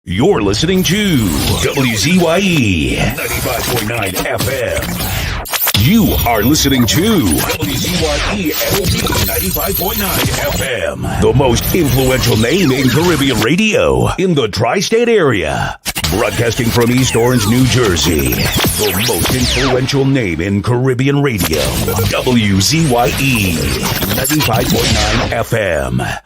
You're listening to WZYE 95.9 FM. You are listening to WZYE 95.9 FM, the most influential name in Caribbean radio in the tri-state area. Broadcasting from East Orange, New Jersey, the most influential name in Caribbean radio. WZYE 95.9 FM.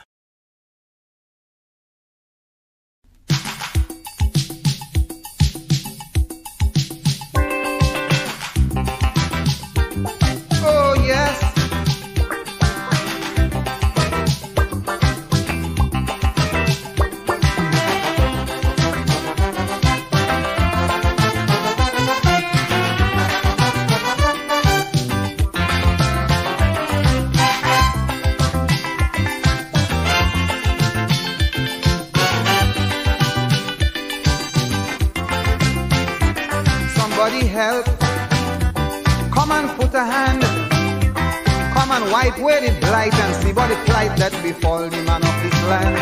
Help, come and put a hand, come and wipe away the blight and see what the plight that befall the man of this land.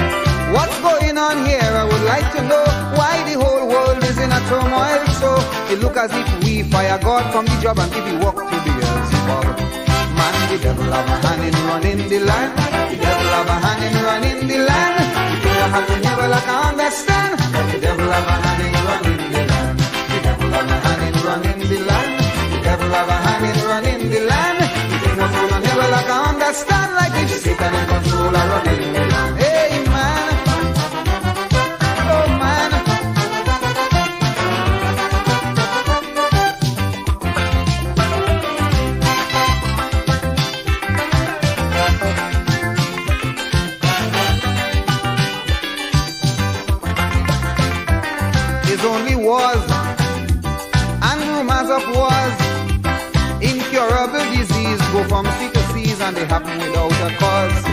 What's going on here? I would like to know why the whole world is in a turmoil. So it look as if we fire God from the job and give the work to the Beelzebub. Man, the devil have a hand in running the land. The devil have a hand in running the land. If you don't have to never like I understand. The devil have a hand in running the land. The devil have a hand in running the land. The devil have a hand in running the land. The king of Rome never like I understand. Like if Satan in control of running the land. Hey man, oh man. There's only wars and rumors of wars. Incurable disease go from sea to seas and they happen without a cause.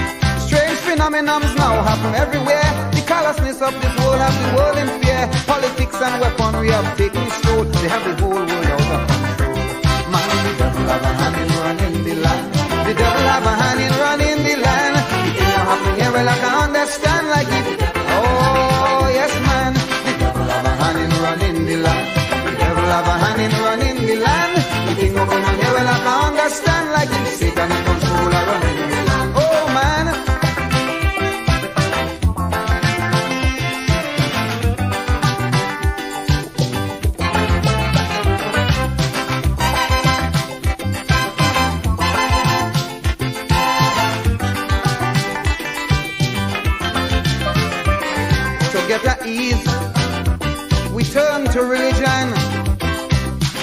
Strange phenomena now happen everywhere. The callousness of this world has the world in fear. Politics and weaponry have taken its toll. They have the whole world out of control. Man, the devil have a hand in running the land. The devil have a hand in running the land. The thing that happen here, well I can understand like it. Oh yes man, the devil have a hand in running the land. The devil have a hand in running the land. The thing of woman here, well I can understand like it. Satan in control of running the land. Oh man. Get at ease, we turn to religion,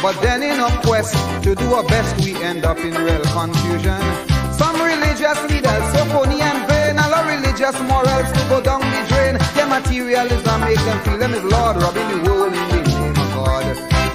but then in our quest to do our best we end up in real confusion. Some religious leaders so phony and vain, all our religious morals to go down the drain. Their materialism make them feel them is Lord, robbing the world in the name of God.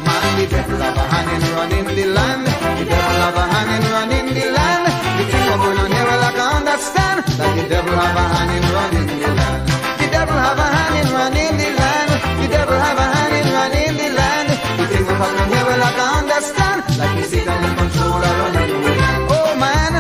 Man, the devil have a hand in running the land. The devil have a hand in running the land. The thing of going on here, well I can understand that the devil have a hand in running the land. The devil have a hand in running the land. The devil have a hand in running the land. The things that happen here, well I can understand. Like he's Satan in control of running the land. Oh man.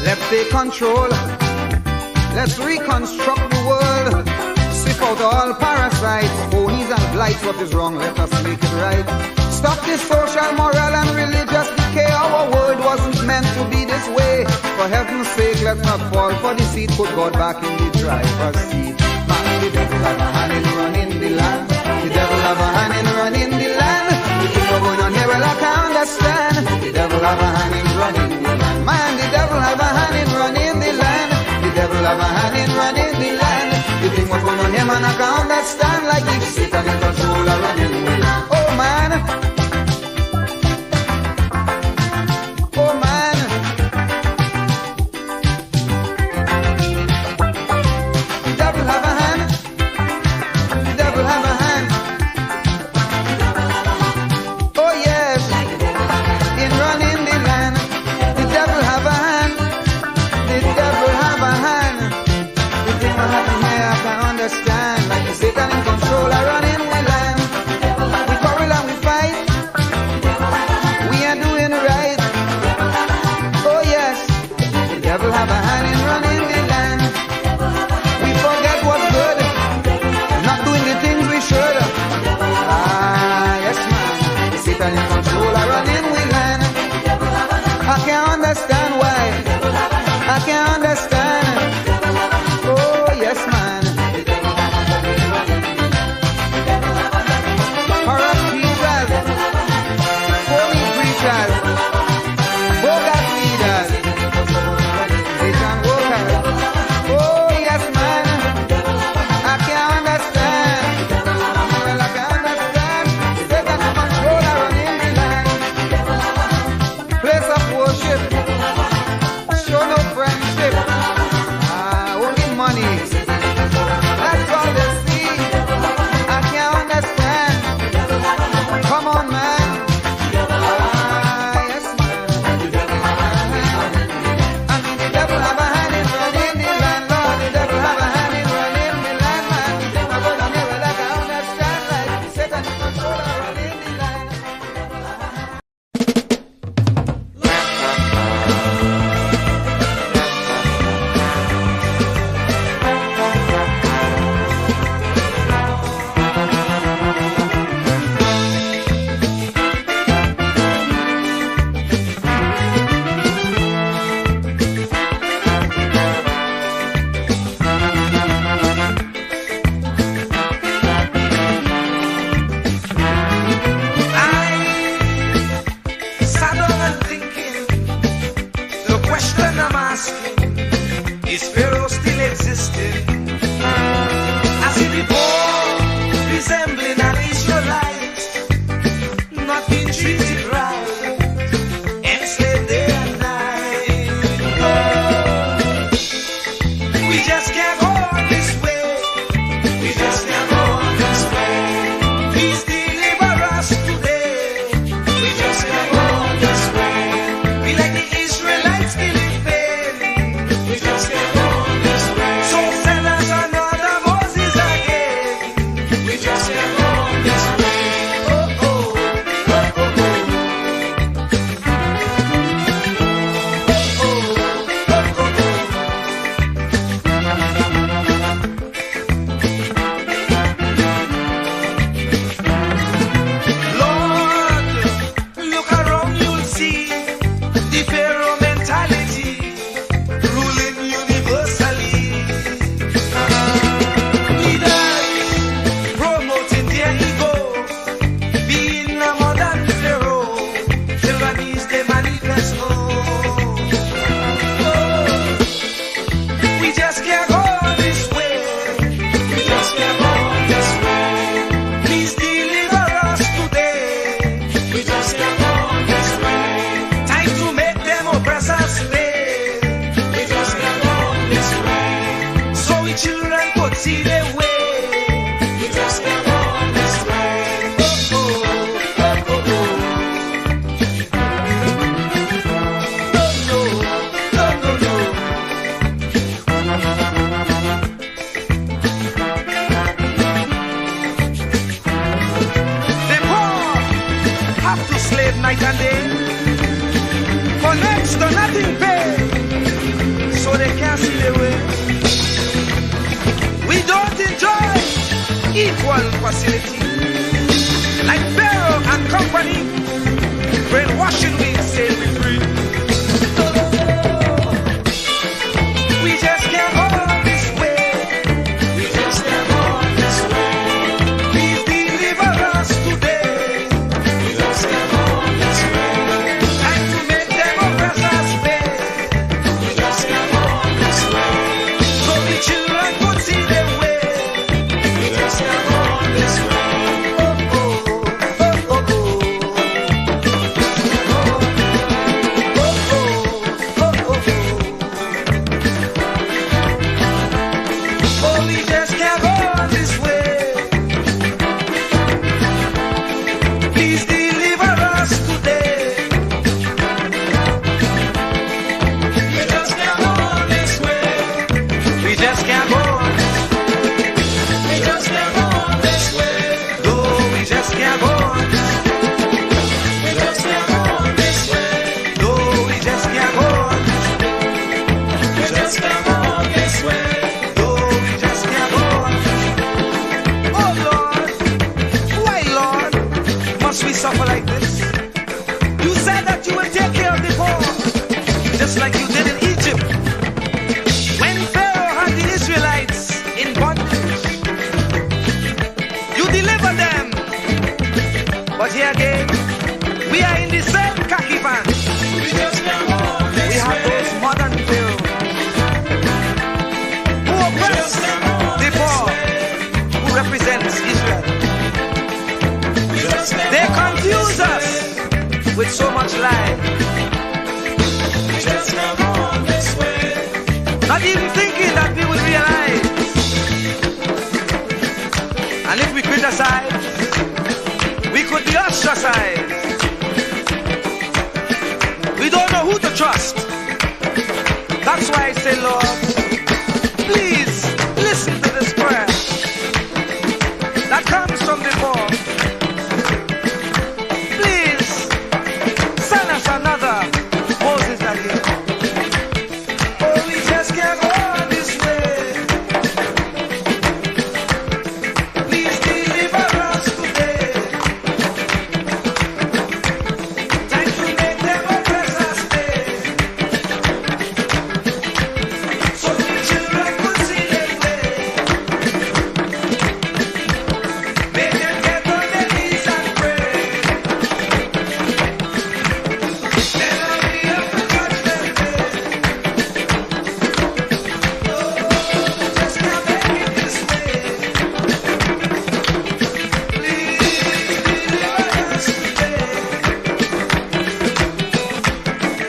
Let's take control. Let's reconstruct the world. Sift out all parasites, phonies and blights. What is wrong? Let us make it right. Stop this social, moral and religious decay. Our world wasn't meant to be this way. For heaven's sake, let's not fall for the seat. Put God back in the driver's seat. Man, the devil have a hand in running the land. The devil have a hand in running the land. The thing going on here, well I can understand. The devil have a hand in running the land. Man, the devil have a hand in running the land. The devil have a hand in running the land. The thing what's going on here, man, I can understand. Like if Satan in control of running the land. Oh man. Oh man. The devil have a hand. The devil have a hand. Oh yes. In running the land. The devil have a hand. The devil have a hand. The thing will happen here. have a hand in running the land. We forget what's good, not doing the things we should. Yes man, Satan in control of running we land. I can't understand why, I can't understand. Oh yes man. Corrupt teachers, phony preachers, bogus leaders, Satan workers. Oh yes man, I can't understand. Well I can't understand. Satan in control of running the land. Place of worship, show no friendship. Only money. That's all they see. I can't understand. Come on, man. Yes, man. I mean, the devil have a hand in running the land, Lord. The devil have a hand in running the land, man. You think I'm gonna never like I understand, like Satan in control of running the land. Sat down and thinking, the question I'm asking, is Pharaoh still existing? As he before, resembling an Israelite, not being treated right, enslaved day and night. We just can't go on this way. We just can't go on this way. Please deliver us today. We just can't go on this way. Be like the Israelites still in pain. We just can't go on this way. So send us another Moses again. We just can't go on this way. Oh, oh, oh, oh, oh. Oh, oh, oh, oh, oh. Lord, look around, you'll see the Pharaoh mentality ruling universally. Leaders promoting their ego, being a modern Pharaoh, tyrannies they manifesto. We just can't go this way. We just can't go this way. Please deliver us today. We just can't go this way. Time to make them oppressors pay. We just can't go this way. So we children could see their way. We just can't go this way. Oh, oh, oh, oh, oh. No, no, no, no, no. The poor have to slave night and day for next to nothing pay, so they can't see their way. We don't enjoy equal facility like Pharaoh and company. Brainwashing we say we free. We just can't go this way. We just can't go this way. Please deliver us today. We just can't go this way. Time to make them oppressors pay. We just can't go this way. So the children could see their way. We just can't go this way. Oh, oh, oh, oh, oh. us here again. We are in the same khaki pants. We have those modern pills who oppress the poor, who represents Israel. They confuse us with so much lies. Not even thinking that we will realize. And if we criticize, we could be ostracized. We don't know who to trust. That's why I say, Lord, please listen to this prayer that comes from the poor. Please send us another Moses again. Oh, we just can't go on this way. Please deliver us today. Time to make them oppress us stay. So the children could see their way. Make them get on their knees and pray. Then I'll be up to judgment day. Oh, just can't make it this way. Please deliver us today.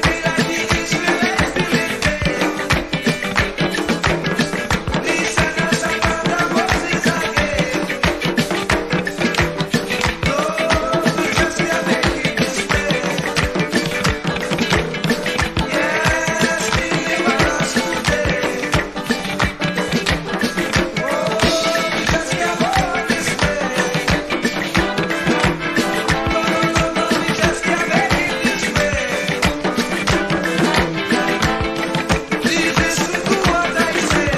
Be like the Israelites did. Please send us another Moses again. Lord, we just can't make it this way. Yes, deliver us today. Oh, we just can't go this way. No, we just can't make it this way. Please listen to what I say.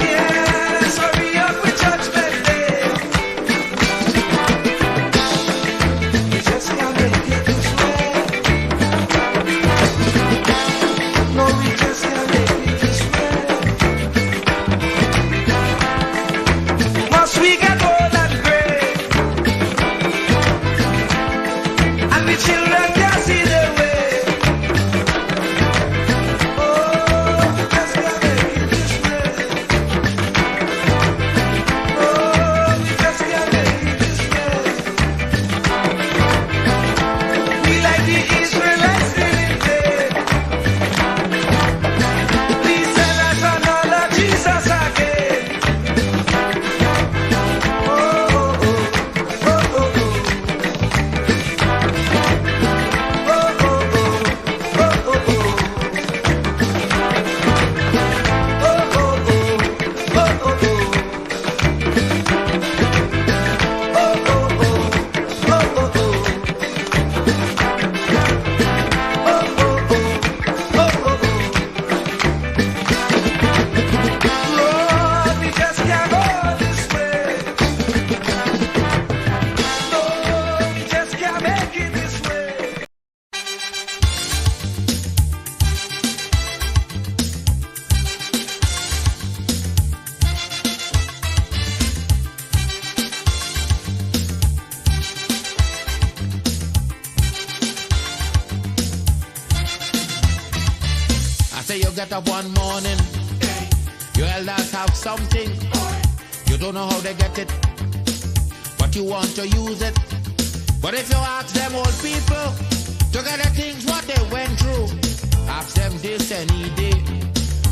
Yes, hurry up with judgment day. We just can't make it this way. No, we just can't make it this way. Must we get old and gray? And the children can't see their way. Oh, we just can't make it this way. Oh, we just can't make it this way. We like the Israelites living there. Please send us another Jesus again. Oh, oh, oh, oh, oh, oh. Oh, oh, oh, oh, oh, oh. Oh, oh, oh, oh, oh, oh. Lord, we just can't go this way. Lord, we just can't make it this way. I say you get up one morning, your elders have something. You don't know how they get it, but you want to use it. But if you ask them old people to get the things what they went through, ask them this any day,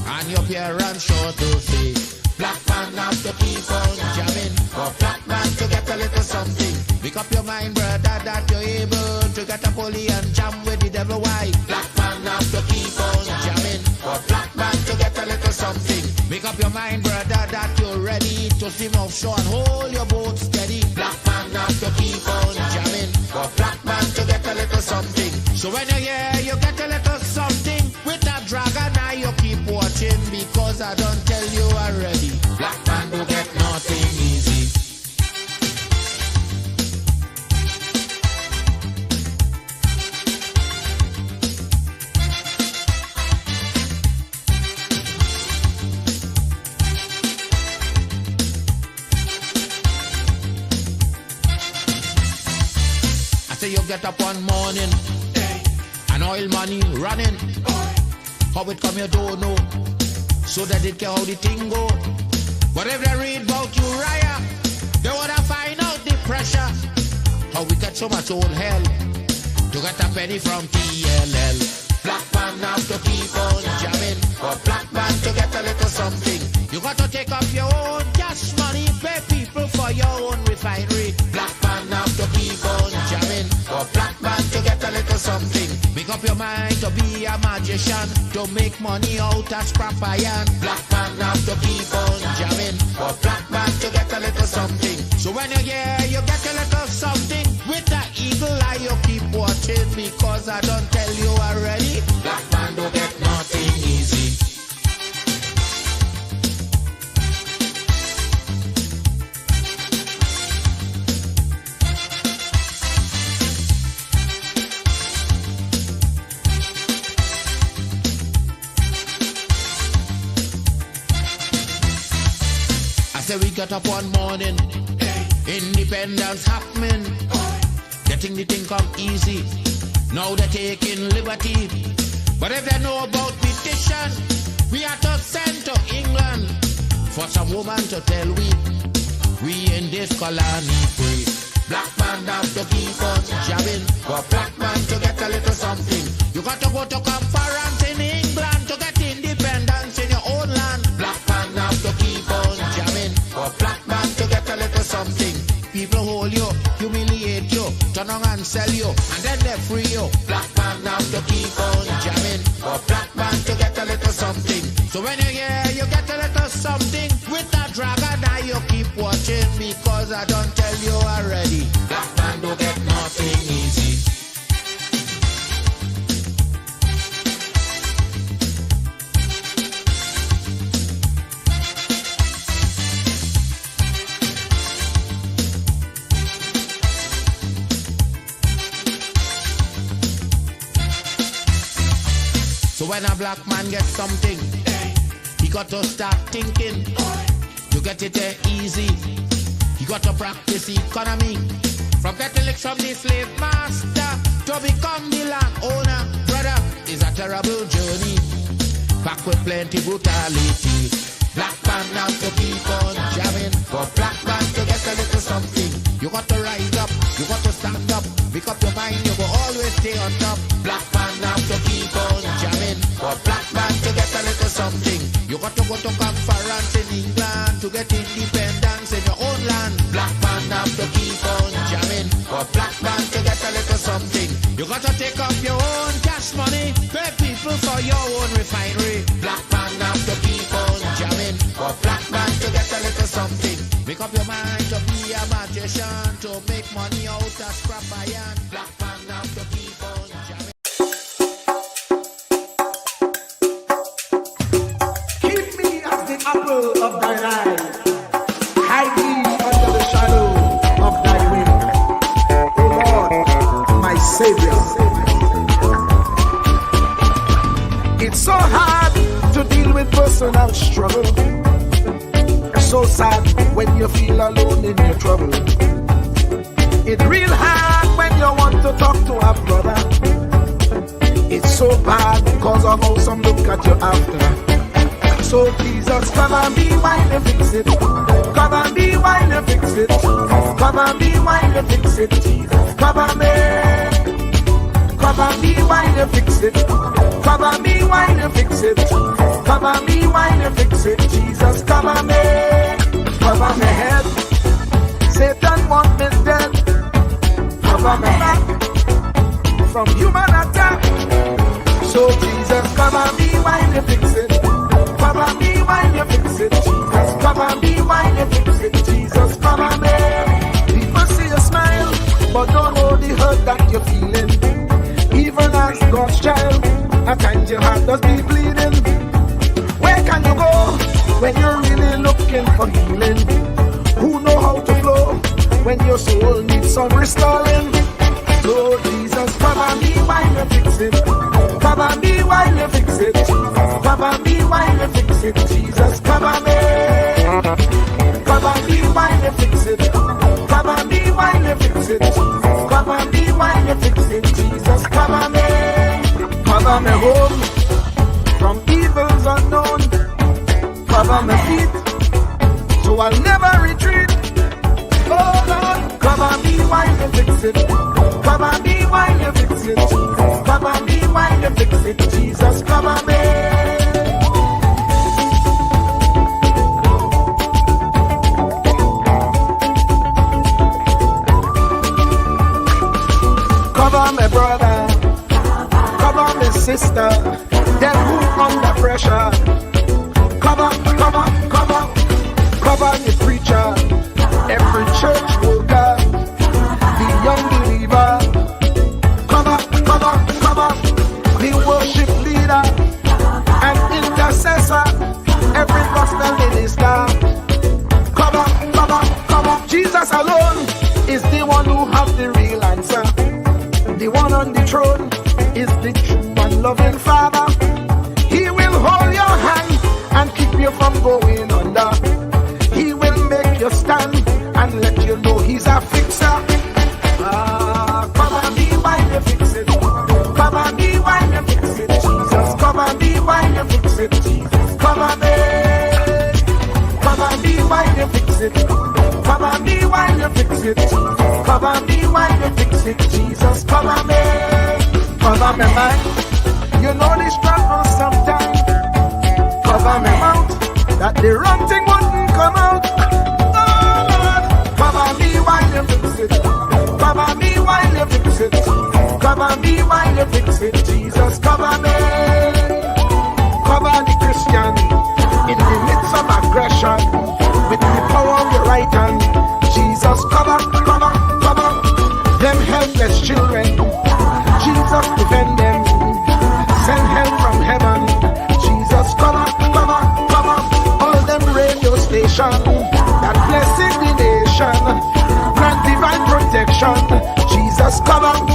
and your parents sure to say, black man have to keep on jamming, for black man to get a little something. Make up your mind, brother, that you're able to get a pulley and jam with the devil. Why? Black man have to keep on jamming, for black man to get a little something. Make up your mind, brother, that you're ready to swim offshore and hold your boat steady. Black man have to keep on jamming, for black man to get a little something. So when you hear you get a little something with that dragon eye, you keep watching, because I don't tell you already. Black man will get nothing easy. get up one morning, and oil money running. How it come you don't know, so that it care how the thing go. But if they read about Uriah, they wanna find out the pressure. How we get so much old hell to get a penny from TLL. Black man have to keep on jamming, for black man to get a little something. You got to take up your own cash money, pay people for your own refinery. Black man have to keep on jamming, for black man to get a little something. Make up your mind to be a magician, to make money out of scrap iron. Black man have to keep on jamming, for black man to get a little something. So when you hear you get a little something, with that eagle eye you keep watching, because I don't tell you already, black man don't get nothing easy. We got up one morning, independence happening, getting the thing come easy. Now they're taking liberty, but if they know about petition, we are to send to England for some woman to tell we in this colony free. Black man have to keep on jamming, for black man to get a little something. You got to go to conference in England to get independence in your own land. Black man have to keep on jamming, for black man to get a little something. People hold you, humiliate you, turn on and sell you, and then they free you. Black man have to keep on jamming, for black man to get a little something. So when you hear you get a little something, with that dragon eye you keep watching, because I don't tell you already, black man don't get nothing easy. So when a black man gets something, he got to start thinking. You get it easy. He got to practice economy. From getting licks from the slave master to become the land owner, brother, is a terrible journey. Back with plenty brutality. Black man have to keep on jamming, for black man to get a little something. You got to rise up, you got to stand up, pick up your mind, you will always stay on top. Black man have to keep on jamming, for black man to get a little something. You got to go to conference in England to get independence in your own land. Black man have to keep on jamming, for black man to get a little something. You got to take up your own cash money, pay people for your own refinery. Black man have to keep on jamming, for black man to get a little something. Make up your mind to be a magician, to make money out of scrap iron. Black man have to keep on jamming. Keep me as the apple of thine eye. Hide me under the shadow of thy wing. O Lord, my Savior. It's so hard to deal with personal struggle. So sad when you feel alone in your trouble. It's real hard when you want to talk to a brother. It's so bad because of how some look at you after. So Jesus, cover me while you fix it. Cover me while you fix it. Cover me while you fix it. Jesus, cover me. Cover me while you fix it. Cover me while you fix it. Cover me while you fix it. Jesus, cover me. Cover my head. Satan want me dead. Cover my back from human attack. So Jesus, cover me while you fix it. Cover me while you fix it. Jesus, cover me while you fix it. Jesus, cover me. People see you smile, but don't know the hurt that you're feeling. Even as God's child, at times your heart does be bleeding. Where can you go when you're really looking for healing? Who know how to flow when your soul needs some restoring? So Jesus, cover me while you fix it. Cover me while you fix it. Jesus, cover me while you fix it. Jesus, cover me. Cover me while you fix it. Cover me while you fix it. Jesus, cover me while you fix it. Jesus, cover me home from evils unknown. Cover my feet, so I'll never retreat. Oh Lord, cover me while you fix it. Cover me while you fix it. Jesus, cover me while you fix it. Jesus, cover me. Cover my brother, cover my sister, them who under pressure. Cover the preacher, every church worker, the young believer. Cover the worship leader and intercessor, every gospel minister. Cover. Jesus alone is the one who has the real answer. The one on the throne is the true and loving Father. He will hold your hand and keep you from going under. He will make you stand and let you know he's a fixer. Cover me while you fix it. Cover me while you fix it. Jesus, cover me while you fix it. Jesus, cover me. Cover me while you fix it. Cover me while you fix it. Jesus, cover me while you fix it. Jesus, cover me. Cover me mind. You know the struggle sometimes. Cover me mouth, that the wrong thing wouldn't come out. Oh Lord, cover me while you fix it. Cover me while you fix it. Cover me while you fix it. Jesus, cover me. Cover the Christian in the midst of aggression with the power of your right hand. Jesus, cover them helpless children. Jesus, defend them. Send help from heaven. Jesus, cover all them radio stations that blessing the nation. Grant divine protection. Jesus, cover me.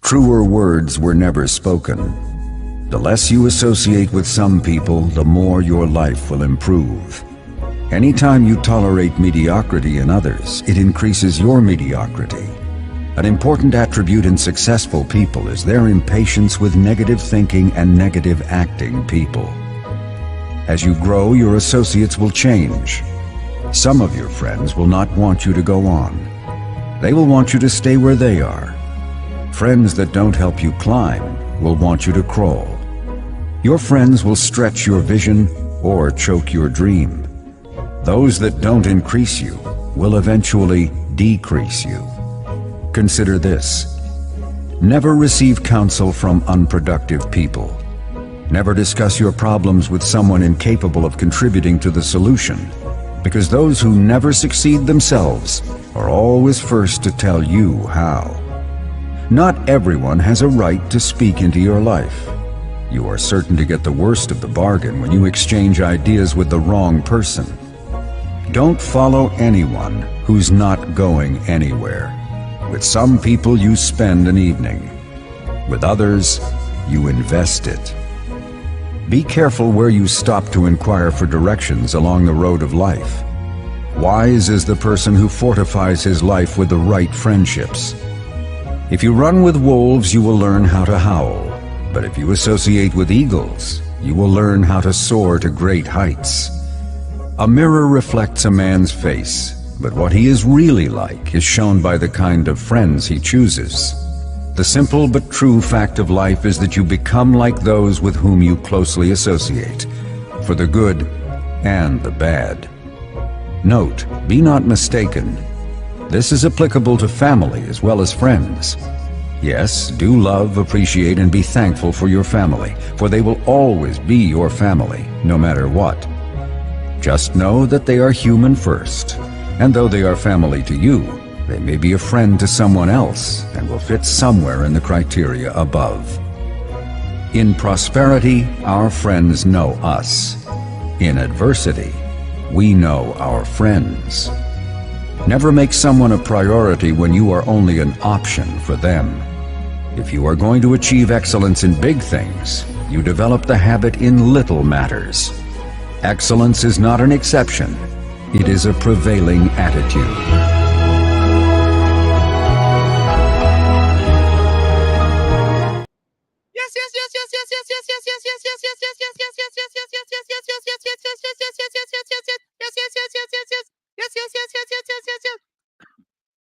Truer words were never spoken. The less you associate with some people, the more your life will improve. Anytime you tolerate mediocrity in others, it increases your mediocrity. An important attribute in successful people is their impatience with negative thinking and negative acting people. As you grow, your associates will change. Some of your friends will not want you to go on. They will want you to stay where they are. Friends that don't help you climb will want you to crawl. Your friends will stretch your vision or choke your dream. Those that don't increase you will eventually decrease you. Consider this. Never receive counsel from unproductive people. Never discuss your problems with someone incapable of contributing to the solution, because those who never succeed themselves are always first to tell you how. Not everyone has a right to speak into your life. You are certain to get the worst of the bargain when you exchange ideas with the wrong person. Don't follow anyone who's not going anywhere. With some people you spend an evening. With others, you invest it. Be careful where you stop to inquire for directions along the road of life. Wise is the person who fortifies his life with the right friendships. If you run with wolves, you will learn how to howl. But if you associate with eagles, you will learn how to soar to great heights. A mirror reflects a man's face, but what he is really like is shown by the kind of friends he chooses. The simple but true fact of life is that you become like those with whom you closely associate, for the good and the bad. Note, be not mistaken. This is applicable to family as well as friends. Yes, do love, appreciate, and be thankful for your family, for they will always be your family, no matter what. Just know that they are human first, and though they are family to you, they may be a friend to someone else and will fit somewhere in the criteria above. In prosperity, our friends know us. In adversity, we know our friends. Never make someone a priority when you are only an option for them. If you are going to achieve excellence in big things, you develop the habit in little matters. Excellence is not an exception. It is a prevailing attitude.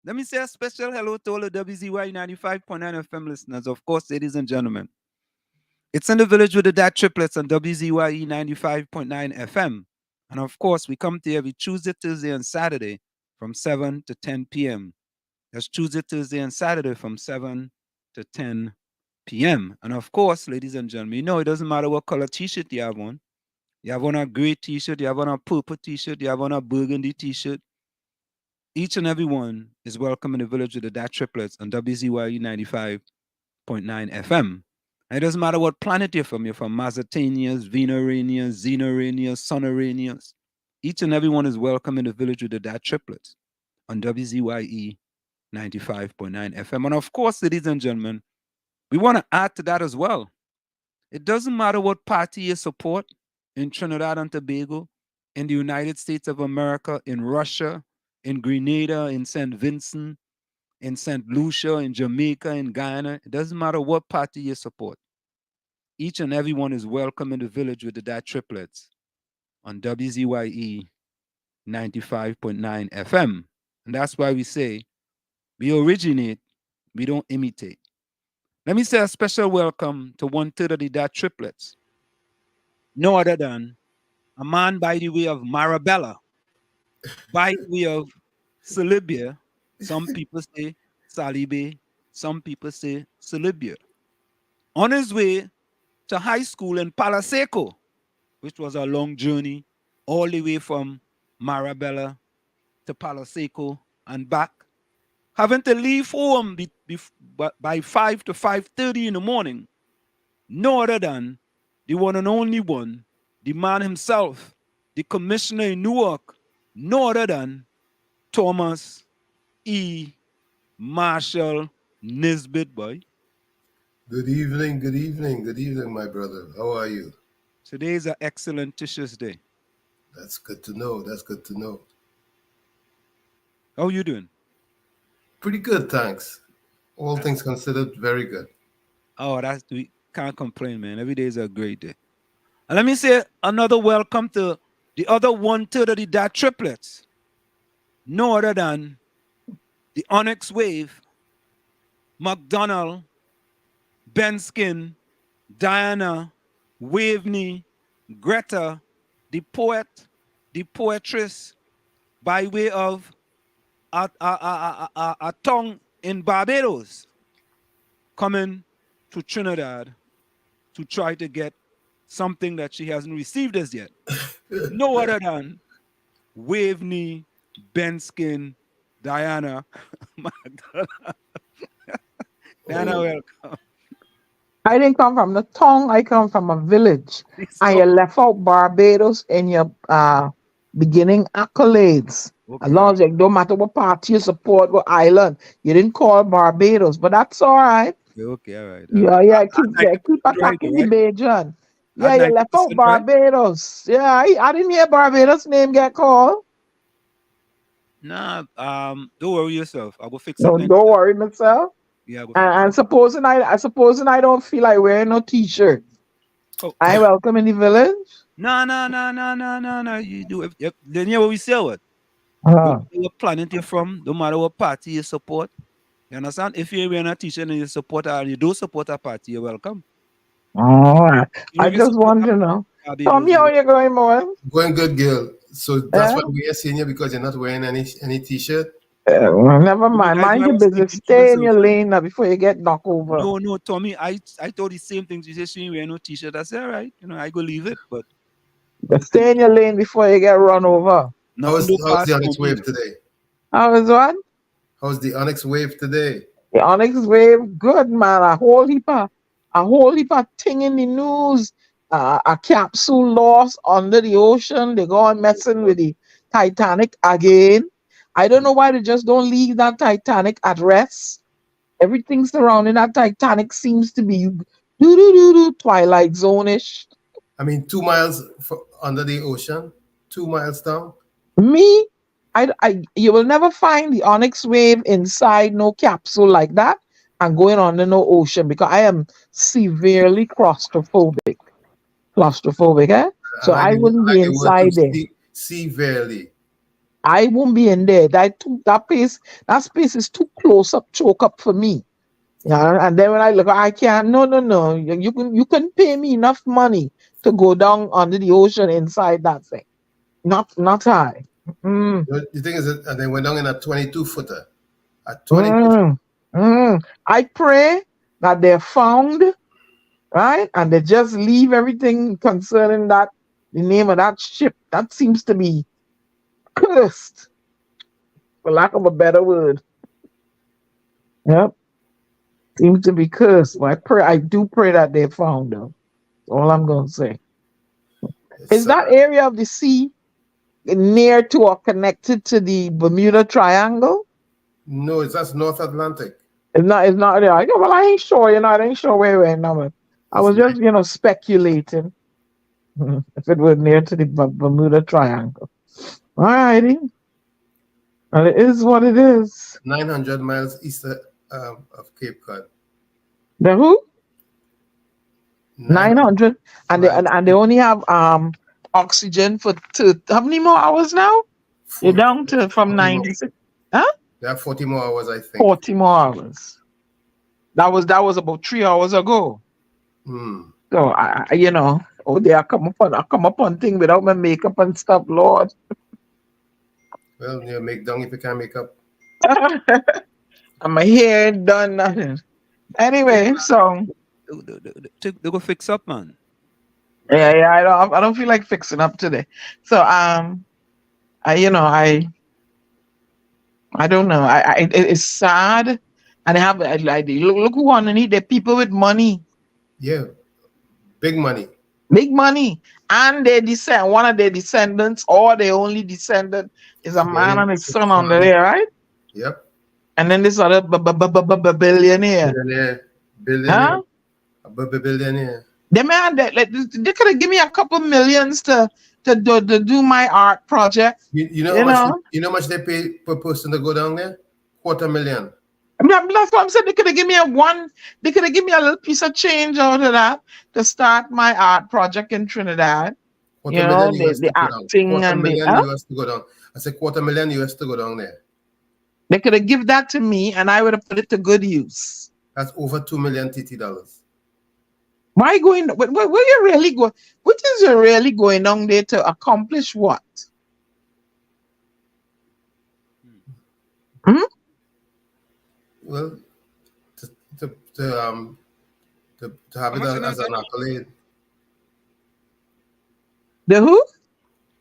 Let me say a special hello to all the WZYE 95.9 FM listeners. Of course, ladies and gentlemen, it's in the village with the DAT Triplets on WZYE 95.9 FM. And of course, we come to you every Tuesday, Thursday, and Saturday from 7 to 10 p.m. That's Tuesday, Thursday, and Saturday from 7 to 10 p.m. And of course, ladies and gentlemen, you know it doesn't matter what color t-shirt you have on. You have on a gray t-shirt, you have on a purple t-shirt, you have on a burgundy t-shirt. Each and every one is welcome in the village with the DAT Triplets on WZYE 95.9 FM. And it doesn't matter what planet you're from Mazatanians, Venuranians, Xenoranians, Sonoranians. Each and every one is welcome in the village with the DAT Triplets on WZYE 95.9 FM. And of course, ladies and gentlemen, we want to add to that as well. It doesn't matter what party you support in Trinidad and Tobago, in the United States of America, in Russia, in Grenada, in St. Vincent, in St. Lucia, in Jamaica, in Guyana. It doesn't matter what party you support. Each and every one is welcome in the village with the DAT Triplets on WZYE 95.9 FM. And that's why we say we originate, we don't imitate. Let me say a special welcome to 1/3 of the DAT Triplets. No other than a man by the way of Marabella, by the way of Salibia. Some people say Salibe, some people say Salibia. On his way to high school in Palo Seco, which was a long journey all the way from Marabella to Palo Seco and back, having to leave home by 5 to 5:30 in the morning. No other than the one and only one, the man himself, the commissioner in Newark, no other than Thomas E. Marshall Nisbet, boy. Good evening, good evening, good evening, my brother. How are you? Today is an excellent Tisha's Day. That's good to know. That's good to know. How you doing? Pretty good, thanks. All things considered, very good. Oh, we can't complain, man. Every day is a great day. And let me say another welcome to the other 1/3 of the DAT Triplets. No other than the Onyx Wave, McDonald, Benskin, Diana, Waveney, Greta, the poet, the poetress, by way of a tongue in Barbados, coming to Trinidad to try to get something that she hasn't received as yet. No other than Waveney, Benskin, Diana. Diana, welcome. I didn't come from the tongue. I come from a village. And you left out Barbados in your beginning accolades. Okay. As long as it don't matter what party you support, what island, you didn't call Barbados, but that's all right. Okay, all right. Yeah, keep attacking the Bajan. Yeah, you left out Barbados. Right? Yeah, I didn't hear Barbados name get called. Nah, don't worry yourself. I will fix it. No, don't worry myself. Yeah, and supposing I don't feel like wearing no t-shirt. Oh. I welcome in the village. No. You do it. Yep. Then hear what we say. What? What planet you're from? No matter what party you support. You understand? If you're wearing a t-shirt and you support her and you don't support a party, you're welcome. All right. I just want to know. Tell me how you're going, boy. Going good, girl. So that's why we are seeing you, because you're not wearing any t-shirt. Never mind. Mind your business. Stay in your lane now before you get knocked over. No, Tommy. I told the same things. You said she ain't wearing no t-shirt. I said, all right. I go leave it, but stay in your lane before you get run over. How's the Onyx Wave today? How is what? How's the Onyx Wave today? The Onyx Wave, good, man. A whole heap of thing in the news. A capsule lost under the ocean. They go on messing with the Titanic again. I don't know why they just don't leave that Titanic at rest. Everything surrounding that Titanic seems to be do Twilight Zone-ish. I mean, 2 miles under the ocean, 2 miles down. Me, you will never find the onyx wave inside no capsule like that and going under no ocean because I am severely claustrophobic. Eh? So I wouldn't I like be the word to inside there. severely. I won't be in there. That space is too close up, choke up for me. Yeah, and then when I look, I can't. No. You can pay me enough money to go down under the ocean inside that thing. Not I. Mm, The thing is, that, and they went down in a 22-footer. A 22. mm, I pray that they're found, right, and they just leave everything concerning that the name of that ship. That seems to be cursed, for lack of a better word. Yep, seems to be cursed. But I do pray that they're found, though. That's all I'm gonna say. Is that area of the sea near to or connected to the Bermuda Triangle? No, it's just North Atlantic. It's not there. I go, well, I ain't sure, I ain't sure where we're now. I was just, speculating if it was near to the Bermuda Triangle. All righty. Well, it is what it is. 900 miles east of Cape Cod. The who? 900. And they only have oxygen for how many more hours now? You're down to from 96. Huh? They have 40 more hours, I think. 40 more hours. That was about 3 hours ago. So I come upon thing without my makeup and stuff, Lord. Well, you make down if you can't make up. And my hair done nothing. Anyway, so they go fix up, man. Yeah, I don't feel like fixing up today. So I don't know. It's sad, and they have like look who underneath. They're people with money. Yeah, big money. Big money, and one of their descendants, or their only descendant, is a man and his son under there, right? Yep. And then this other billionaire. Billionaire. A billionaire. They could have given me a couple millions to do my art project. You know how much they pay per person to go down there? $250,000. That's what I'm saying. They could have given me they could have given me a little piece of change out of that to start my art project in Trinidad. The acting and the US to go down. I said $250,000 to go down there. They could have given that to me, and I would have put it to good use. That's over $2 million TT dollars. Why going? Where you really go? What is you really going down there to accomplish? What? Well, to have it as an accolade. The who?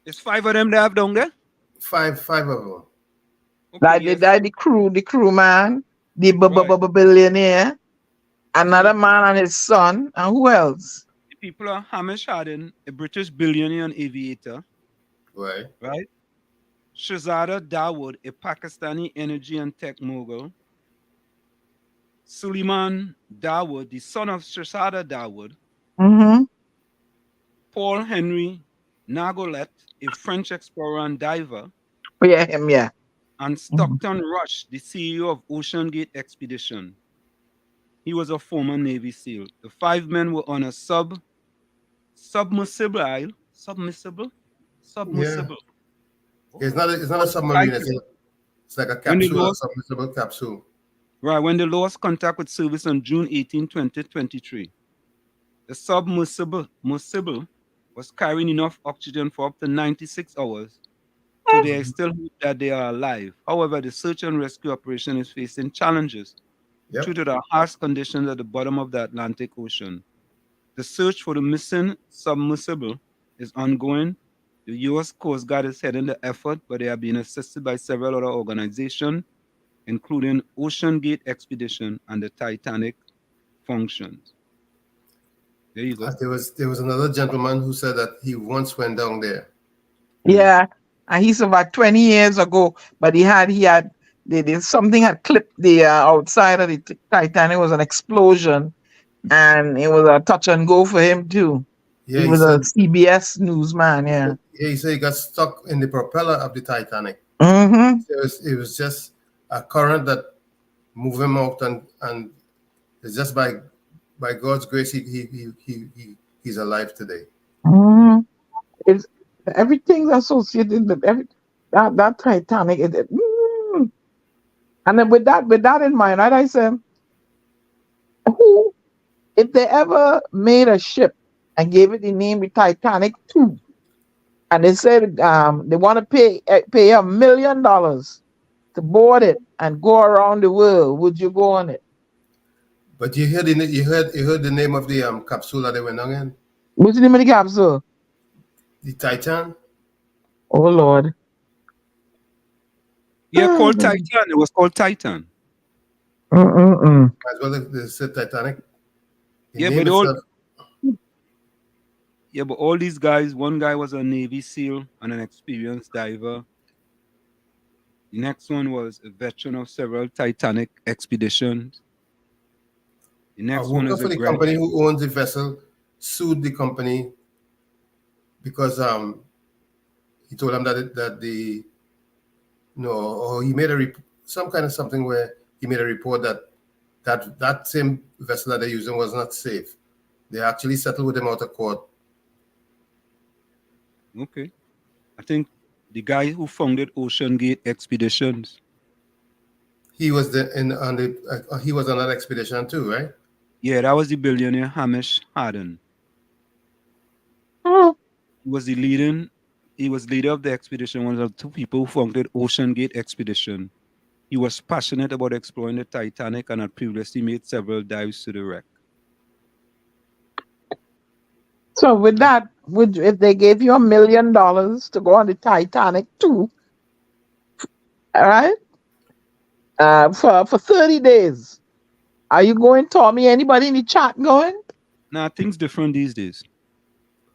It's 5 of them they have down there. Five of them. Okay, the crew man, the billionaire, another man and his son, and who else? The people are Hamish Harden, a British billionaire and aviator. Right. Shahzada Dawood, a Pakistani energy and tech mogul. Suleiman Dawood, the son of Shahzada Dawood. Mm-hmm. Paul Henry Nagolet, a French explorer and diver. Oh, yeah, him, yeah. And Stockton Rush, the CEO of Ocean Gate Expedition. He was a former Navy SEAL. The 5 men were on a submersible. Yeah. Oh. It's not a submarine. It's like a capsule, a submersible capsule. Right, when they lost contact with service on June 18, 2023. The submersible was carrying enough oxygen for up to 96 hours. So they still hope that they are alive. However, the search and rescue operation is facing challenges due to the harsh conditions at the bottom of the Atlantic Ocean. The search for the missing submersible is ongoing. The U.S. Coast Guard is heading the effort, but they are being assisted by several other organizations, including Ocean Gate Expedition and the Titanic functions. There you go. There was another gentleman who said that he once went down there. Yeah, and he survived 20 years ago, but he had something had clipped the outside of the Titanic. It was an explosion, and it was a touch and go for him too. Yeah, He he was a said. CBS newsman. Yeah. Yeah, he said he got stuck in the propeller of the Titanic. Mm-hmm. It was just a current that moved him out, and it's just by God's grace he's alive today. Mm-hmm. It's everything's associated with that Titanic. And then with that in mind, right, I said, who, if they ever made a ship and gave it the name the Titanic 2, and they said they want to pay $1 million to board it and go around the world, would you go on it? But you heard the name of the capsule that they went on in? What's the name of the capsule? The Titan? Oh Lord. Yeah, called Titan. It was called Titan. As well as they said Titanic. The Yeah, name but all itself- yeah, but all these guys, one guy was a Navy SEAL and an experienced diver. The next one was a veteran of several Titanic expeditions. The a next one worker is for a the grad. company who owns the vessel sued the company because he told them that the or he made some kind of something where he made a report that same vessel that they're using was not safe. They actually settled with him out of court. Okay. I think the guy who founded Ocean Gate Expeditions. He was he was on that expedition too, right? Yeah, that was the billionaire Hamish Harden. He was leader of the expedition, one of the two people who founded Ocean Gate Expedition. He was passionate about exploring the Titanic and had previously made several dives to the wreck. So with that, if they gave you $1 million to go on the Titanic too, all right, for 30 days, are you going, Tommy? Anybody in the chat going? Nah, things different these days.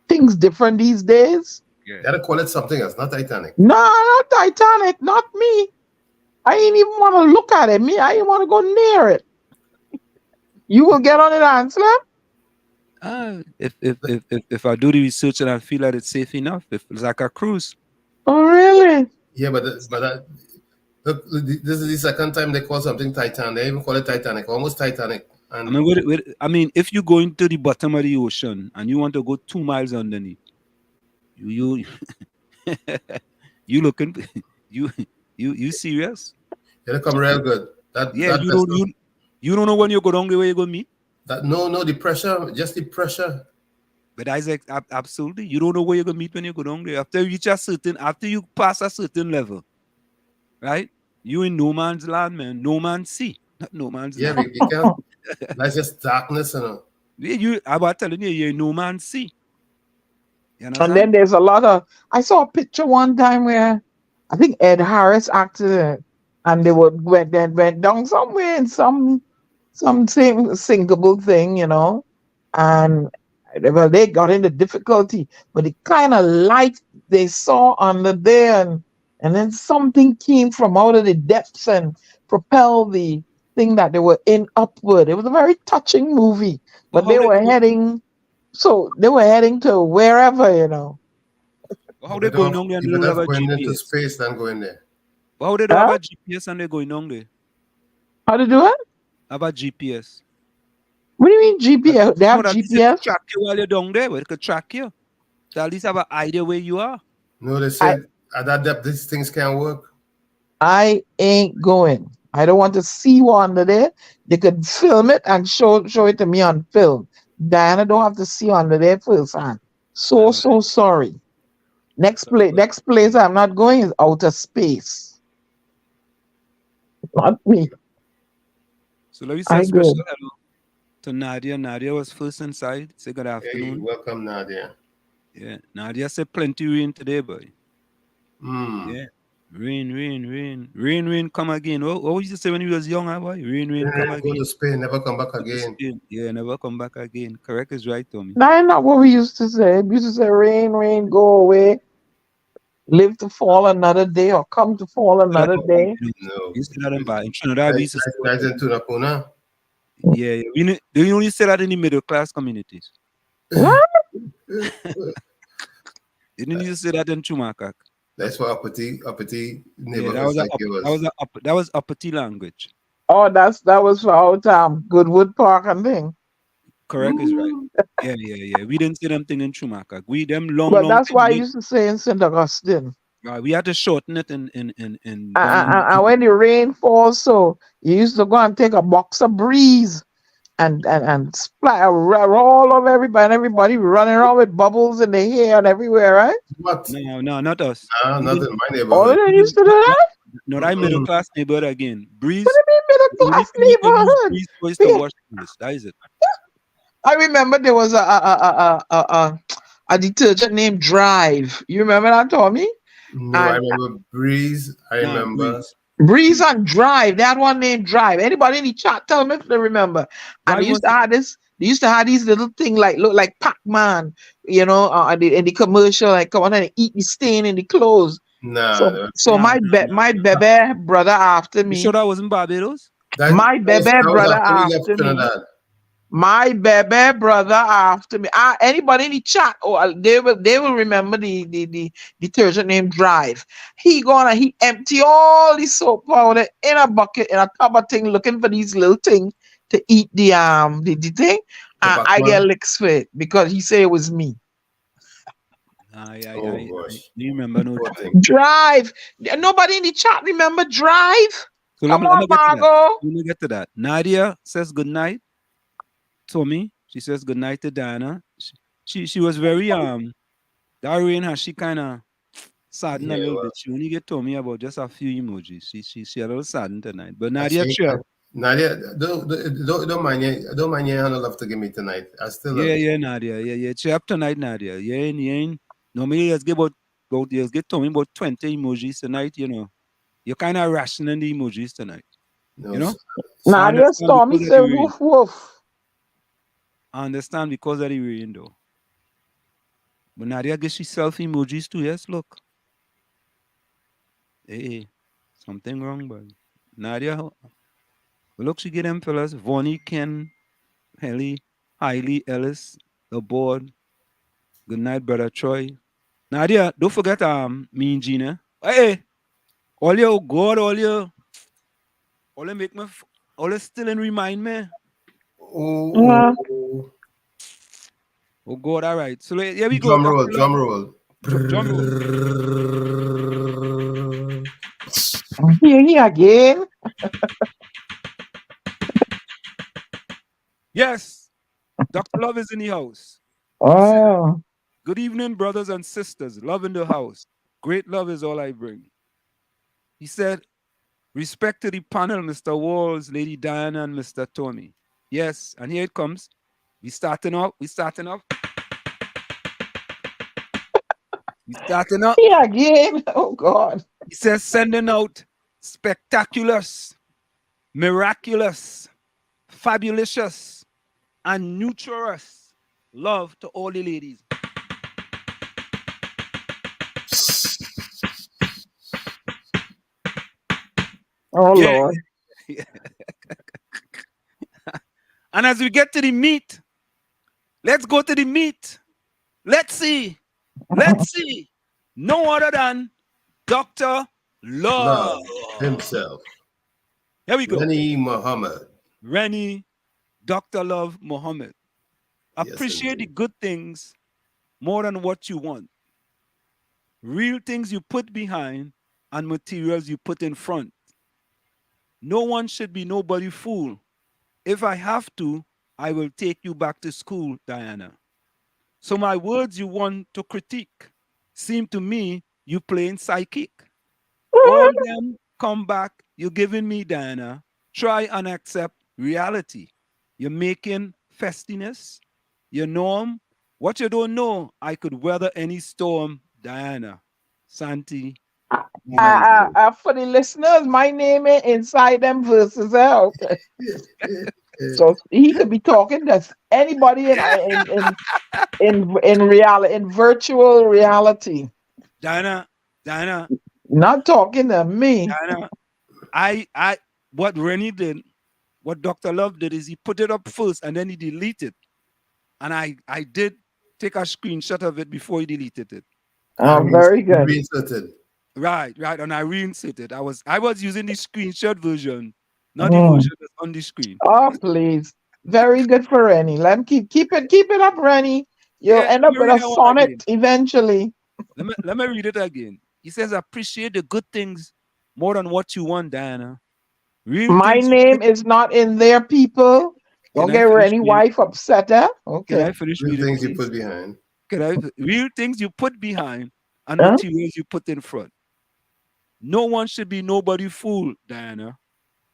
Things different these days? You gotta call it something else, not Titanic. No, not Titanic, not me. I ain't even want to look at it. I ain't want to go near it. You will get on it, Ansel? If I do the research and I feel that it's safe enough, if it's like a cruise. Oh, really? Yeah, but look, this is the second time they call something Titan. They even call it Titanic, almost Titanic. And I mean, if you go into the bottom of the ocean and you want to go 2 miles underneath, you you looking you serious? it'll come real good. You don't know when you go down the way you go meet. The pressure, just the pressure. But Isaac, absolutely, you don't know where you're gonna meet when you go down there. After you pass a certain level, right? You in no man's land, man. No man's sea, not no man's land. Yeah, we can't. That's just darkness, I'm about telling you, you're in no man's sea. You And then there's a lot of. I saw a picture one time where I think Ed Harris acted it, and they went down somewhere in some sinkable thing, and well, they got into difficulty, but the kind of light they saw under there, and then something came from out of the depths and propelled the thing that they were in upward. It was a very touching movie, but they were heading to wherever, How they going down there and they don't have a going into GPS? space than going there. How they don't have a GPS and they're going down there? How to do it? Have a GPS. What do you mean GPS? They have They GPS? track you while you're down there, but they could track you. They at least have an idea where you are. No, they said at that depth these things can't work. I ain't going. I don't want to see one under there. They could film it and show it to me on film. Diana don't have to see under there firsthand. So sorry. Next place I'm not going is outer space. Not me. So let me say a special hello to Nadia. Nadia was first inside. Say good afternoon. Hey, welcome, Nadia. Yeah, Nadia said plenty rain today, boy. Yeah. Rain, come again. What was you say when you was young, boy? Rain, come again. Go to Spain, never come back again. Yeah, never come back again. Correct is right, Tommy. That's not what we used to say. We used to say rain, go away. live to fall another day or come to fall another day. No. You say that in Trinidad, we used to say That's in Tunapuna. yeah. We only say that in the middle class communities. What? You didn't used to say that in Chumakak. That's for uppity Yeah, neighborhoods like yours. that was uppity language. Oh, that was for out Goodwood Park and thing. Correct is right. Yeah. We didn't say them thing in Chumakak. We them long But that's thing. why I used to say in St. Augustine. We had to shorten it in And when the rain falls, so you used to go and take a box of breeze and splash all over everybody, and everybody running around with bubbles in their hair and everywhere, right? What? No, not us. Nah, not in my Oh, neighborhood. they used to do that? Not I middle class neighborhood again. What Breeze. do you mean middle Only class thing you can use neighborhood? breeze for is to wash this. That is it. I remember there was a detergent named Drive. You remember that, Tommy? No, I And remember Breeze. I Nah, remember. breeze. Breeze and Drive. They had one named Drive. Anybody in the chat, tell me if they remember. And Drive they used was to have this. They used to have these little thing like look like Pac-Man, you know, in the commercial, like come on and eat the stain in the clothes. Nah, So nah. my baby brother after You me, sure that wasn't Barbados? my baby that was brother after we left after me. Trinidad. My baby brother after me. Anybody in the chat, they will remember the detergent named Drive. He empty all the soap powder in a bucket in a tub of thing, looking for these little things to eat the thing. The I get Pac-Man. licks for it because he said it was me. Oh gosh. You remember no Poor Drive. thing. Drive. Nobody in the chat remember Drive. So Come let on, me get to that. Margot. Let me get to that. Nadia says good night. Tommy, she says good night to Diana. She was very that rain has she kind of saddened a Yeah, little well, bit. She only get Tommy about just a few emojis. She a little saddened tonight. But I Nadia think cheer. Nadia, don't mind your hand love to give me tonight. I still love you. Yeah, Nadia. Yeah. Cheer up tonight, Nadia. Yeah. Normally let's get let's get Tommy about 20 emojis tonight, you know. You're kind of rationing the emojis tonight. No, You know? I Nadia understand Stormy because of say the rain. woof woof. I understand because of the rain though. But Nadia gets herself emojis too. Yes, look. Hey, something wrong, but Nadia, look, she get them fellas. Vonnie, Ken, Hailey, Ellis, the board. Good night, brother Troy. Nadia, don't forget me and Gina. Hey, all you God, all you make me all you still and remind me. oh, Oh God, all right. So here we go. drum roll, drum roll. Drum roll. Here again. Yes, Dr. Love is in the house. Oh. Good evening, brothers and sisters. Love in the house. Great love is all I bring. He said, respect to the panel, Mr. Walls, Lady Diana, and Mr. Tony. Yes, and here it comes. We starting up. Here again. Oh God. He says, sending out spectaculous, miraculous, fabulous, and nutritious love to all the ladies. Oh Yeah. Lord. And as we get to the meat, let's go to the meat. Let's see. No other than Dr. Love. Love himself. Here we go. Rennie Muhammad. Rennie, Dr. Love Muhammad. Yes, Appreciate the indeed. good things more than what you want. Real things you put behind and materials you put in front. No one should be nobody fool. If I have to, I will take you back to school, Diana. So my words you want to critique seem to me you playing psychic. All them come back, you're giving me, Diana. Try and accept reality. You're making festiness. Your norm. What you don't know, I could weather any storm, Diana. Santi. For the listeners, my name is inside them verses. Okay. So he could be talking to anybody in reality, in virtual reality. Diana, Diana, Not talking to me. Diana, what Rennie did, what Dr. Love did is he put it up first and then he deleted it. And I did take a screenshot of it before he deleted it. Oh, very good. Reinserted. Right, and I reinserted. I was using the screenshot version, not the Mm. version that's on the screen. Oh, please. Very good for Rennie. Let him keep it up, Rennie. You'll Yeah, end let up me with read a that one again. sonnet eventually. Let me read it again. He says, appreciate the good things more than what you want, Diana. Real My things you name put. is not in there, people. Can Don't I get finish Rennie reading? wife upset, huh? Can Okay. I finish Real reading, things you please? put behind. Real things you put behind and Huh? materials you put in front. No one should be nobody fool, Diana.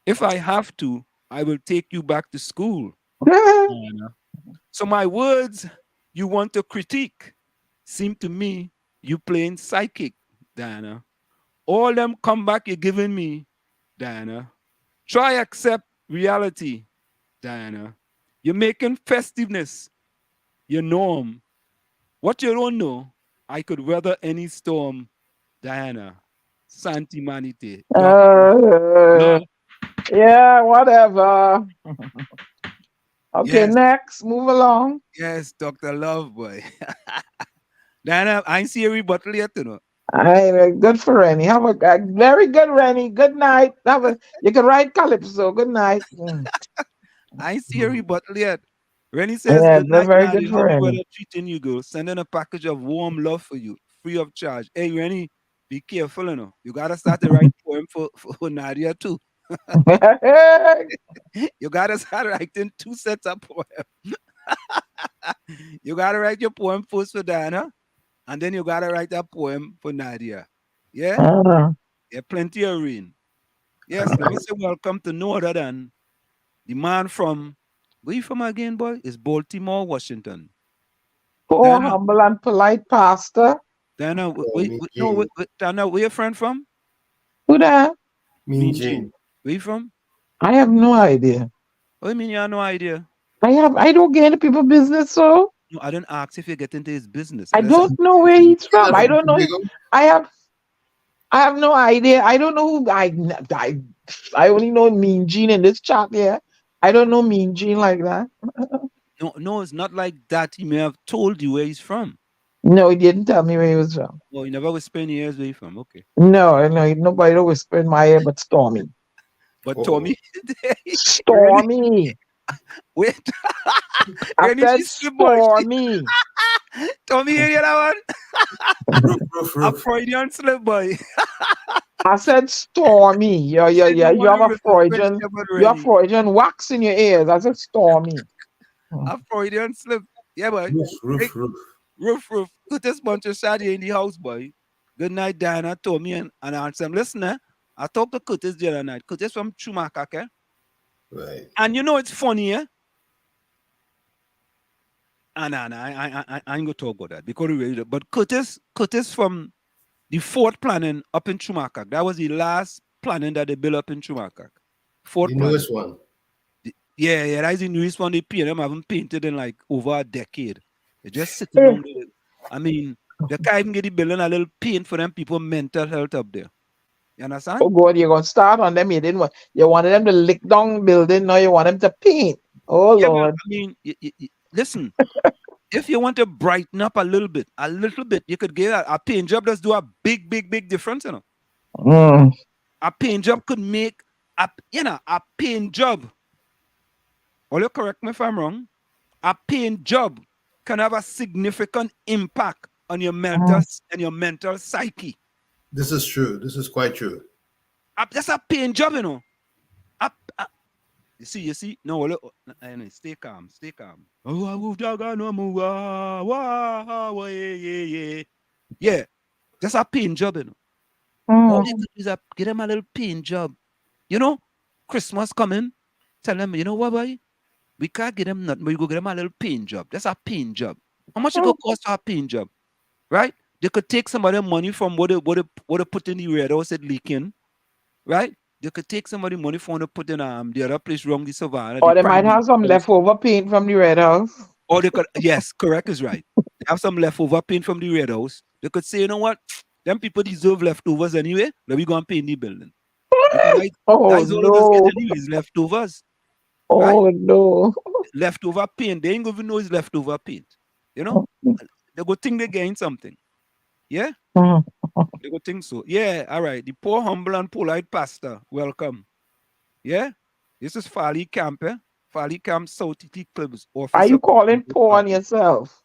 If I have to, I will take you back to school, Diana. So my words you want to critique seem to me you playing psychic, Diana. All them comeback you're giving me, Diana. Try accept reality, Diana. You're making festiveness your norm. What you don't know, I could weather any storm, Diana. Santi Manite. Doctor Uh, Love. yeah, whatever. Okay, Yes, next. Move along. yes, Dr. Love boy. Diana, I ain't see a rebuttal yet, you know. Good for Rennie. Have a very good Rennie. Good night. You can write Calypso. Good night. Mm. I ain't see a rebuttal yet. Rennie says, Yeah, good night, very good Daddy. for How the Rennie. weather treating you, girl? Sending a package of warm love for you, free of charge. Hey, Rennie, be careful, you know. You gotta start to write poem for Nadia too. You gotta start writing two sets of poem. You gotta write your poem first for Diana, and then you gotta write a poem for Nadia. Yeah? Uh, Yeah, plenty of rain. Yes, let me say welcome to no other than the man from where you from again, boy? It's Baltimore, Washington. poor, Diana, humble, and polite pastor. Diana, Mean no, Gene. Diana, where your friend from? Who that? Mean Mean Gene. Gene. Where you from? I have no idea. Oh, you mean you have no idea? I don't get into people business, so No, I didn't ask if you get into his business. I I said, don't know where He's he's from. not I from don't know him. Tobago. I have I have no idea. I don't know who I only know Mean Gene in this chat here. I don't know Mean Gene like that. no, it's not like that. He may have told you where he's from. No, he didn't tell me where he was from. Well, you never was spend years where you from. Okay. No, no, nobody don't whisper in my ear but Stormy. But Oh, Tommy, really, Stormy. wait, I really, said she's slip boy. Stormy. Tommy, you hear that one? A roof. Freudian slip boy. I said Stormy. Yeah, He yeah, said yeah. you You want have to a rip a Freudian, friendship you have already. Freudian wax in your ears. I said Stormy. A Freudian slip. Yeah, boy. Hey, Roof. roof. Put this bunch of shady in the house, boy. Good night, Diana, Tommy, and Ansem. Listen, I talked to Curtis the other night. Curtis from Schumacher, okay? Right. And you know it's funny, eh? No, I ain't gonna talk about that because we really, but Curtis from the fourth planning up in Schumacher. That was the last planning that they built up in Schumacher. Fourth The planning. newest one. Yeah, that's the newest one they paint. Them haven't painted in like over a decade. They're just sitting Eh, down there. I mean, they can't even get the building a little paint for them people mental health up there. You understand? Oh God, you're gonna start on them. You wanted them to lick down building, now you want them to paint. Oh Yeah, but Lord. I mean, listen, if you want to brighten up a little bit, you could get a paint job. Does do a big difference, you know. Mm. A paint job could make a paint job. Will you correct me if I'm wrong? A paint job can have a significant impact on your mental and your mental psyche. This is true. This is quite true. That's a paint job, you know. You see. No, look, stay calm. Oh, I moved out, no move. Yeah, that's a paint job, you know. All they Mm. could do is get them a little paint job. You know, Christmas coming. Tell them, you know what, boy? We can't get them nothing, but we go get them a little paint job. That's a paint job. How much it go cost for a paint job? Right? They could take some of the money from what they put in the red house at leaking, right? They could take some of the money from what they put in the other place wrong, the Savannah, the Or they might primary have some house. leftover paint from the red house. Or they could, yes, correct is right. They have some leftover paint from the red house. They could say, you know what? them people deserve leftovers anyway. Let we go and pay in the building. Because that Oh is all of us get no. anyways, leftovers. Right? Oh no. Leftover paint. They ain't gonna know it's leftover paint. You know? They go think they gain something. Yeah? They go think so. Yeah, all right. The poor, humble, and polite pastor. Welcome. Yeah? This is Farley Camp, eh? Farley Camp South T Clubs Are officer. you calling poor on yourself?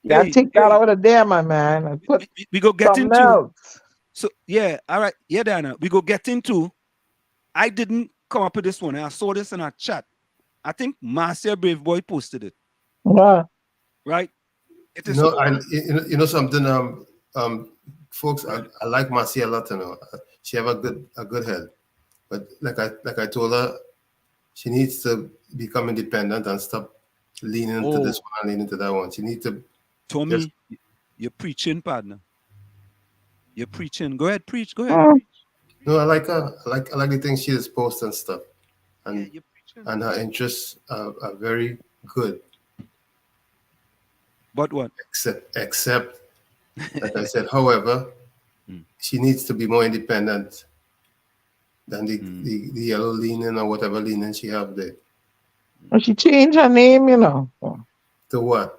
You gotta Hey, take that hey, out of there, my man, and put we go get something into else. so yeah, all right. Yeah, Diana. We go get into I didn't come up with this one. I saw this in a chat. I think Marcia Brave Boy posted it. Yeah. Right? It You is know, called you know something, folks. I like Marcia a lot. You know, she have a good head, but like I told her, she needs to become independent and stop leaning into this one and leaning to that one. She needs to just. Tommy, you're preaching, partner. You're preaching. Go ahead, preach. Go ahead, Mm. preach. No, I like her. I like the things she is posting and stuff, Yeah, and you're preaching. and her interests are very good. But what? Except, like I said, however, she needs to be more independent than the yellow leaning or whatever leaning she have there. Well, she changed her name, you know. To what?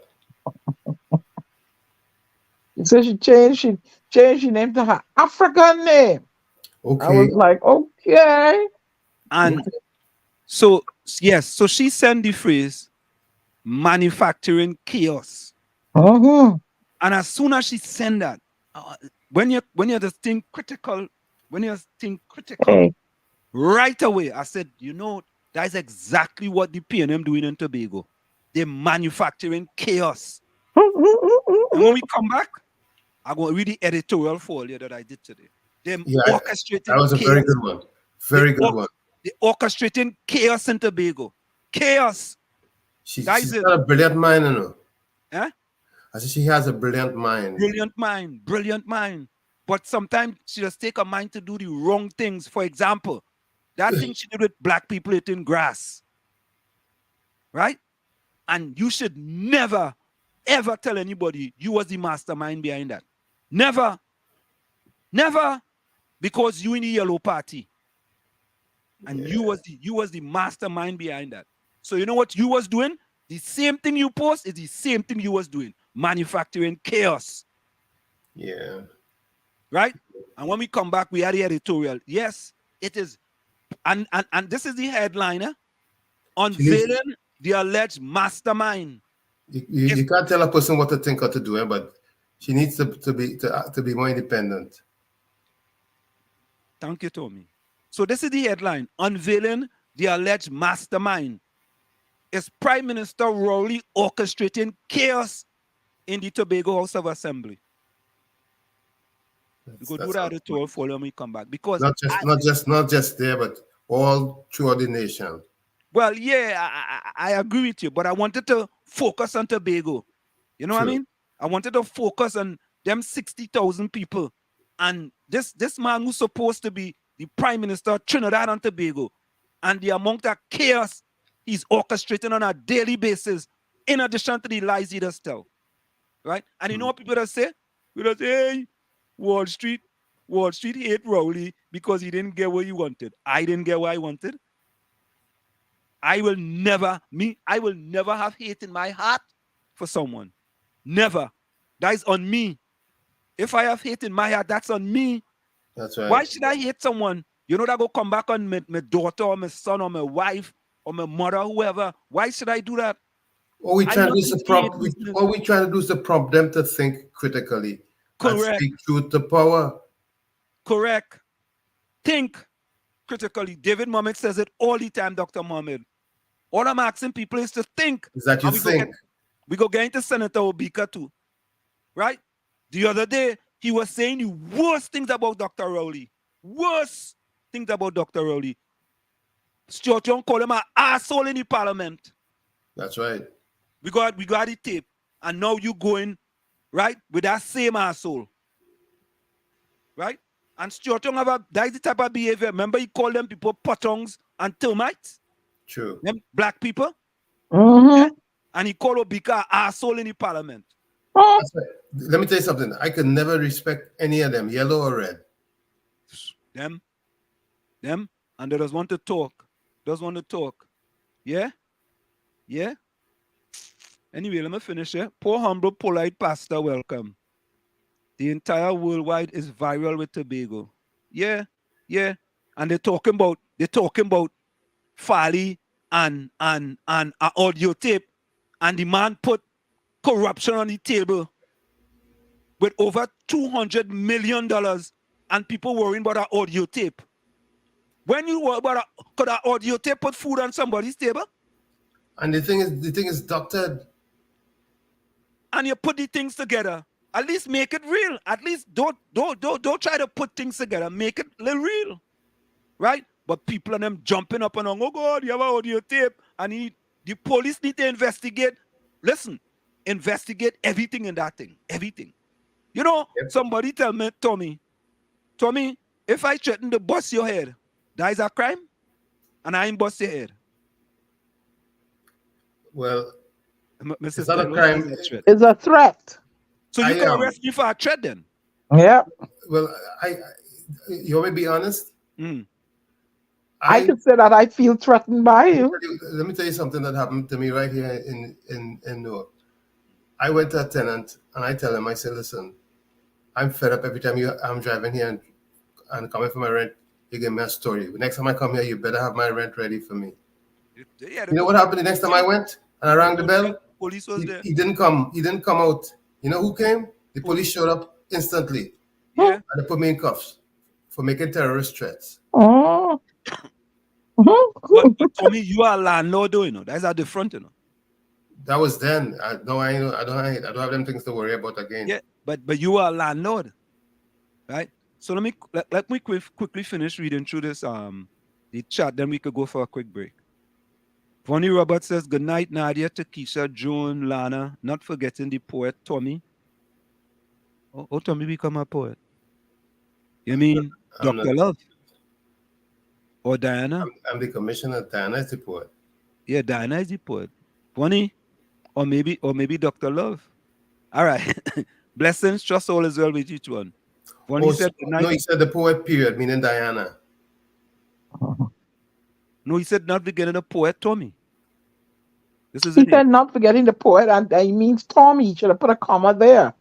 She said she changed her name to her African name. I Okay. was like, okay. And so yes, so she sent the phrase manufacturing chaos. Uh-huh. And as soon as she sent that, when you just think critical, Hey. right away, I said, you know, that's exactly what the PNM doing in Tobago. They're manufacturing chaos. And when we come back, I'm going to read the editorial folio that I did today. They're orchestrating that was a chaos. very good one. Very good one. They're orchestrating chaos in Tobago. Chaos. She's Guys, got a brilliant mind, you know. eh? I said she has a brilliant mind. Brilliant mind. But sometimes she just take her mind to do the wrong things. For example, that thing she did with black people eating grass. Right? And you should never, ever tell anybody you was the mastermind behind that. Never. Never. Because you in the yellow party. And you was the mastermind behind that. So you know what you was doing? The same thing you post is the same thing you was doing. Manufacturing chaos. Yeah. Right? And when we come back, we had the editorial. Yes, it is. And this is the headliner. Unveiling the alleged mastermind. You can't tell a person what to think or to do, but she needs to be more independent. Thank you, Tommy. So this is the headline. Unveiling the alleged mastermind. Is Prime Minister Rowley orchestrating chaos in the Tobago House of Assembly? We go do that editorial follow when we come back. Because not just there, but all throughout the nation. Well, yeah, I agree with you, but I wanted to focus on Tobago. You know what I mean? I wanted to focus on them 60,000 people. And this man who's supposed to be the Prime Minister of Trinidad and Tobago, and the amount of chaos he's orchestrating on a daily basis, in addition to the lies he does tell. Right? And you know what people that say? People say, hey, Wall Street hate Rowley because he didn't get what he wanted. I didn't get what I wanted. I will never have hate in my heart for someone. Never. That is on me. If I have hate in my heart, that's on me. That's right. Why should I hate someone? You know that go come back on my daughter or my son or my wife or my mother, whoever. Why should I do that? All we trying to do is to prompt them to think critically. Correct. And speak truth to power. Correct. Think critically. David Mohammed says it all the time, Dr. Mohammed. All I'm asking people is to think. Is that you think? We go get into Senator Obika too. Right? The other day, he was saying the worst things about Dr. Rowley. Worst things about Dr. Rowley. Stuart Young called him an asshole in the parliament. That's right. We got the tape. And now you going, right, with that same asshole. Right? And Stuart Young that's the type of behavior. Remember he called them people potongs and termites? True. Them black people? Mm-hmm. And he called Obika an asshole in the parliament. Oh, Let me tell you something. I could never respect any of them, yellow or red. Them, and they just want to talk. Yeah? Yeah? Anyway, let me finish here. Poor, humble, polite pastor, welcome. The entire worldwide is viral with Tobago. Yeah. And they're talking about Farley and an audio tape, and the man put corruption on the table with over $200 million, and people worrying about an audio tape. When you worry about could an audio tape put food on somebody's table? And the thing is doctored. And you put the things together. At least make it real. At least don't try to put things together. Make it real. Right? But people and them jumping up and on, oh God, you have an audio tape. And the police need to investigate. Listen, investigate everything in that thing. Everything. You know, somebody tell me, Tommy, if I threaten to bust your head, that is a crime? And I ain't bust your head. Well, Mr. it's not a crime. it's a threat. So you can arrest me for a threat then? Yeah. Well, you want me to be honest? I could say that I feel threatened by you. Let me tell you something that happened to me right here in Newark. I went to a tenant and I tell him, I said, listen, I'm fed up every time I'm driving here and coming for my rent, you give me a story. Next time I come here, you better have my rent ready for me. You know what happened the next time I went and I rang the bell? Police was there. He didn't come out. You know who came? The police showed up instantly. Yeah. And they put me in cuffs for making terrorist threats. Oh. But Tommy, you are a landlord, though, you know. That's at the front, you know. That was then. I don't have them things to worry about again. Yeah, but you are a landlord, right? So let me quickly finish reading through this the chat, then we could go for a quick break. Vonnie Roberts says, good night, Nadia, Takesha, Joan, Lana, not forgetting the poet Tommy. Oh, Tommy become a poet. You mean Dr. Love? Or Diana? I'm the commissioner. Diana is the poet. Yeah, Diana is the poet. Vonnie, or maybe Dr. Love. All right. Blessings, trust all is well with each one. Vonnie said good night. No, he said the poet period, meaning Diana. No, he said not forgetting the poet Tommy. He said not forgetting the poet, and he means Tommy. He should have put a comma there.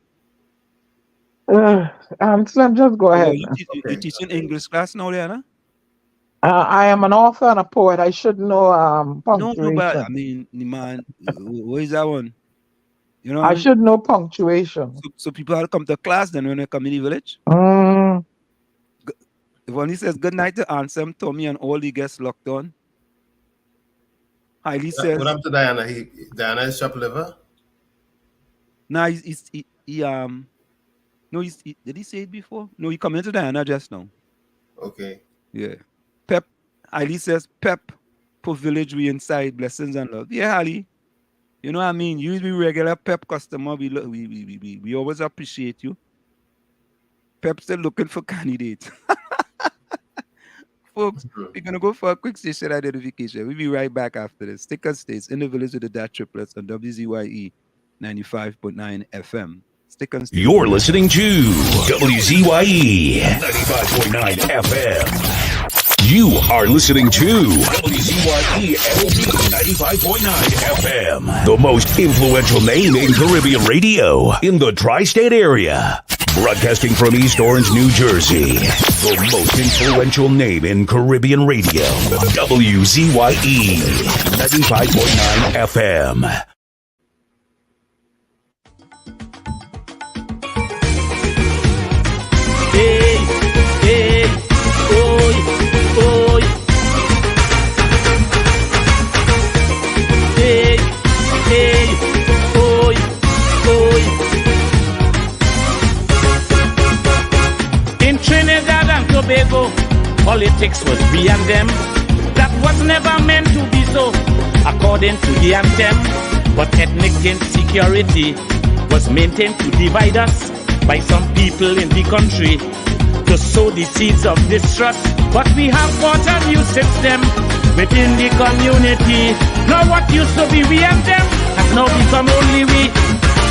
Slim, just go ahead. You teaching English class now, Diana? I am an author and a poet. I should know punctuation. No, but I mean, man, where is that one? You know, I should know punctuation. So people have to come to class then when they come in the village. When he says good night to Ansem, Tommy, and all the guests locked on. Hailey says, what happened to Diana? Diana is shop liver? Nah, did he say it before? No, he commented Diana just now. Okay. Yeah. Pep, Hailey says, Pep, for village we inside, blessings and love. Yeah, Hailey. You know what I mean? You be regular Pep customer. We always appreciate you. Pep still looking for candidates. Folks, we're going to go for a quick station identification. We'll be right back after this. Stick and stays in the village with the DAT Triplets on WZYE 95.9 FM. Stick and stay. You're listening to WZYE 95.9 FM. You are listening to WZYE 95.9 FM. The most influential name in Caribbean radio in the tri-state area. Broadcasting from East Orange, New Jersey. The most influential name in Caribbean radio. WZYE 95.9 FM. Hey, hey, oi, oi. Hey, hey, oi, oi. In Trinidad and Tobago, politics was we and them. That was never meant to be so, according to the anthem. But ethnic insecurity was maintained to divide us by some people in the country to sow the seeds of distrust. But we have fought a new system within the community. Now what used to be we and them has now become only we.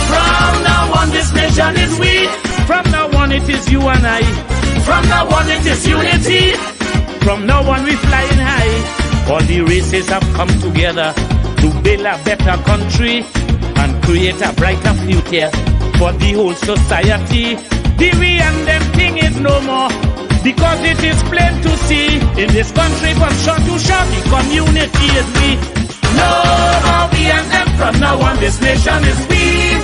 From now on, this nation is we. From now on, it is you and I. From now on, it is unity. From now on, we flying high. All the races have come together to build a better country and create a brighter future for the whole society. The we and them thing is no more, because it is plain to see in this country from shore to shore, the community is we. No more we and them. From now on, this nation is we.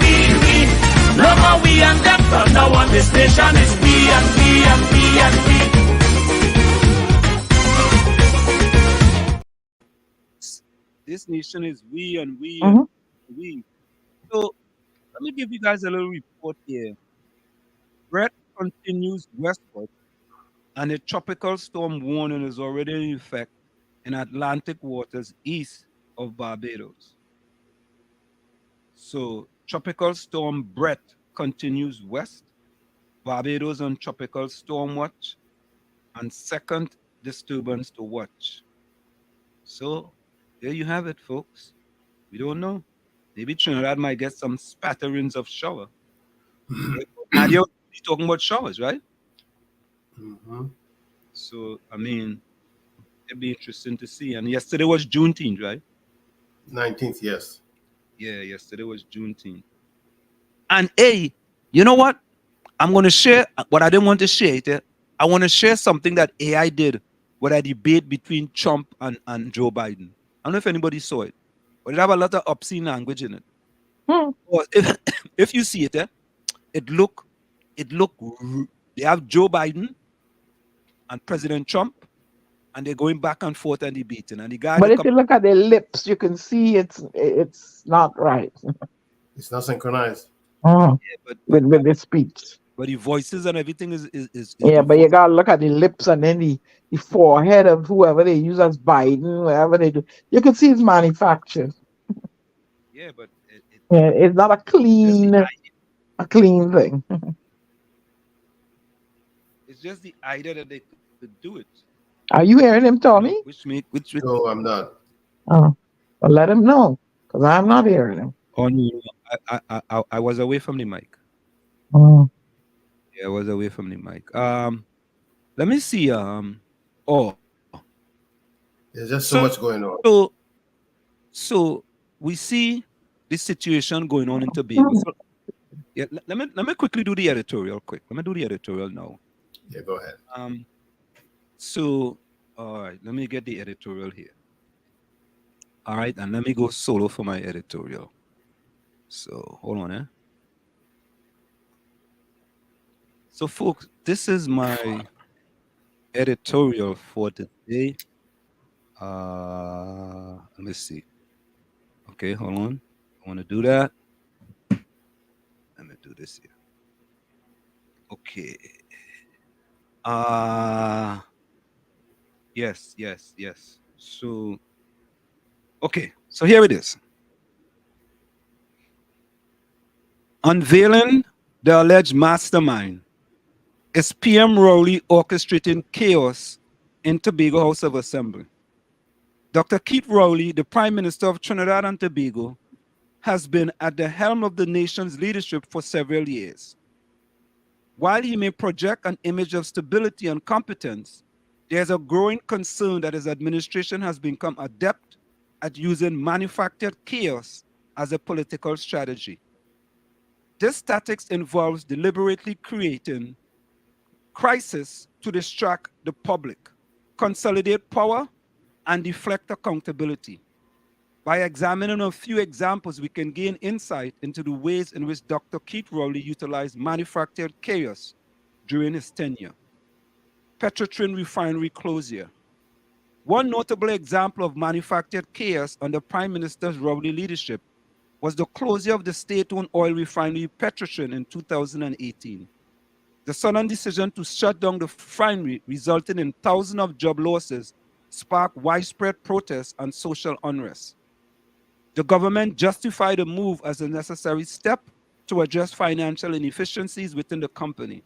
No more we and them. From now on, this nation is we and we and we and we. This nation is we and we and we. So let me give you guys a little report here. Brett continues westward, and a tropical storm warning is already in effect in Atlantic waters east of Barbados. So tropical storm Brett continues west, Barbados on tropical storm watch, and second disturbance to watch. So there you have it, folks. We don't know. Maybe Trinidad might get some spatterings of shower. Nadia, you're talking about showers, right? Mm-hmm. So, I mean, it'd be interesting to see. And yesterday was Juneteenth, right? 19th, yes. Yeah, yesterday was Juneteenth. And hey, you know what? I'm going to share what I didn't want to share. I want to share something that AI did with a debate between Trump and Joe Biden. I don't know if anybody saw it, but it have a lot of obscene language in it. Or if you see it, it look, they have Joe Biden and President Trump, and they're going back and forth and debating. And the guy, but if you look at their lips, you can see it's not right. It's not synchronized. Yeah, but with the speech. But the voices and everything is yeah, but you gotta look at the lips and then the forehead of whoever they use as Biden, whatever they do. You can see it's manufactured. Yeah, but it's not a clean thing. It's just the idea that they could do it. Are you hearing him, Tommy? Which No, I'm not. Oh, well, let him know, because I'm not hearing him. Oh no, I was away from the mic. Oh. Yeah, I was away from the mic. Let me see. There's just so much going on. So we see this situation going on in Tobago. So, yeah, let me quickly do the editorial. Let me do the editorial now. Yeah, go ahead. So, all right, let me get the editorial here. All right, and let me go solo for my editorial. So, hold on, So, folks, this is my editorial for today. Let me see. Okay, hold on. I want to do that. Let me do this here. Okay. Yes. So, okay. So here it is. Unveiling the alleged mastermind is PM Rowley orchestrating chaos in Tobago House of Assembly. Dr. Keith Rowley, the Prime Minister of Trinidad and Tobago, has been at the helm of the nation's leadership for several years. While he may project an image of stability and competence, there's a growing concern that his administration has become adept at using manufactured chaos as a political strategy. This tactics involves deliberately creating crisis to distract the public, consolidate power, and deflect accountability. By examining a few examples, we can gain insight into the ways in which Dr. Keith Rowley utilized manufactured chaos during his tenure. Petrotrin refinery closure. One notable example of manufactured chaos under Prime Minister Rowley leadership was the closure of the state-owned oil refinery Petrotrin in 2018. The sudden decision to shut down the refinery, resulting in thousands of job losses, sparked widespread protests and social unrest. The government justified the move as a necessary step to address financial inefficiencies within the company.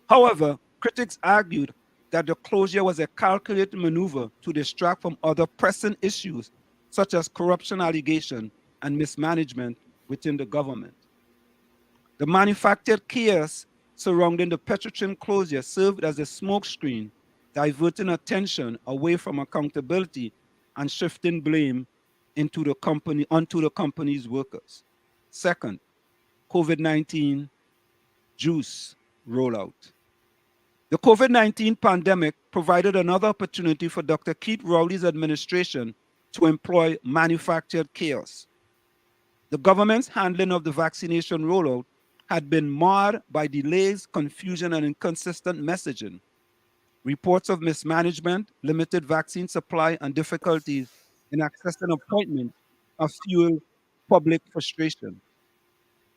However, critics argued that the closure was a calculated maneuver to distract from other pressing issues, such as corruption allegation and mismanagement within the government. The manufactured chaos surrounding the Petrotrin closure served as a smokescreen, diverting attention away from accountability and shifting blame onto the company's workers. Second, COVID-19 juice rollout. The COVID-19 pandemic provided another opportunity for Dr. Keith Rowley's administration to employ manufactured chaos. The government's handling of the vaccination rollout had been marred by delays, confusion, and inconsistent messaging. Reports of mismanagement, limited vaccine supply, and difficulties in accessing appointments have fueled public frustration.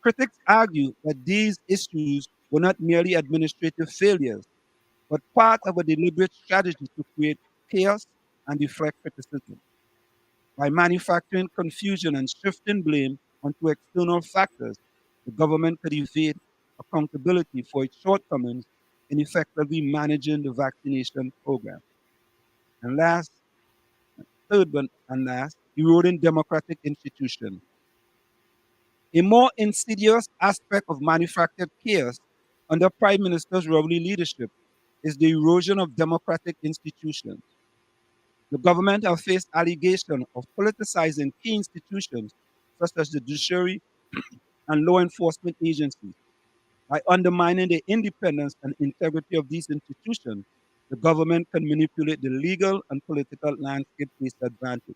Critics argue that these issues were not merely administrative failures, but part of a deliberate strategy to create chaos and deflect criticism. By manufacturing confusion and shifting blame onto external factors, the government could evade accountability for its shortcomings in effectively managing the vaccination program. And third one and last, eroding democratic institutions. A more insidious aspect of manufactured chaos under Prime Minister Rowley leadership is the erosion of democratic institutions. The government have faced allegations of politicizing key institutions such as the judiciary and law enforcement agencies. By undermining the independence and integrity of these institutions, the government can manipulate the legal and political landscape to its advantage.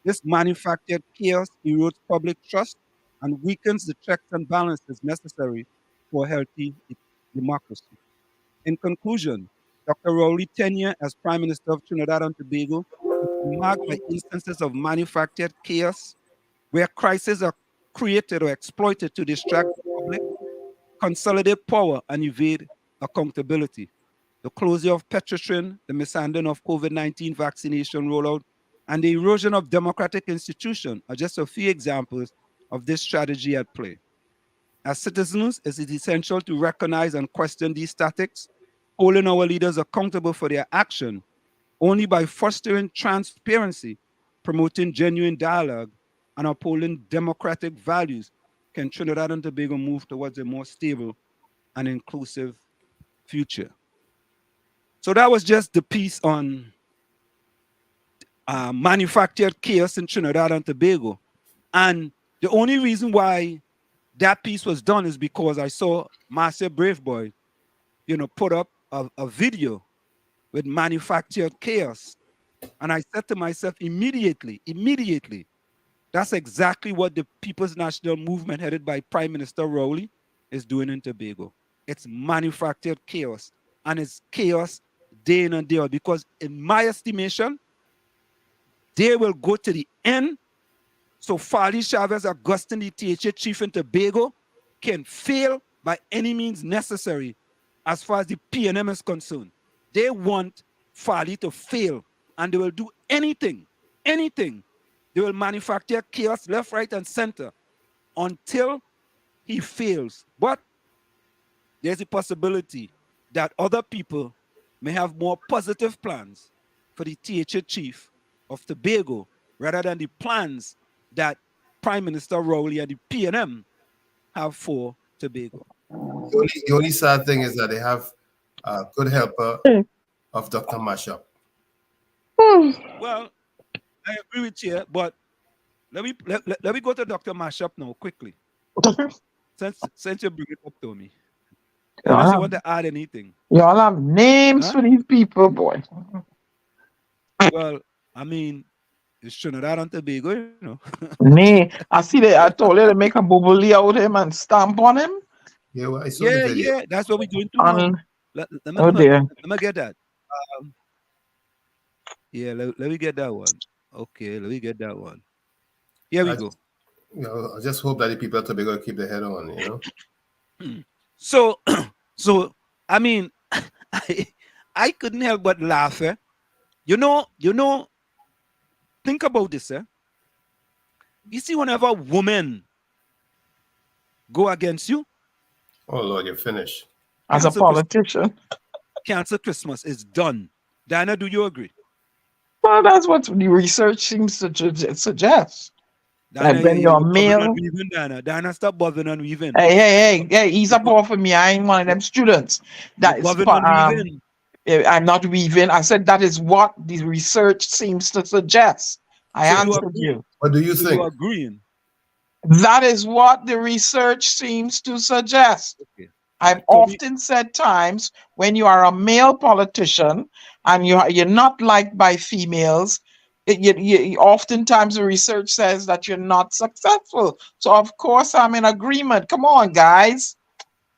This manufactured chaos erodes public trust and weakens the checks and balances necessary for a healthy democracy. In conclusion, Dr. Rowley's tenure as Prime Minister of Trinidad and Tobago is marked by instances of manufactured chaos where crises are created or exploited to distract the public, consolidate power, and evade accountability. The closure of Petrotrin, the mishandling of COVID-19 vaccination rollout, and the erosion of democratic institutions are just a few examples of this strategy at play. As citizens, it is essential to recognize and question these tactics, holding our leaders accountable for their action. Only by fostering transparency, promoting genuine dialogue, and upholding democratic values can Trinidad and Tobago move towards a more stable and inclusive future. So that was just the piece on manufactured chaos in Trinidad and Tobago. And the only reason why that piece was done is because I saw Marcia Braveboy, put up a video with manufactured chaos. And I said to myself immediately, that's exactly what the People's National Movement headed by Prime Minister Rowley is doing in Tobago. It's manufactured chaos, and it's chaos day in and day out, because in my estimation, they will go to the end. So Fali Chavez Augustine, the THA chief in Tobago, can fail by any means necessary as far as the PNM is concerned. They want Fali to fail, and they will do anything. They will manufacture chaos left, right, and center until he fails. But there's a possibility that other people may have more positive plans for the THA chief of Tobago rather than the plans that Prime Minister Rowley and the PNM have for Tobago. The only sad thing is that they have a good helper of Dr. Mashup. Well, I agree with you, but let me go to Dr. Mashup now quickly. since you bring it up to me. Unless you want to add anything. Y'all have names for these people, boy. Well, I mean, it's Trinidad and Tobago, I see that. I told you to make a bubbly out of him and stamp on him. Yeah, well, I saw the video. Yeah, that's what we're doing too. Let me get that. Let me get that one. Okay, let me get that one. Here we go. I just hope that the people at Tobago keep their head on, So I mean, I couldn't help but laugh. Think about this. You see, whenever women go against you, oh Lord, you're finished. As a politician, cancel Christmas is done. Diana, do you agree? Well, that's what the research seems to suggest. Dana, when you you're bothering on male. weaving, Dana. Dana, stop bothering on weaving. Hey, ease up off of me. I ain't one of them students. You're That is bothering on weaving. I'm not weaving. I said that is what the research seems to suggest. I So you answered agree? you. What do you So you think? agreeing? That is what the research seems to suggest. Okay. I've Tommy, often said times when you are a male politician and you're not liked by females, oftentimes the research says that you're not successful. So of course I'm in agreement. Come on, guys.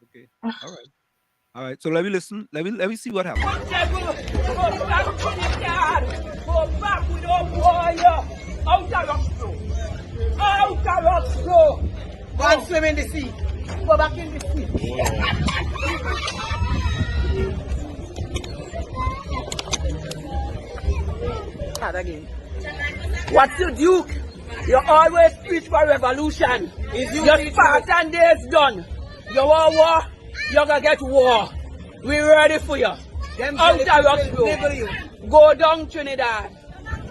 okay. All right. All right. So let me listen. Let me see what happens. Go back to the yard. Go back with our warrior. Out of Roxborough. Out of Roxborough. Go and swim in the sea. Go back in the sea. Start again. What's the Duke? You always preach for revolution. Your Spartan days done. You want war? You're gonna get war. We ready for you. Out of Roxborough. Go down Trinidad.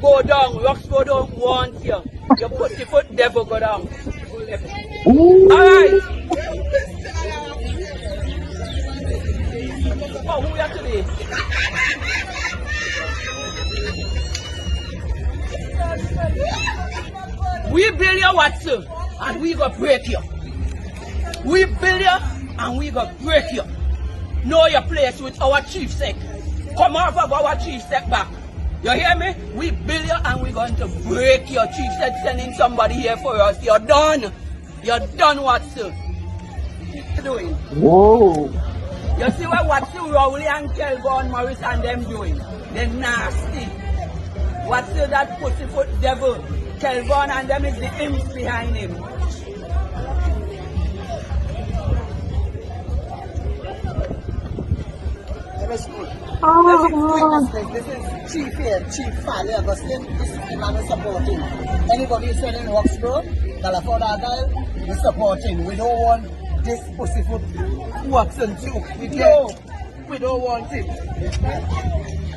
Go down. Roxborough don't want you. You put the foot devil go down. Alright. Oh, who are today? We build you, Watson, and we gonna break you. We build you and we gonna break you. Know your place with our chief sec. Come off of our chief sec back. You hear me? We build you and we're going to break your chief sec, sending somebody here for us. You're done. You're done, Watson. What you doing? Whoa. You see what Watson, Rowley and Kelvin, Morris and them doing? They're nasty. Watson, that pussyfoot devil. Kelvin and them is the imps behind him. This is Chief here, Chief Fally Augustine. This is the man who's supporting. Anybody who's in Roxborough, California Argyle, we're supporting. We don't want this pussyfoot Watson too. We don't want it.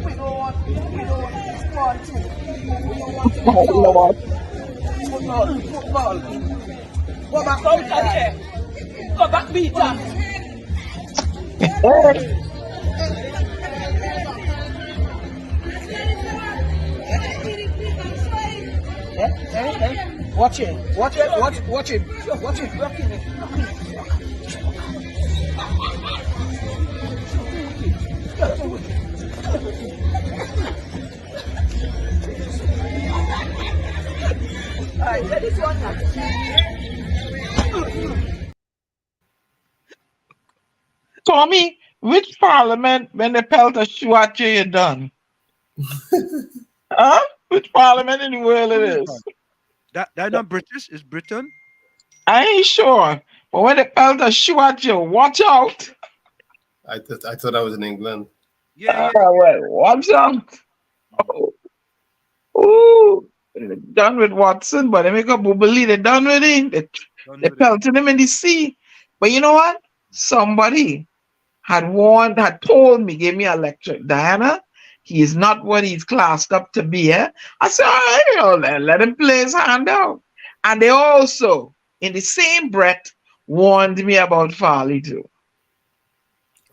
We don't want this one too. We don't want it. Football. Go back out of here. Go back, Peter. Watch it. Alright, let this one now. Tommy, which parliament when they pelt a shoe at you, you're done? Huh? Which parliament in the world it is? That not British, it's Britain. I ain't sure. But when they pelt a shoe at you, watch out. I thought I was in England. Yeah. Well, watch out. Oh. Ooh. They're done with Watson, but they make a boobily, they're done with him. They pelted him in the sea. But you know what? Somebody had told me, gave me a lecture. Diana, he is not what he's classed up to be. I said, all right, let him play his hand out. And they also, in the same breath, warned me about Farley too.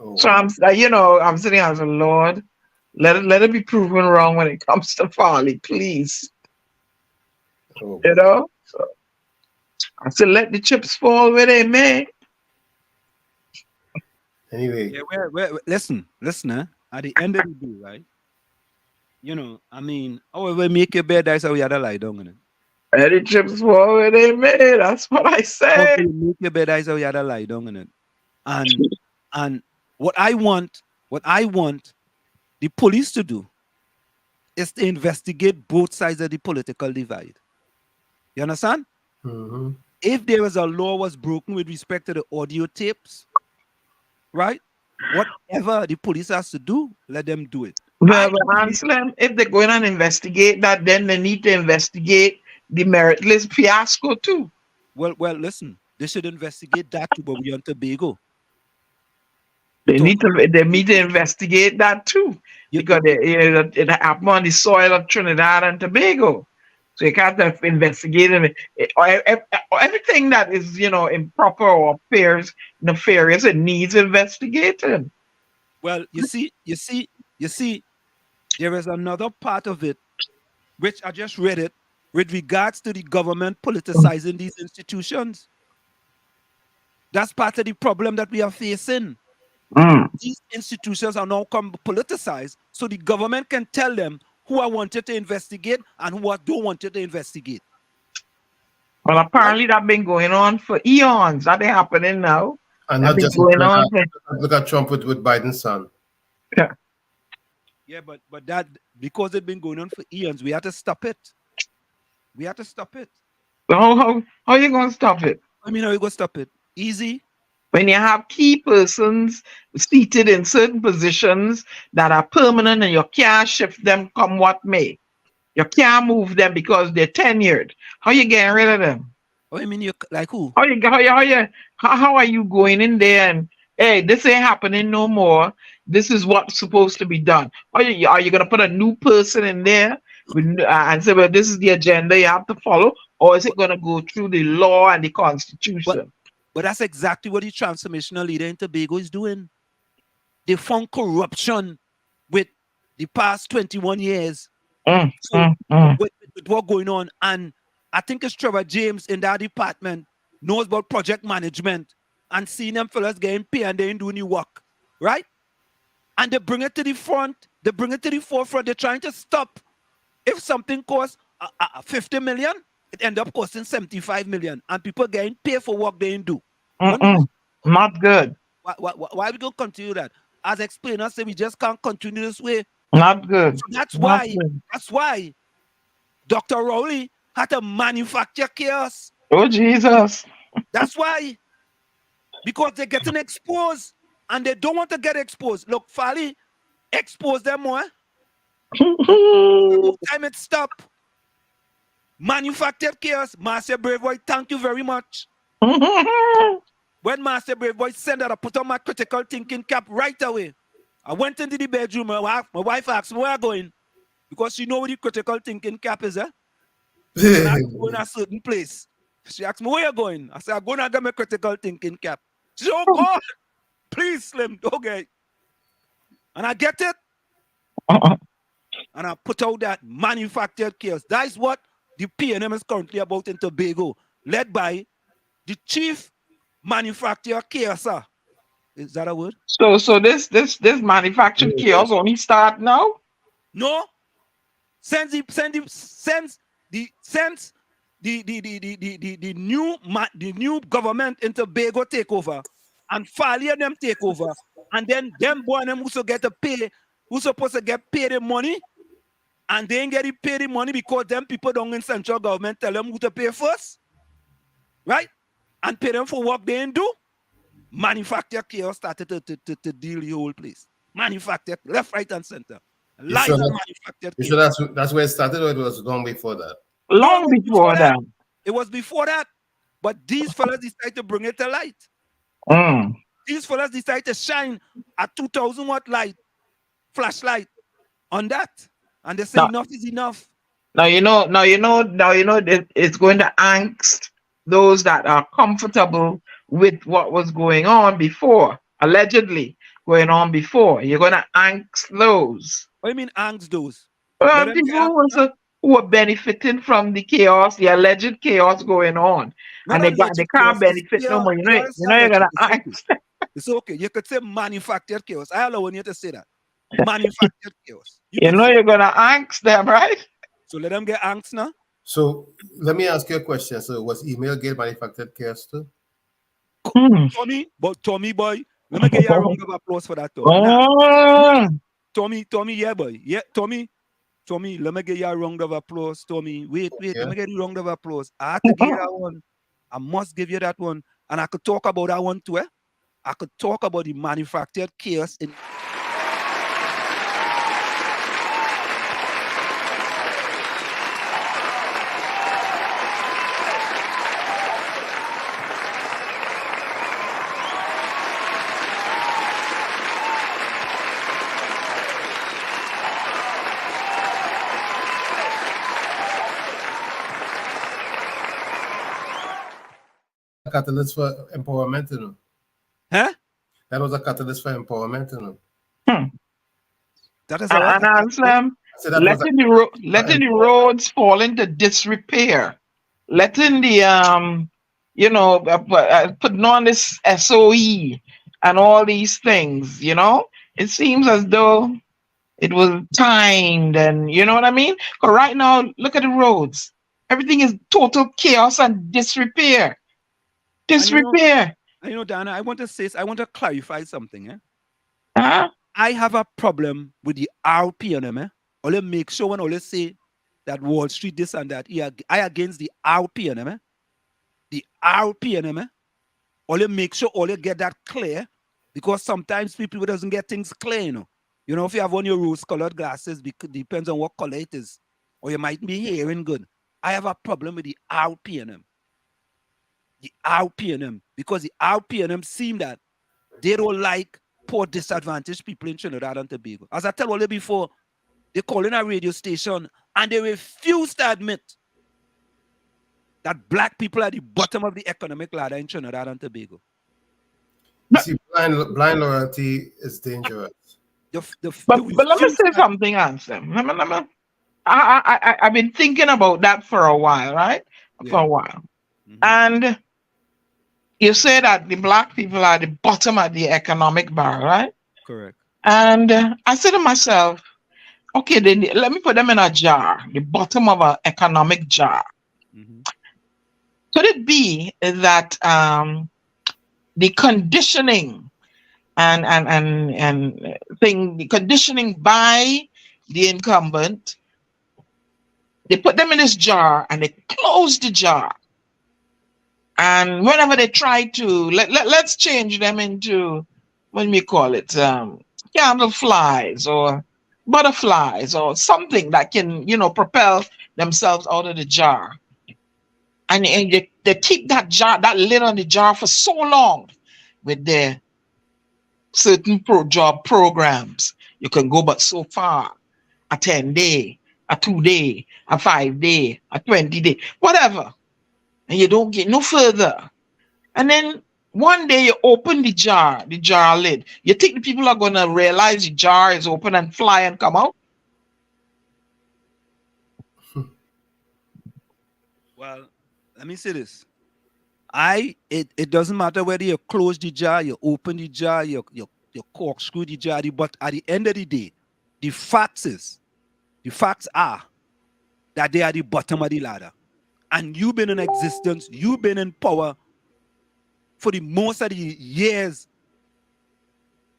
Oh, So I'm sitting as a Lord, let it be proven wrong when it comes to Farley, please. oh, You know? So I said, let the chips fall where they may. Anyway, Yeah, well, listen, at the end of the day, right? You know, I mean, however make your bed, that's how you have to lie down in it. Let the chips fall where they may. That's what I said. However you make your bed, that's how you have to lie down in it. And what I want the police to do is to investigate both sides of the political divide. You understand? mm-hmm. If there was a law was broken with respect to the audio tapes, right? Whatever the police has to do, let them do it. Well, Anselm, if they go in and investigate that, then they need to investigate the meritless fiasco too. Well, listen, they should investigate that too, but we're on Tobago. They need to investigate that too. Because it happened on the soil of Trinidad and Tobago. So you can't investigate everything that is, improper or appears nefarious. It needs investigating. Well, you see, there is another part of it, which I just read it, with regards to the government politicizing these institutions. That's part of the problem that we are facing. Mm. These institutions are now politicized, so the government can tell them who I wanted to investigate and who I don't want you to investigate. Well, apparently that's been going on for eons. That ain't happening now. And That not been just going on. look at Trump with Biden's son. Yeah. Yeah, but that, because it's been going on for eons, we have to stop it. We have to stop it. So how are you going to stop it? I mean, how you going to stop it? Easy. When you have key persons seated in certain positions that are permanent and you can't shift them come what may. You can't move them because they're tenured. How you getting rid of them? Oh, I mean, you like who? How are you going in there and, hey, this ain't happening no more. This is what's supposed to be done. Are you going to put a new person in there and say, well, this is the agenda you have to follow? Or is it going to go through the law and the constitution? But that's exactly what the transformational leader in Tobago is doing. They found corruption with the past 21 years. With what going on. And I think it's Trevor James in that department knows about project management and seeing them fellas getting paid and they ain't doing the work. Right? And they bring it to the front. They bring it to the forefront. They're trying to stop. If something costs 50 million, it end up costing 75 million. And people getting paid for work they ain't do. Not good. Why are we going to continue that? As explainers say, we just can't continue this way. Not good. So that's why Dr. Rowley had to manufacture chaos. Oh, Jesus. That's why. Because they're getting exposed and they don't want to get exposed. Look, Fali, expose them more. Time it stop. Manufactured chaos. Master Brave Boy, thank you very much. When Master Brave Boy said that, I put on my critical thinking cap right away. I went into the bedroom. My wife asked me where I'm going. Because she know what the critical thinking cap is, I'm going to a certain place. She asked me, where you going? I said, I'm going to get my critical thinking cap. She said, oh, God, please, Slim, okay. And I get it. And I put out that manufactured chaos. That is what the PNM is currently about in Tobago, led by the chief manufacturer chaos. Is that a word? So this manufactured chaos only start now? No. Since the new government in Tobago take over and Fali and them take over, and then them boy and them who get to pay, who supposed to get paid the money, and they ain't getting paid the money because them people down in central government tell them who to pay first, right? And pay them for work they ain't do. Manufacture chaos started to deal the whole place. Manufacture left, right, and center. That's where it started, or it was long before that? Long before that. It was before that. But these fellas decided to bring it to light. These fellas decided to shine a 2,000 watt light, flashlight on that. And they say enough is enough. Now you know it's going to angst those that are comfortable with what was going on before, allegedly going on before. You're going to angst those. What do you mean angst those? People who are benefiting from the chaos, the alleged chaos going on. And they can't benefit no more. You know you're going to angst. It's okay. You could say manufactured chaos. I allow you to say that. Manufactured chaos. You know you're going to angst them, right? So let them get angst now. So let me ask you a question. So was email get manufactured chaos too? Tommy boy, let me get you a round of applause for that. Tommy, yeah, boy. Yeah, Tommy, let me get you a round of applause. Tommy, wait, let me get you a round of applause. I have to give you that one. I must give you that one. And I could talk about that one too. I could talk about the manufactured chaos in catalyst for empowerment, you know. Huh? That was a catalyst for empowerment, you know. That is our And Anselm, So that was letting the roads fall into disrepair, letting the putting on this SOE and all these things, you know, it seems as though it was timed, and you know what I mean? Because right now, look at the roads. Everything is total chaos and disrepair. Disrepair. You know, Dana, I want to clarify something. Huh? I have a problem with the RPNM. Only make sure when only say that Wall Street this and that, I against the RPNM. The RPNM. Only make sure only get that clear, because sometimes people doesn't get things clear, you know. You know, if you have on your rose-colored glasses, depends on what color it is, or you might be hearing good. I have a problem with the RPNM. The RPNM, because the RPNM seem that they don't like poor disadvantaged people in Trinidad and Tobago. As I tell you before, they call in a radio station and they refuse to admit that black people are the bottom of the economic ladder in Trinidad and Tobago. You see, blind loyalty is dangerous. But let me say something, Anselm. I've been thinking about that for a while, right? Yeah. For a while. Mm-hmm. And you say that the black people are the bottom of the economic barrel, right? Correct. And I said to myself, okay, then let me put them in a jar, the bottom of an economic jar. Mm-hmm. Could it be that the conditioning the conditioning by the incumbent, they put them in this jar and they close the jar, and whenever they try to let's change them into, what do we call it, candle flies or butterflies or something that can, you know, propel themselves out of the jar, and they keep that jar, that lid on the jar for so long with their certain job programs. You can go but so far, a 10-day, a 2-day, a 5-day, a 20-day, whatever. And you don't get no further. And then one day you open the jar lid. You think the people are going to realize the jar is open and fly and come out? Well, let me say this. It doesn't matter whether you close the jar, you open the jar, you corkscrew the jar, but at the end of the day, the facts are that they are the bottom of the ladder. And you've been in existence, you've been in power for the most of the years.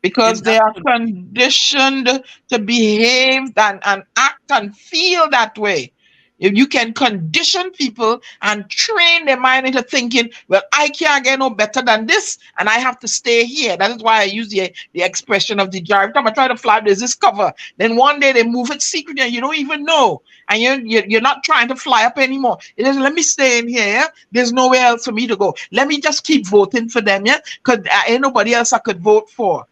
Because they are conditioned to behave and act and feel that way. If you can condition people and train their mind into thinking, well, I can't get no better than this, and I have to stay here. That is why I use the expression of the jar. Every time I try to fly, there's this cover. Then one day they move it secretly, and you don't even know. And you're not trying to fly up anymore. It is, let me stay in here. Yeah? There's nowhere else for me to go. Let me just keep voting for them, yeah? Because ain't nobody else I could vote for.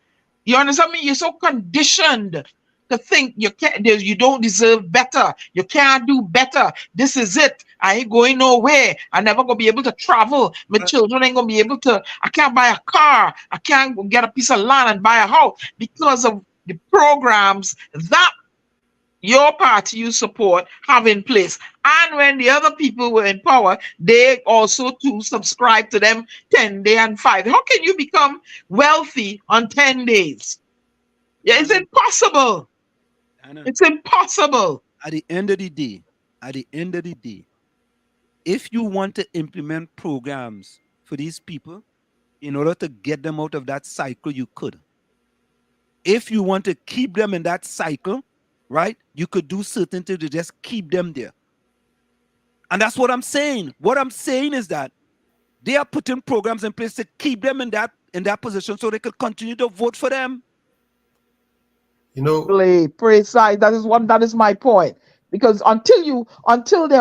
You understand me? You're so conditioned to think you don't deserve better. You can't do better. This is it. I ain't going nowhere. I never gonna be able to travel. My children ain't gonna be able to. I can't buy a car. I can't get a piece of land and buy a house because of the programs that your party you support have in place. And when the other people were in power, they also too subscribe to them 10-day and 5. How can you become wealthy on 10 days? Yeah, it's impossible. It's impossible. At the end of the day, if you want to implement programs for these people, in order to get them out of that cycle, you could. If you want to keep them in that cycle, right, you could do certain things to just keep them there. And that's what I'm saying. What I'm saying is that they are putting programs in place to keep them in that position so they could continue to vote for them. You know, precise. That is my point. Because until they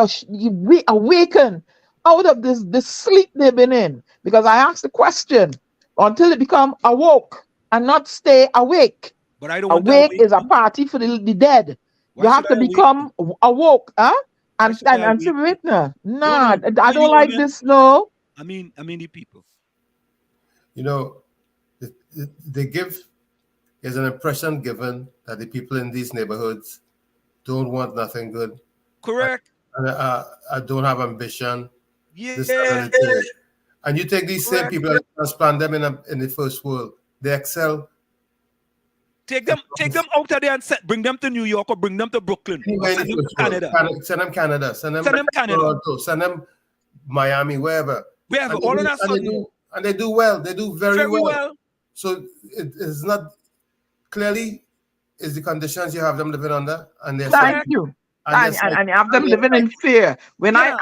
awaken out of this sleep they've been in. Because I asked the question, until they become awoke and not stay awake. But I don't awake is a party for the dead. You have to become awoke, huh? And no, I don't like this. No. I mean the people. You know, they give, there's an impression given that the people in these neighborhoods don't want nothing good, Correct. don't have ambition, this, that, Yeah. and the third. And you take these same Correct. people and transplant them in the first world. They excel Take them out of there and bring them to New York or bring them to Brooklyn or anywhere in send the them to first world. Canada. Send them Canada, send them Send them Canada. Toronto, send them Miami, wherever. Wherever, And all they on do, a sudden. and they do well. They do very, Very well. well. So it is not clearly is the conditions you have them living under, and they're Thank psyche. you. And And you have them they're living in psyche. fear. When Yeah.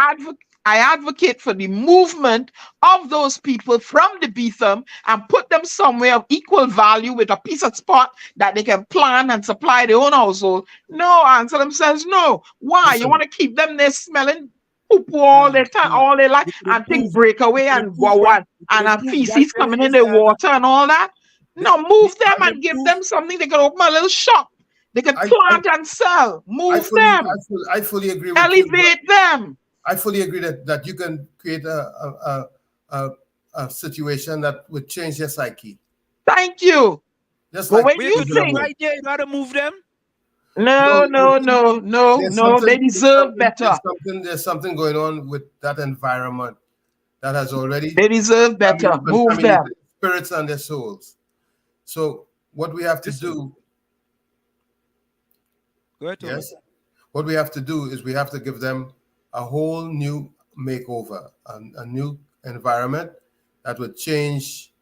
I advocate for the movement of those people from the Betham and put them somewhere of equal value with a piece of spot that they can plant and supply their own household. No, Anselm says no. Why? You Listen. want to keep them there smelling poop all their time, all their life, You could and think improve. breakaway You could and improve go on you could and improve feces that coming in the water and all that. No, move them could and give improve. them something. They can open a little shop. They can I plant and sell. Move them. I fully agree with you. Elevate them. I fully agree that you can create a situation that would change their psyche. Thank you. Just But like when But you you could do it think, right there, you gotta move them. no, they deserve better. There's something going on with that environment that has already They deserve better. Move them. contaminated spirits and their souls. So what we have to do, Go ahead, Tony. yes, what we have to do is we have to give them a whole new makeover, a new environment that would change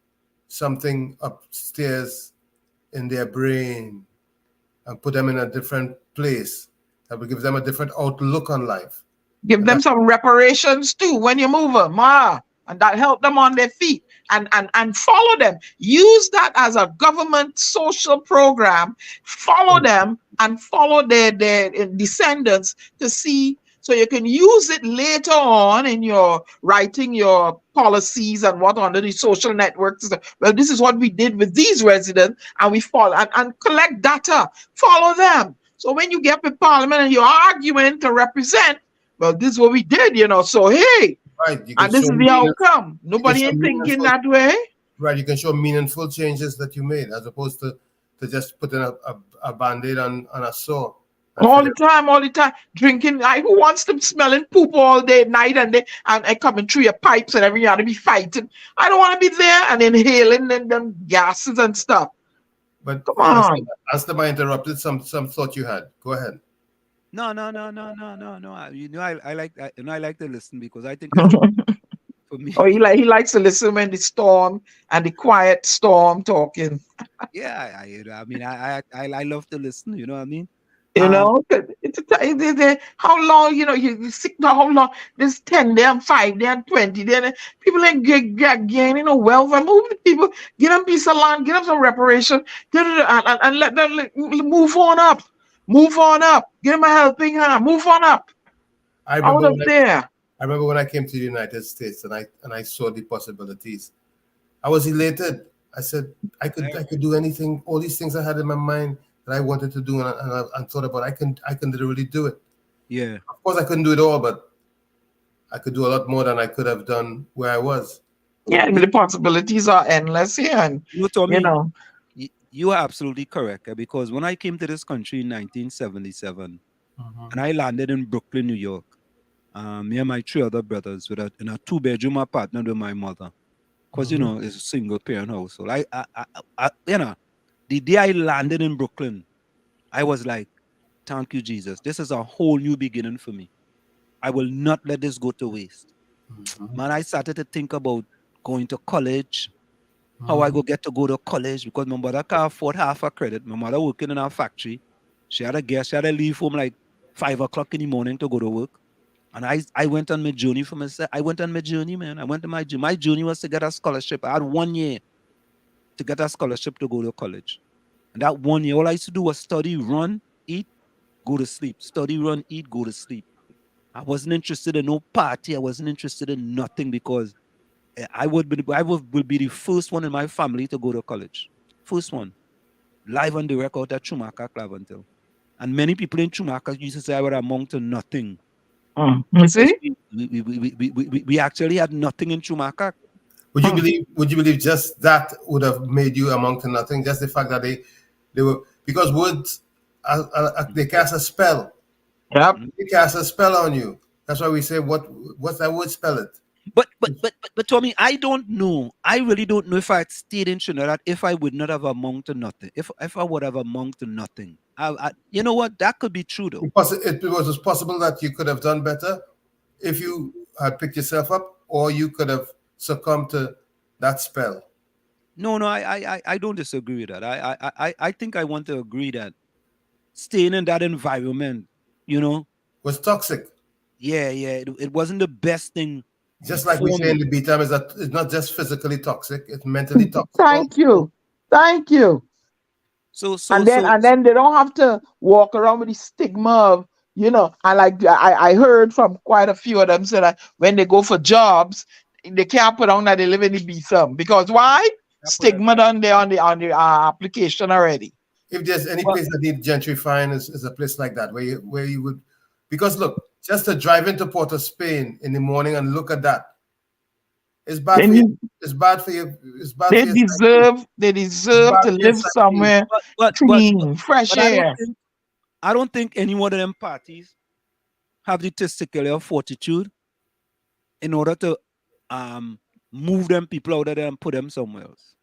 something upstairs in their brain and put them in a different place that will give them a different outlook on life. Give them some reparations too when you move them, and that help them on their feet and follow them. Use that as a government social program. Follow them and follow their descendants to see, so you can use it later on in your writing your policies and what under the social networks. Well, this is what we did with these residents, and we follow and collect data. Follow them. So when you get to Parliament and you're arguing to represent, well, this is what we did, So hey, right, and this is the outcome. Nobody ain't thinking that way. Right, you can show meaningful changes that you made, as opposed to just putting a band-aid on a sore. All the time, drinking. Who wants them smelling poop all day, night and day, and coming through your pipes and everything? You ought to be fighting. I don't want to be there and inhaling them gases and stuff. But come on. As I interrupted, some thought you had. Go ahead. No. I like that. I like to listen because I think for me. Oh, he likes to listen when the storm and the quiet storm talking. Yeah, I love to listen. You know what I mean? How long, you sick now, how long? This 10 day and 5 day and 20 day. People ain't gaining no wealth. And move the people, get them piece of land, get them some reparation, and let them move on up. Move on up. Get them a helping hand. Move on up. I remember when I came to the United States and I saw the possibilities. I was elated. I said I could do anything. All these things I had in my mind that I wanted to do and thought about. I can literally do it. Yeah. Of course, I couldn't do it all, but I could do a lot more than I could have done where I was. Yeah, the possibilities are endless here, and Tommy, you are absolutely correct. Because when I came to this country in 1977, and I landed in Brooklyn, New York, me and my 3 other brothers in a 2-bedroom apartment with my mother, because it's a single parent household. The day I landed in Brooklyn, I was like, thank you, Jesus. This is a whole new beginning for me. I will not let this go to waste. Man, I started to think about going to college, how I get to go to college, because my mother can't afford half a credit. My mother working in a factory. She had to leave home like 5 o'clock in the morning to go to work. And I went on my journey for myself. I went on my journey, man. I went to my journey. My journey was to get a scholarship. I had 1 year to get a scholarship to go to college. And that 1 year, all I used to do was study, run, eat, go to sleep. Study, run, eat, go to sleep. I wasn't interested in no party. I wasn't interested in nothing, because I would be the first one in my family to go to college. First one. Live on the record at Chumaka Claventil. And many people in Chumaka used to say I would amount to nothing. You Because see? we actually had nothing in Chumakak. Would you believe? Would you believe just that would have made you amount to nothing? Just the fact that they were, because words they cast a spell. Yep. They cast a spell on you. That's why we say what's that word? Spell it. But Tommy, I don't know. I really don't know if I had stayed in Trinidad if I would not have amounted to nothing. If I would have amounted to nothing. You know what? That could be true though. It was possible that you could have done better if you had picked yourself up, or you could have succumbed to that spell. No, I don't disagree with that. I think I want to agree that staying in that environment, Was toxic. yeah, it wasn't the best thing. Just like we for say in me. the B time, is that it's not just physically toxic, it's mentally toxic. Thank you. Thank you. So And then they don't have to walk around with the stigma of, and like I heard from quite a few of them say that when they go for jobs, they can't put on that they live in the B some, because why? Stigma done there on the application already. If there's any place that needs gentrifying, is a place like that where you would, because look, just to drive into Port of Spain in the morning and look at that, it's bad for you. It's bad for you. It's bad They for your deserve to live somewhere clean, fresh air. I don't think any one of them parties have the testicular fortitude in order to move them people out of there and put them somewhere else.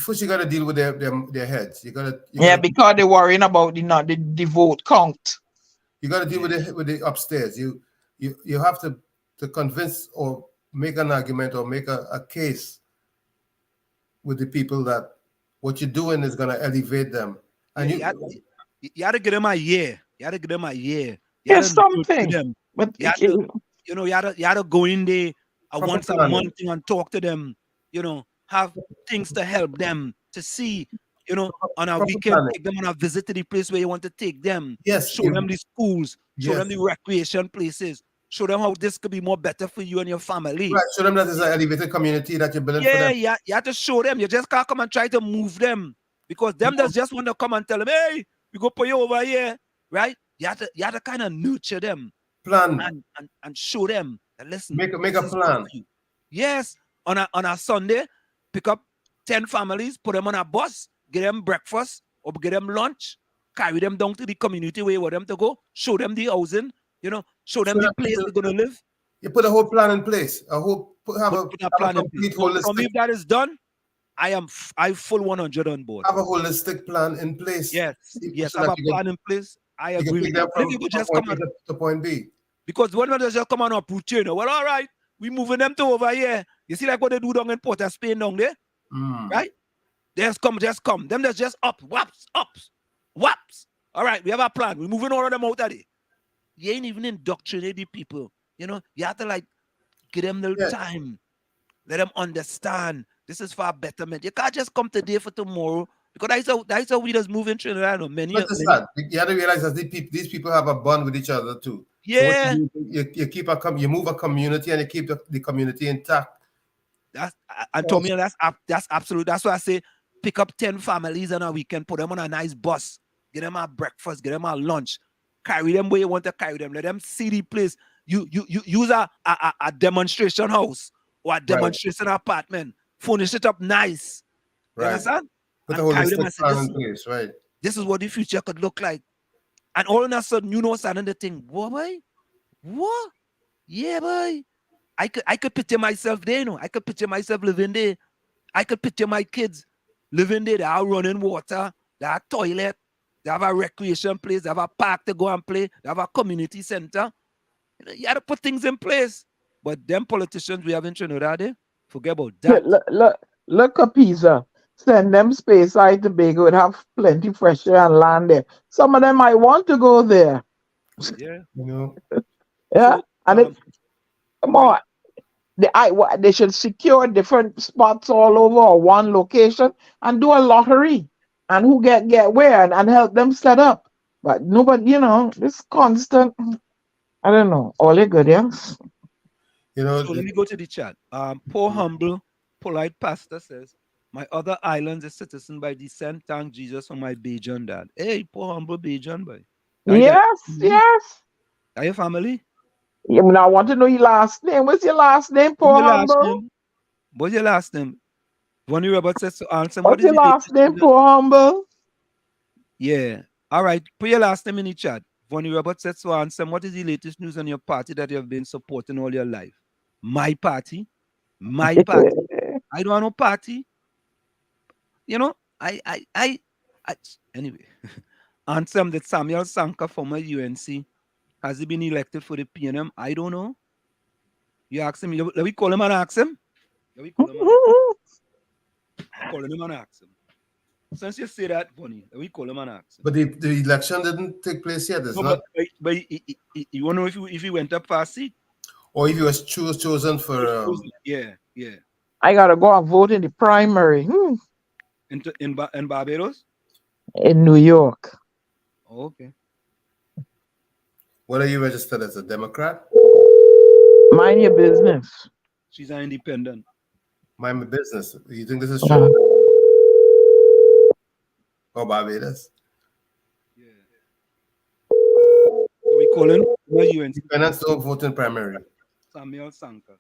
First you got to deal with their heads. Because they're worrying about the vote count. You got to deal with the upstairs. You have to convince or make an argument or make a case with the people that what you're doing is going to elevate them. And you got to give them a year. You got to give them a year. There's something. Them. You got to go in there once a month and talk to them. Have things to help them to see. On a weekend, take them on a visit to the place where you want to take them. Yes. Show them the schools. Show them the recreation places. Show them how this could be more better for you and your family. Right. Show them that there's an elevated community that you're building for them. Yeah. You have to show them. You just can't come and try to move them, because them just want to come and tell them, hey, we go put you over here, right? You have to kind of nurture them, plan and show them that, listen, make a plan. Yes, on a Sunday, pick up 10 families, put them on a bus, get them breakfast or get them lunch, carry them down to the community where you want them to go, show them the housing, show them the place they're going to live. You put a whole plan in place. Have a plan in place. For me, if that is done, I full 100 on board. Have a holistic plan in place. Yes, have a plan in place. I agree with that. If you could just come to point B. Because when they just come on up route, well, all right, we moving them to over here. You see like what they do down in Port of Spain down there? Right? Just come. Them that's just up, whaps. All right, we have a plan. We're moving all of them out of there. You ain't even indoctrinate the people. You have to give them a little time. Let them understand this is for betterment. You can't just come today for tomorrow, because that's how we just move in Trinidad. You have to realize that these people have a bond with each other too. Yeah. So you move a community and you keep the community intact. That's absolute. That's why I say pick up 10 families on a weekend, put them on a nice bus, get them a breakfast, get them a lunch, carry them where you want to carry them, let them see the place. You use a demonstration house or a demonstration apartment, furnish it up nice. You understand? Put a holistic plan in place, right? This is what the future could look like. And all of a sudden, starting to think, boy, what? Yeah, boy. I could picture myself there, I could picture myself living there. I could picture my kids living there. They have running water, they have toilet, they have a recreation place, they have a park to go and play, they have a community center. You have to put things in place. But them politicians we have in Trinidad, forget about that. Look at Pisa. Send them space out TOBAGO and have plenty fresh air and land there. Some of them might want to go there. Yeah. Yeah. And come on. They should secure different spots all over or one location and do a lottery. And who get where and help them set up. But nobody, this constant, I don't know. All are good, yeah? So let me go to the chat. Poor humble, polite pastor says, my other islands is citizen by descent. Thank Jesus for my Bajan dad. Hey, poor humble Bajan boy. Yes. Are your family? Yeah, I mean, I want to know your last name. What's your last name, What's poor your last humble? name? What's your last name? Vonnie Roberts says to answer. What What's is your the last latest name, news? poor humble? Yeah. All right. Put your last name in the chat. Vonnie Roberts says to answer. What is the latest news on your party that you have been supporting all your life? My party. My party. I don't want no party. You know, I anyway. Answer that Samuel Sanka, former UNC, has he been elected for the PNM? I don't know. You ask him. Let me call him and ask him. Let me call him and I'm calling him and ask him. Since you say that, Bonnie, let me call him and ask him. But the election didn't take place yet. It's No, not. but you want to know if he went up past seat? Or if he was chosen for. Yeah, yeah. I gotta go and vote in the primary In Barbados? in New York. Oh, okay. What are you registered as, a Democrat? Mind your business. She's an independent. Mind my business. You think this is Uh, true? Or Barbados? Yeah. So we call him UNC. Independents don't vote in primary. Samuel Sanka.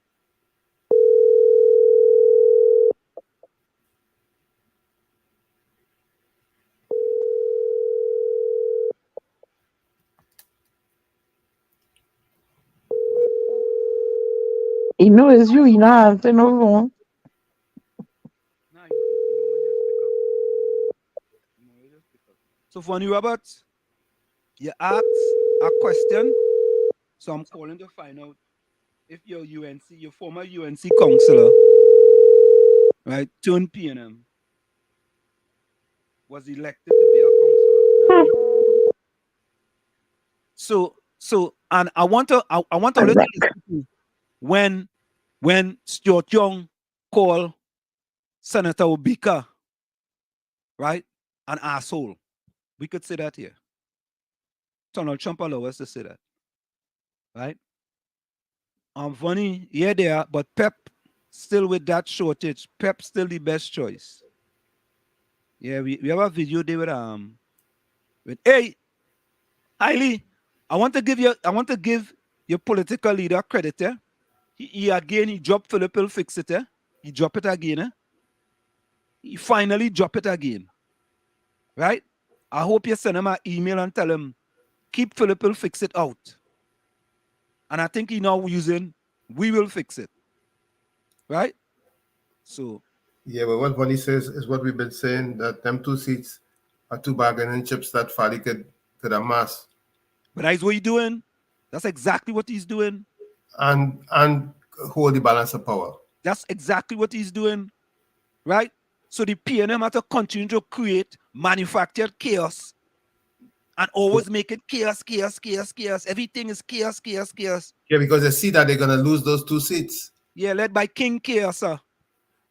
he know it's you, he not answer no phone. Nah, you know, just pick up. So, Vonnie Roberts, you asked a question. So I'm calling to find out if your UNC, your former UNC counselor, right, turned PNM, was elected to be a counselor. Now, and I want to let you listen to when Stuart Young called Senator Obika, right, an asshole. We could say that here. Donald Trump allowed us to say that, right? Funny, yeah, they are, but Pep still with that shortage. Pep still the best choice. Yeah, we have a video there with hey, Hailey, I want to give your political leader credit, eh? He dropped Philip will fix it, eh? He dropped it again, eh? He finally dropped it again. Right? I hope you send him an email and tell him keep Philip will fix it out. And I think he now using we will fix it. Right? So Yeah, but what Bonnie says is what we've been saying, that them two seats are two bargaining chips that Fadi could amass. but that's what he's doing. That's exactly what he's doing. And hold the balance of power. That's exactly what he's doing. Right? So the PNM have to continue to create manufactured chaos and always make it chaos. Everything is chaos. Yeah, because they see that they're gonna lose those two seats. Yeah, led by King Chaos, sir.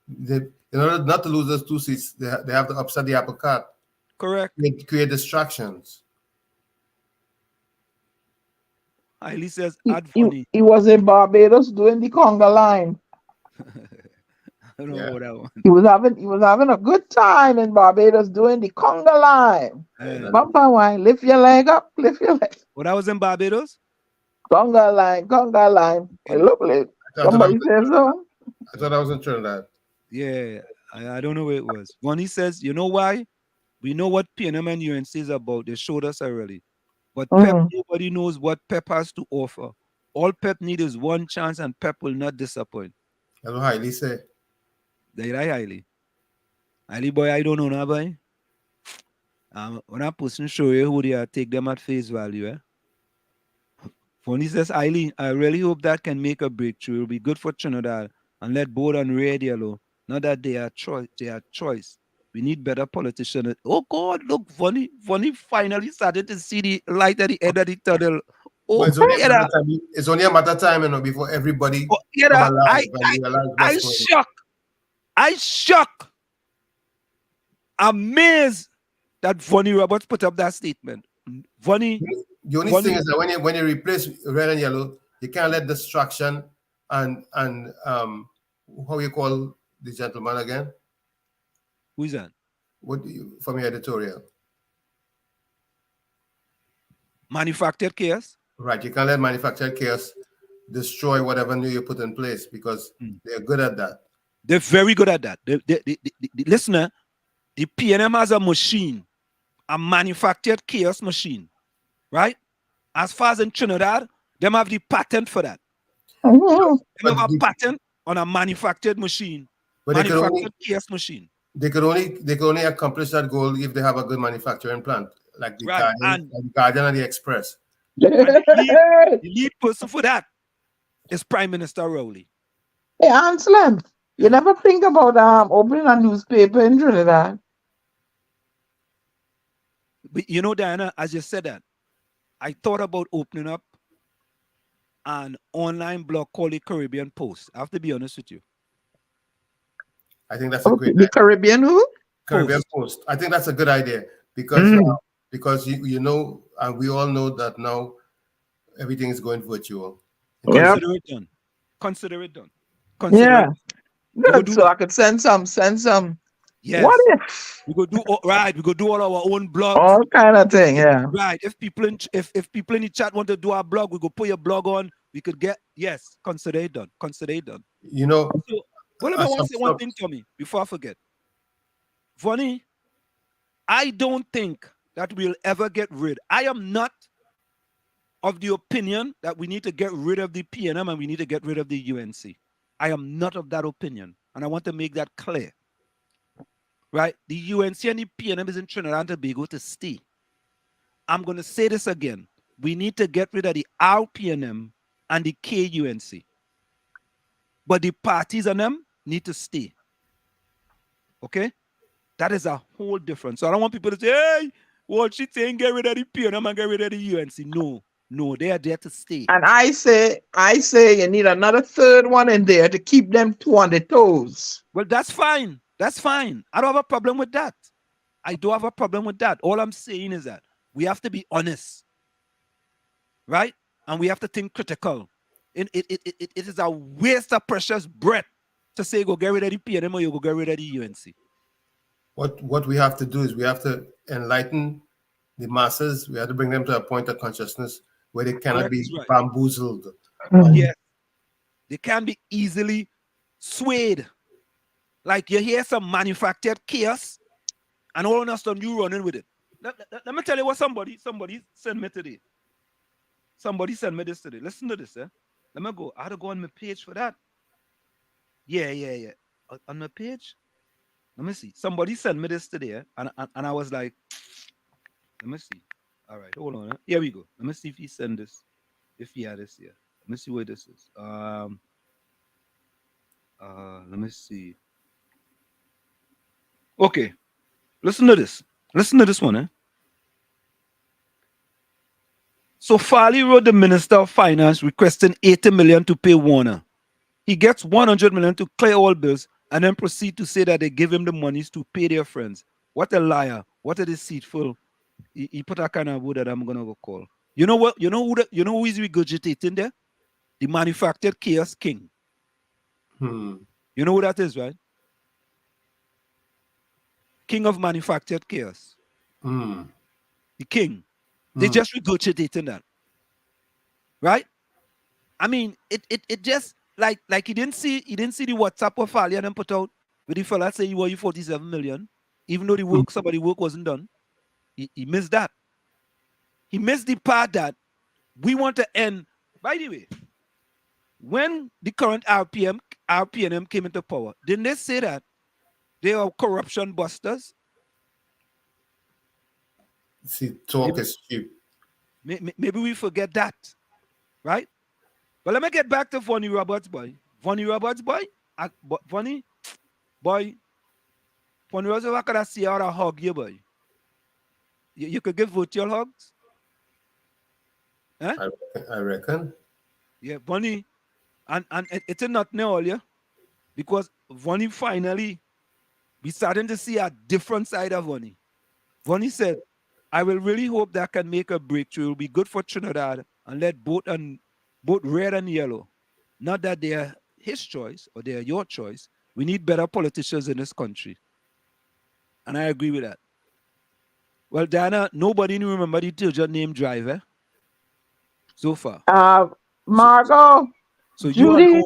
In order not to lose those two seats, they have to upset the apple cart. Correct. Create distractions. Hailey says, add funny. He was in Barbados doing the conga line. I don't know about that one. He was having a good time in Barbados doing the conga line. Bumper wine, lift your leg up, lift your leg. Well, that was in Barbados? Conga line. It look like somebody said so. I thought I was in Trinidad. Yeah, I don't know where it was. Vonnie says, you know why? We know what PNM and UNC is about. They showed us already. But Pep, nobody knows what Pep has to offer. All Pep need is one chance, and Pep will not disappoint. That's what Hailey said. They right, Hailey. Hailey boy, I don't know now, boy. When a person show you who they are, take them at face value, eh? Fonny says, Eileen, I really hope that can make a breakthrough. It'll be good for Trinidad and let board and radio. Not that they are choice. We need better politicians. Oh God, look, Fonny finally started to see the light at the end of the tunnel. Oh, it's only a matter of time, you know, before everybody come alive and realize what's going on. I shocked. Amazed that Vonnie Roberts put up that statement. Vonnie. The only thing is that when you replace red and yellow, you can't let distraction and how you call the gentleman again? Who is that? From your editorial? Manufactured chaos. Right, you can't let manufactured chaos destroy whatever new you put in place because they're good at that. They're very good at that. The listener, the PNM has a machine, a manufactured chaos machine, right? As far as in Trinidad, them have the patent for that. Mhm. They have But a patent on a manufactured machine, But they could only manufactured chaos machine. they could only accomplish that goal if they have a good manufacturing plant, like the Right. Guardian and the Express. And the lead person for that is Prime Minister Rowley. Hey, Anselm, you never think about opening a newspaper in Trinidad? But you know, Diana, as you said that, I thought about opening up an online blog called the Caribbean Post. I have to be honest with you. I think that's a great The Caribbean who? Caribbean Post. I think that's a good idea because you know, and we all know that now everything is going virtual. Yep. Consider it done. Consider it done. Consider Yeah. it. Good. So I could send some. Yes. What if? We go do right. We go do all our own blogs. All kind of thing. Yeah. Right. If people in the chat want to do our blog, we go put your blog on. We could get consider it done. Consider it done. You know. So, well, I want to say one thing, Tommy, before I forget. Vonnie, I don't think that we'll ever get rid. I am not of the opinion that we need to get rid of the PNM and we need to get rid of the UNC. I am not of that opinion, and I want to make that clear. Right? The UNC and the PNM is in Trinidad and Tobago to stay. I'm going to say this again. We need to get rid of the RPNM and the KUNC. But the parties and them need to stay. Okay? That is a whole difference. So I don't want people to say, hey, well, she's saying get rid of the PNM and get rid of the UNC. No, they are there to stay. And I say you need another third one in there to keep them two on their toes. Well, that's fine. That's fine. I don't have a problem with that. I don't have a problem with that. All I'm saying is that we have to be honest. Right? And we have to think critical. It is a waste of precious breath to say go get rid of the PNM or you go get rid of the UNC. What we have to do is we have to enlighten the masses. We have to bring them to a point of consciousness where they cannot be bamboozled. Yes. They can be easily swayed. Like you hear some manufactured chaos and all of a sudden you running with it. Let me tell you what somebody sent me today. Somebody sent me this today. Listen to this, eh? Let me go. I had to go on my page for that. Yeah. On my page? Let me see. Somebody sent me this today, and I was like, let me see. All right, hold on. Here we go. Let me see if he sent this. If he had this here. Let me see where this is. Let me see. Okay. Listen to this. Listen to this one, eh? So Farley wrote the Minister of Finance requesting 80 million to pay Warner. He gets 100 million to clear all bills and then proceed to say that they give him the monies to pay their friends. What a liar. What a deceitful. He put a kind of word that I'm gonna go call. You know what? You know who is regurgitating there? The manufactured chaos king. You know who that is, right? King of manufactured chaos. The king. They just regurgitating that. Right? I mean, it just like he didn't see the WhatsApp of Farley and then put out with the fella say you owe you 47 million, even though the work wasn't done. He missed that. He missed the part that we want to end. By the way, when the current RPNM came into power, didn't they say that they are corruption busters? See, talk is cheap. Maybe we forget that, right? But let me get back to Vonnie Roberts, boy. Vonnie Roberts, boy. Vonnie Roberts, I could see how to hug you, boy. You could give virtual hugs? Huh? I reckon. Yeah, Vonnie. And it's not now, yeah? Because Vonnie finally, we starting to see a different side of Vonnie. Vonnie said, I will really hope that I can make a breakthrough. It will be good for Trinidad and let both red and yellow. Not that they are his choice or they are your choice. We need better politicians in this country. And I agree with that. Well, Diana, nobody remember the Tilja name Driver so far. Margot, So Judy,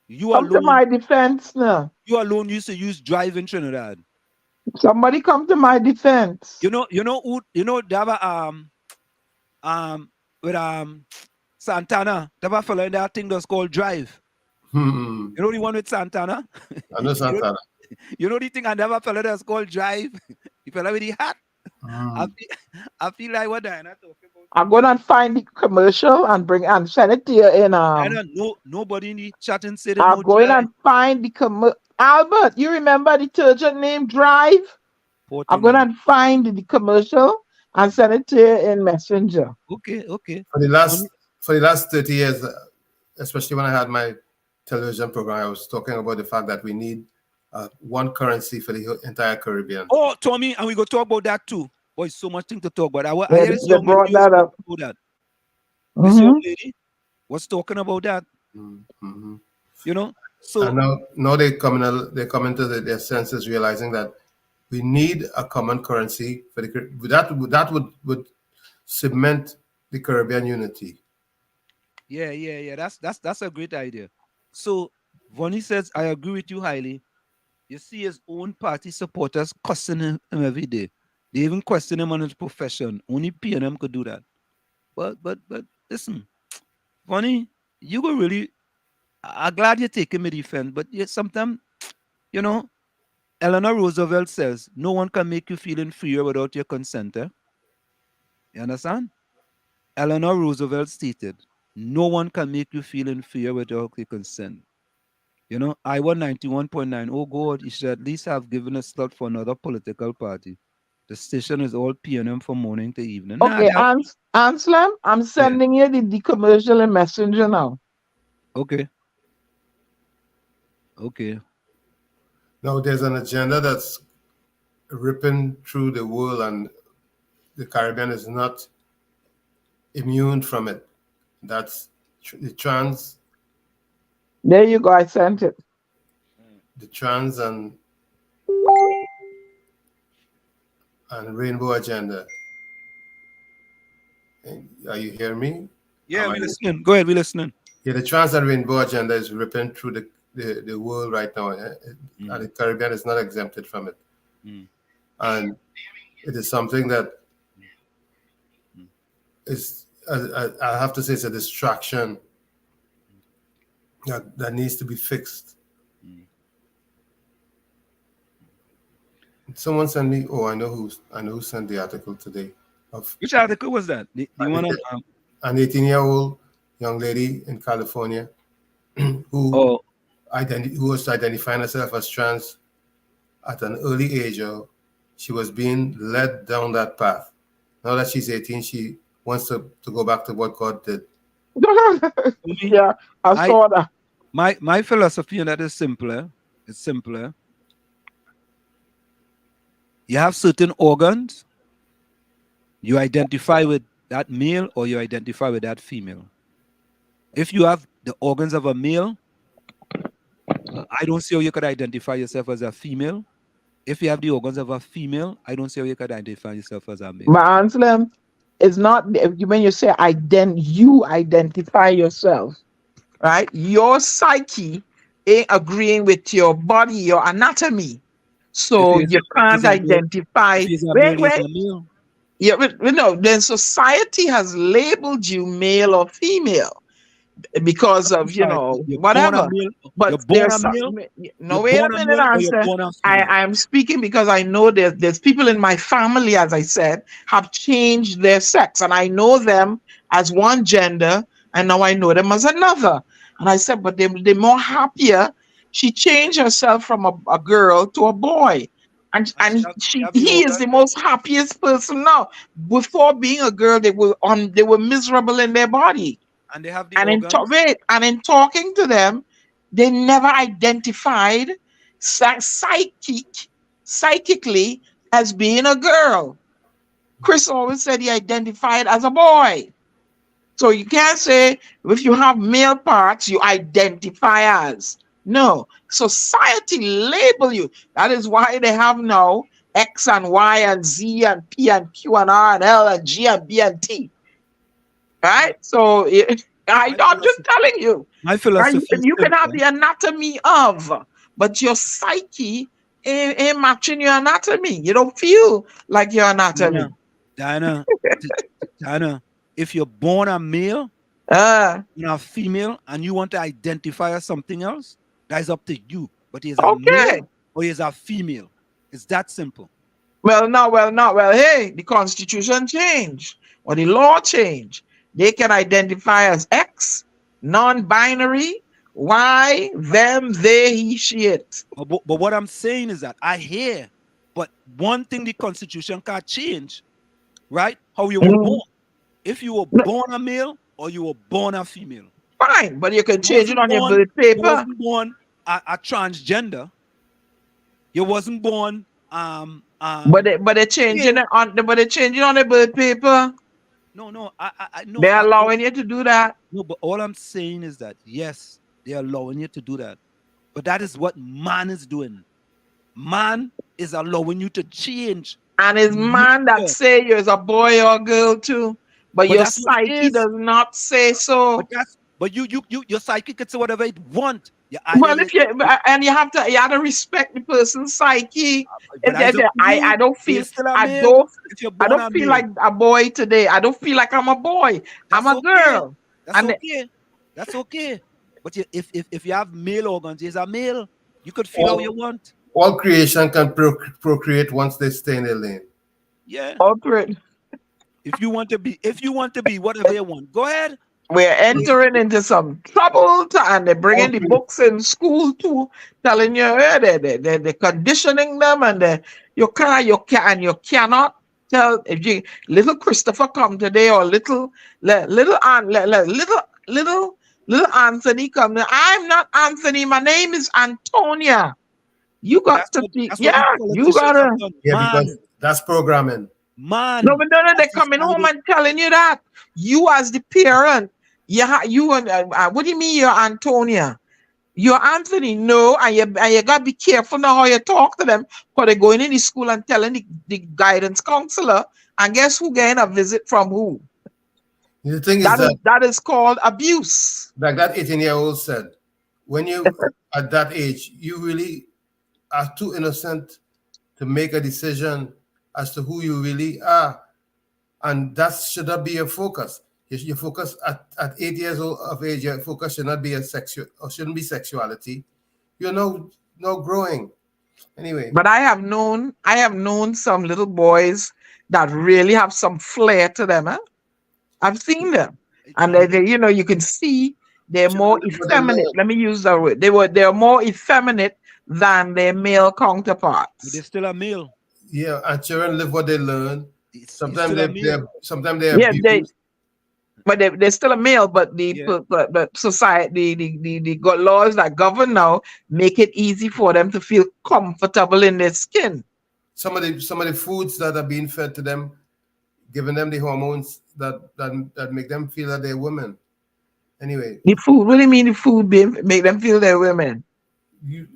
you come to alone, my defense now. you alone used to use drive in Trinidad. Somebody come to my defense. They have with Santana, they have a fella in that thing that's called drive. Hmm. You know the one with Santana? I know Santana. You know the thing I never fella that's called drive? The fella with the hat. I Hmm. I feel like what Diana talking about. I'm gonna find the commercial and bring and send it to you in Diana, nobody in the chat and said there's I'm no going drive. and find the Albert, you remember the detergent name Drive? I'm going Portland. to find the commercial and send it to you in Messenger. Okay. For the last 30 years, especially when I had my television program, I was talking about the fact that we need one currency for the entire Caribbean. Oh, Tommy, and we go talk about that too. Boy, so much thing to talk about. I They, hear this they young lady brought was that up. talking about that. This young Hmm lady was talking about that. Mm-hmm. You know, And so now they come into their senses, realizing that we need a common currency for that would cement the Caribbean unity. yeah. That's a great idea. So Vonnie says, I agree with you highly. You see his own party supporters cussing him every day. They even question him on his profession. Only P&M could do that. But listen, Vonnie, you go really. I'm glad you're taking me defense, but sometimes, you know, Eleanor Roosevelt says, no one can make you feel inferior without your consent. You understand? Eleanor Roosevelt stated, no one can make you feel inferior without your consent. You know, Iowa 91.9. Oh God, you should at least have given a slot for another political party. The station is all P&M from morning to evening. Nah, Okay, Anselm, I'm yeah. sending you the commercial in Messenger now. Okay. Now there's an agenda that's ripping through the world, and the Caribbean is not immune from it. That's the There you go. I sent it. trans and rainbow agenda. Are you hearing me? Yeah, we're listening. Go ahead, we're listening. Yeah, the trans and rainbow agenda is ripping through the world right now, and the Caribbean is not exempted from it. And it is something that is, I have to say, it's a distraction that needs to be fixed. Someone sent me. Oh, I know who sent the article today. Which article was that? The one on an 18-year-old young lady in California who was identifying herself as trans at an early age. She was being led down that path. Now that she's 18, she wants to go back to what God did. Yeah, I saw that. My philosophy on that is simpler. It's simpler. You have certain organs. You identify with that male or you identify with that female. If you have the organs of a male, I don't see how you could identify yourself as a female. If you have the organs of a female, I don't see how you could identify yourself as a male. But Anselm, it's not when you say you identify yourself, right? Your psyche ain't agreeing with your body, your anatomy. So you can't identify. Wait. Yeah, no, then society has labeled you male or female because of whatever. But there's no, wait a minute, answer. I'm speaking because I know there's people in my family, as I said, have changed their sex, and I know them as one gender, and now I know them as another. And I said, but they're more happier. She changed herself from a girl to a boy. And he is the most happiest person now. Before being a girl, they were miserable in their body. And they have the organs. In talking to them, they never identified psychically as being a girl. Chris always said he identified as a boy. So you can't say if you have male parts, you identify as. No, society label you. That is why they have now X and Y and Z and P and Q and R and L and G and B and T. Right? So I'm just telling you. My Right? philosophy is You can have simple. the anatomy of, but your psyche ain't matching your anatomy. You don't feel like your anatomy. Diana, Diana, if you're born a male Uh, and a female and you want to identify as something else, that is up to you. But he's a okay. male or he's a female. It's that simple. Well, no, well, no, well, hey, the constitution changed or the law changed. They can identify as X, non-binary, Y, them, they, he, she, it. But what I'm saying is that I hear, but one thing the constitution can't change, right? How you were born. If you were born a male or you were born a female. Fine, but you can You change it wasn't on your born- birth You paper. wasn't born a transgender. You wasn't born But they're changing it on the birth paper. No, I know. They're allowing you to do that. No, but all I'm saying is that yes, they're allowing you to do that. But that is what man is doing. Man is allowing you to change. And it's man that say you're a boy or girl too. But your that's what it psyche is. does not say so. But your psyche can say whatever it want. Well, if you and you have to respect the person's psyche. I don't feel I don't feel like a boy today. I don't feel like I'm a boy. I'm a girl. That's okay. That's okay. But if you have male organs, you're a male. You could feel how you want. All creation can procreate once they stay in their lane. Yeah. Corporate. If you want to be whatever you want, go ahead. We're entering into some trouble, and they're bringing the books in school too, telling you they're conditioning them, and you cannot tell if you little Christopher come today or little Anthony come. I'm not Anthony. My name is Antonia. You got to be, you gotta. Yeah, because that's programming. Man. No, they're coming home and telling you that. You as the parent, what do you mean you're Antonia? You're Anthony, no, and you gotta be careful now how you talk to them, because they're going in the school and telling the guidance counselor, and guess who getting a visit from who? The thing is that is called abuse. Like that 18-year-old said, when you at that age, you really are too innocent to make a decision as to who you really are. And that should not be your focus. Your focus at 8 years old of age, your focus should not be shouldn't be sexuality. You're no growing. Anyway. But I have known some little boys that really have some flair to them. Huh? I've seen them. And they you can see they're more effeminate. Let me use that word. They're more effeminate than their male counterparts. But they're still a male. Yeah, and children live what they learn. Sometimes they're abused. But they're still a male, but but society, the laws that govern now make it easy for them to feel comfortable in their skin. Some of the foods that are being fed to them, giving them the hormones that make them feel that they're women. Anyway. The food, what do you mean the food make them feel they're women? You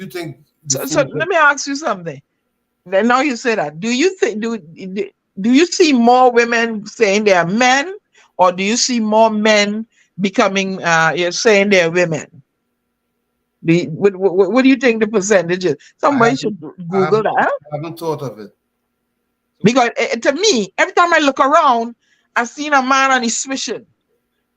think so let me ask you something. Then now you say that. Do you think do you see more women saying they're men, or do you see more men becoming saying they're women? What do you think the percentage is? Somebody should Google that. I haven't thought of it. Because to me, every time I look around, I've seen a man and he's swishing.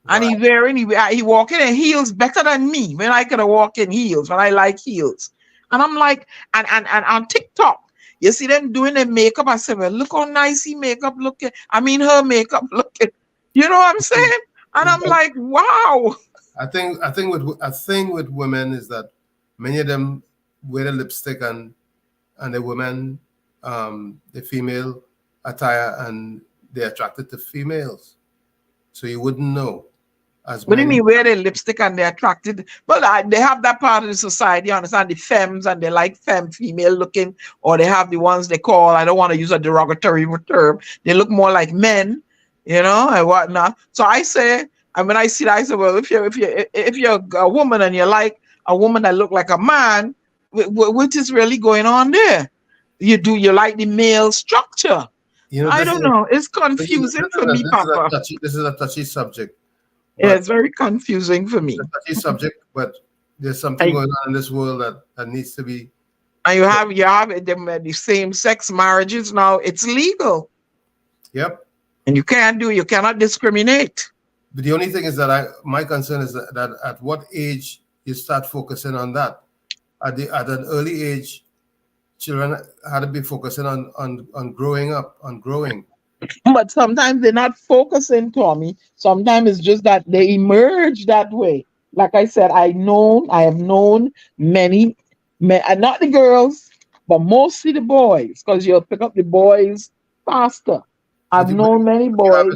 And he walking in heels better than me when I could walk in heels, when I like heels. And I'm like, and on TikTok, you see them doing their makeup. I said, well, look how nice he makeup looking. I mean, her makeup looking. You know what I'm saying? And I'm like, wow. I think with women is that many of them wear the lipstick and the women, the female attire, and they're attracted to females. So you wouldn't know. What do you mean wear their lipstick and they're attracted? Well, they have that part of the society, you understand, the femmes, and they like female looking, or they have the ones they call, I don't want to use a derogatory term, they look more like men, and whatnot. So I say, and when I see that, I say, well, if you're a woman and you like a woman that look like a man, what is really going on there? You like the male structure? I don't know. It's confusing for me, Papa. This is a touchy subject. Yeah, But it's very confusing for me. it's a touchy subject, but there's something I, going on in this world that needs to be. and you have the same sex marriages now. It's legal, Yep. and you cannot discriminate. But the only thing is that my concern is that at what age you start focusing on that. At an early age, children had to be focusing on growing up, on growing. But sometimes they're not focusing, Tommy. Sometimes it's just that they emerge that way. Like I said, I have known many, not the girls, but mostly the boys, because you'll pick up the boys faster. I've But known many you have boys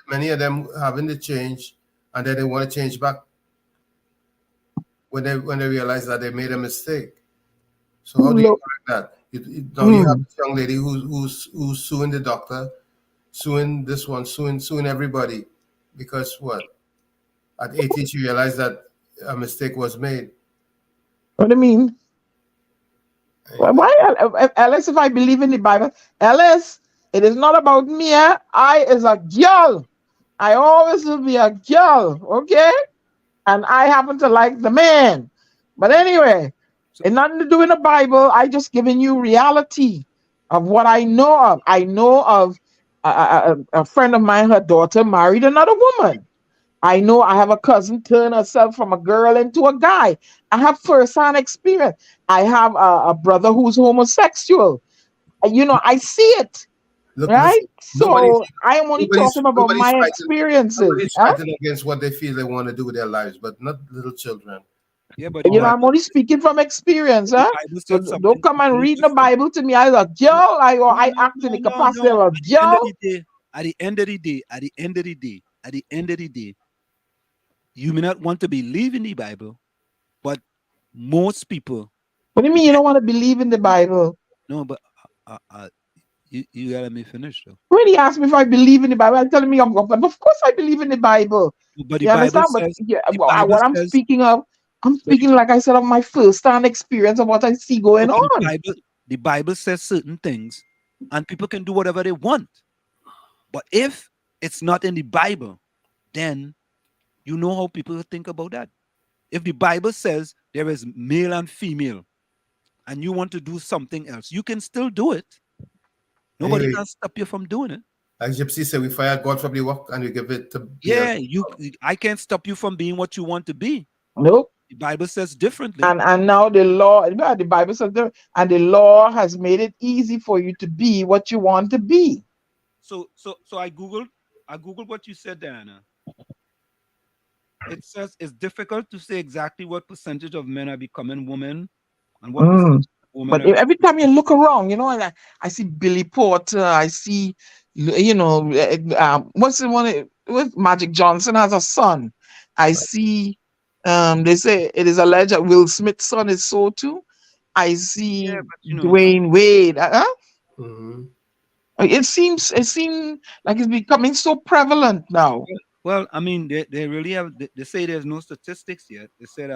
many of them having to change, and then they want to change back when they realize that they made a mistake. So how do you look. correct that? Now you have Mm. this young lady who's suing the doctor, suing this one, suing everybody, because what? At 18, she realized that a mistake was made. What do you mean? Why, Ellis? If I believe in the Bible, Ellis, it is not about me. I is a girl. I always will be a girl. Okay. And I happen to like the man. But anyway, it's nothing to do in the Bible. I just giving you reality of what I know of. I know of a friend of mine, her daughter married another woman. I know I have a cousin turn herself from a girl into a guy. I have first-hand experience. I have a brother who's homosexual. I see it. Look, Right? listen, So I am only talking about nobody's my fighting. experiences. Nobody's fighting against what they feel they want to do with their lives, but not little children. Yeah, but the I'm only speaking from experience, the huh? Bible So said something don't come and totally read the different. Bible to me as a No, girl. I no, act in no, the no, capacity no. of a girl. At the end of the day, at the end of the day, at the end of the day, you may not want to believe in the Bible, but most people. What do you mean you don't want to believe in the Bible? No, but you gotta let me finish though. When he asked me if I believe in the Bible, I'm telling me, of course I believe in the Bible. But the You Bible understand? But says yeah, the Bible what I'm says speaking of, I'm but the, speaking, like I said, of my first-hand experience of what I see no, going but on. the Bible says certain things, and people can do whatever they want. But if it's not in the Bible, then you know how people think about that. If the Bible says there is male and female, and you want to do something else, you can still do it. Nobody Anyway, can stop you from doing it. like Gypsy said, we fire God from the work and we give it to Yeah, I can't stop you from being what you want to be. Nope. The Bible says differently. And now the law, the Bible says, and the law has made it easy for you to be what you want to be. So I googled what you said, Diana. It says it's difficult to say exactly what percentage of men are becoming women and what percentage of women But are every time you look around, and I see Billy Porter, I see, what's the one with Magic Johnson has a son. I see, they say it is alleged that Will Smith's son is so too. I see but Dwayne Wade. Mhm. It seems like it's becoming so prevalent now. well, I mean, they really have. They say there's no statistics yet. They said,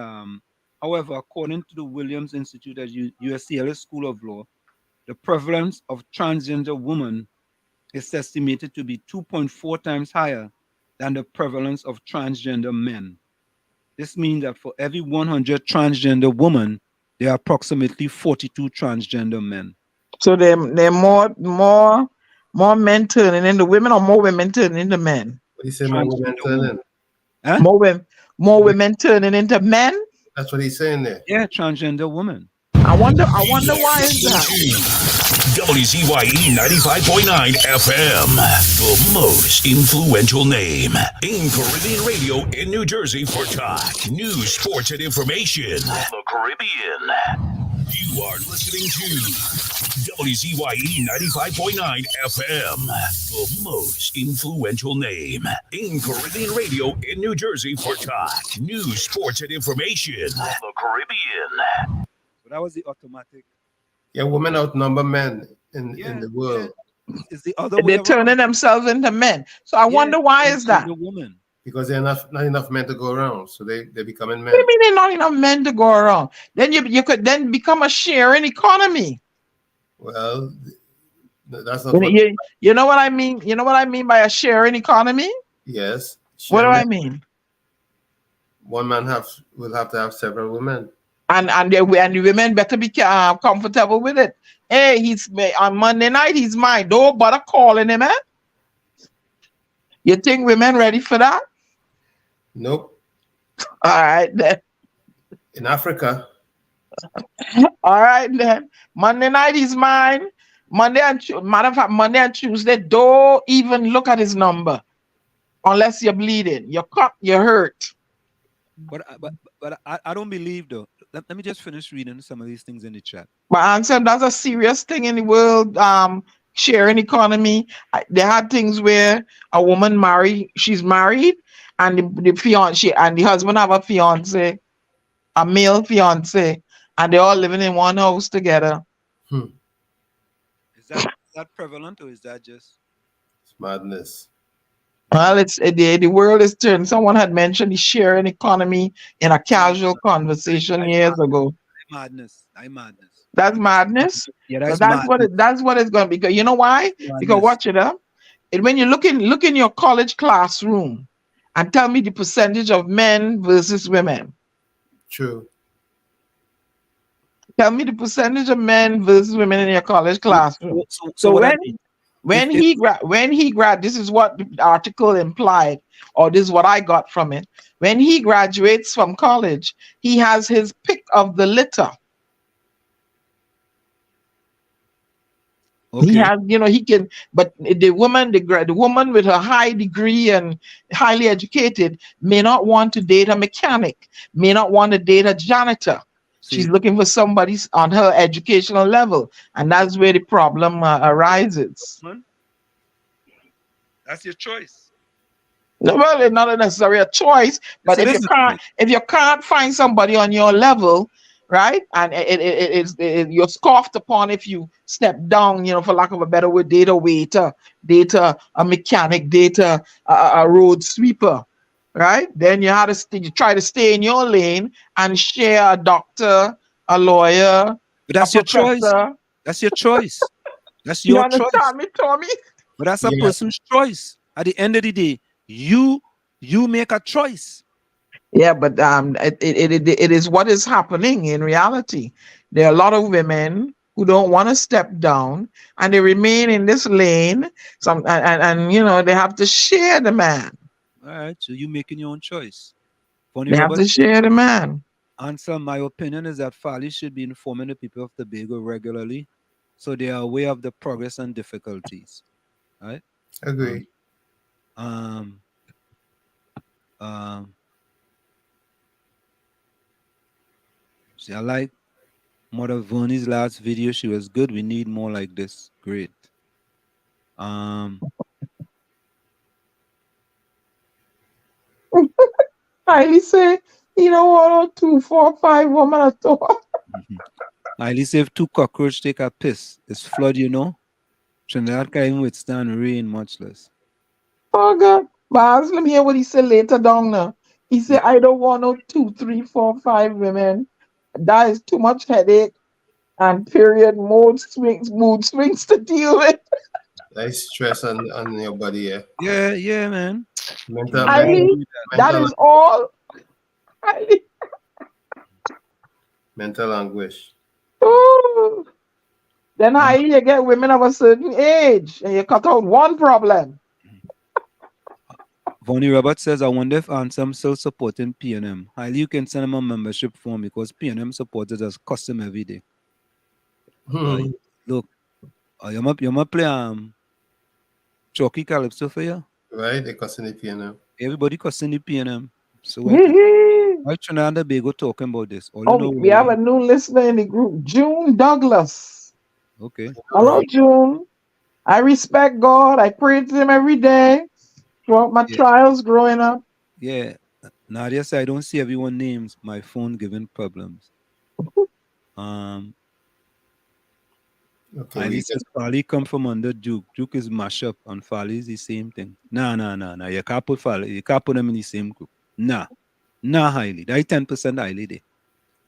however, according to the Williams Institute at USCLA School of Law, the prevalence of transgender women is estimated to be 2.4 times higher than the prevalence of transgender men. This means that for every 100 transgender women, there are approximately 42 transgender men. So they're more men turning into women, or more women turning into men. What do you say, more women Transgender turning? women. Huh? More women turning into men. That's what he's saying there. Yeah, transgender women. I wonder why is that? WZYE 95.9 FM, the most influential name in Caribbean radio in New Jersey for talk, news, sports, and information. The Caribbean. You are listening to WZYE 95.9 FM, the most influential name in Caribbean radio in New Jersey for talk, news, sports, and information. The Caribbean. So that was the automatic. Yeah, women outnumber men in the world. It's the other way They're around. turning themselves into men. So I wonder why is that? Transgender woman. Because there are not enough men to go around, so they're becoming men. What do you mean there's not enough men to go around? Then you could then become a sharing economy. Well, that's not You know what I mean? You know what I mean by a sharing economy? Yes. What do I mean? one man will have to have several women. And the women better be comfortable with it. Hey, on Monday night he's mine. Don't bother calling him, man. You think women ready for that? Nope. All right then. In Africa, All right then. Monday night he's mine. Matter of fact, Monday and Tuesday, don't even look at his number unless you're bleeding. You're cut, you're hurt. But I don't believe though. Let me just finish reading some of these things in the chat. But answer, that's a serious thing in the world. Sharing economy. They had things where a woman she's married, and the fiance and the husband have a fiance, a male fiance, and they're all living in one house together. Is that prevalent or is that just it's madness. Well, it's the world is turned. Someone had mentioned the sharing economy in a casual conversation years ago. madness? That's madness. Yeah, But that's madness. that's what it's going to be. Because you know why? Because watch it up. And when you look in your college classroom and tell me the percentage of men versus women. True. Tell me the percentage of men versus women in your college classroom. So when he grad, this is what the article implied, or this is what I got from it. When he graduates from college, he has his pick of the litter. Okay. He has, he can, but the woman with her high degree and highly educated may not want to date a mechanic, may not want to date a janitor. She's looking for somebody on her educational level, and that's where the problem arises. That's your choice. No, well, it's not necessarily a choice, but if you can't find somebody on your level, right, and you're scoffed upon if you step down, for lack of a better word, date a waiter, date a mechanic, date a road sweeper. Right, then you try to stay in your lane and share a doctor, a lawyer. But that's your choice. That's your choice. That's your choice. You understand me, Tommy? But that's a person's choice. At the end of the day, you make a choice. Yeah, but it is what is happening in reality. There are a lot of women who don't want to step down and they remain in this lane. And they have to share the man. All right, so you making your own choice. They have to share the man. Answer, my opinion is that Fali should be informing the people of Tobago regularly, so they are aware of the progress and difficulties. Right? Agree. See, I like Mother Vernie's last video. She was good. We need more like this. Great. Highly say, 1 or 2, 4, 5 women at all. Highly say if 2 cockroaches take a piss, it's flood, Trinidad can't even withstand rain, much less. Oh God. But let me hear what he said later down now. He said, I don't want no 2, 3, 4, 5 women. That is too much headache and mood swings to deal with. Nice stress on your body, Yeah, man. That is all. Mental anguish. Ooh. Then you get women of a certain age and you cut out one problem. Vonnie Robert says, I wonder if Ansem still supporting PNM. Highly, you can send him a membership form because PNM supporters us custom every day. Look, you might play Chalky Calypso for you. Right, they cussing the PNM. Everybody cussing the PNM. So why Trinidad and Tobago talking about this? We have a new listener in the group, June Douglas. Okay. Hello, June. I respect God. I pray to him every day throughout my trials growing up. Yeah. Nadia said, I don't see everyone names. My phone giving problems. Okay. Says Fali come from under Duke. Duke is mash up and Fali is the same thing. Nah. You can't put Fali. You can't put them in the same group. Nah, Highly. That 10% Highly there.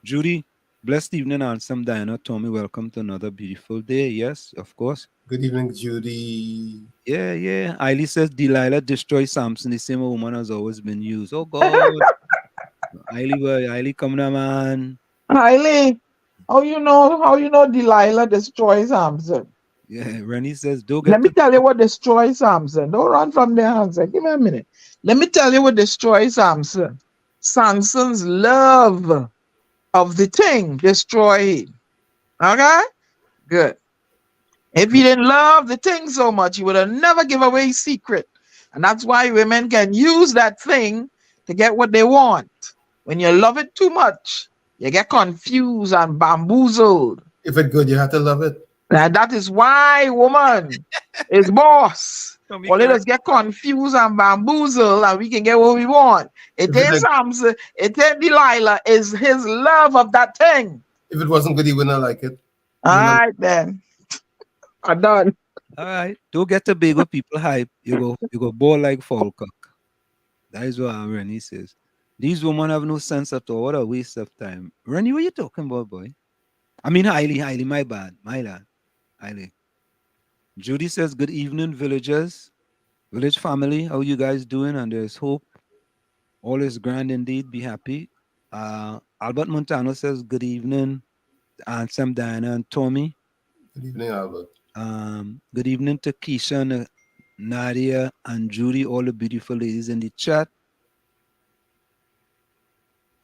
Judy, blessed evening, Ansem, Diana, Tommy. Welcome to another beautiful day. Yes, of course. Good evening, Judy. Yeah. Highly says Delilah destroy Samson. The same woman has always been used. Oh God. Hailey come now, man. Hailey, how you know Delilah destroys Samson? Yeah, Rennie says, don't Let get me to tell you what destroys Samson. Don't run from the answer. Give me a minute. Let me tell you what destroys Samson. Samson's love of the thing destroy him. Okay? Good. If he didn't love the thing so much, he would have never give away his secret. And that's why women can use that thing to get what they want. When you love it too much, you get confused and bamboozled. If it's good, you have to love it. And that is why woman is boss. Tommy Or let correct. us get confused and bamboozled and we can get what we want. It If it, ain't Samson, it ain't Delilah, is his love of that thing. if it wasn't good, he wouldn't like it. All You know, right then. I'm done. All right. Don't get to Tobago people hype. You go ball like Falcock. That is what Rennie says. These women have no sense at all. What a waste of time. Rennie, what you talking about, boy? I mean, Hailey, my bad. My lad. Hailey. Judy says, good evening, villagers. Village family, how you guys doing? And there's hope. All is grand indeed. Be happy. Albert Montano says, good evening. And Sam, Diana, and Tommy. good evening, Albert. Good evening to Keisha, and Nadia, and Judy, all the beautiful ladies in the chat.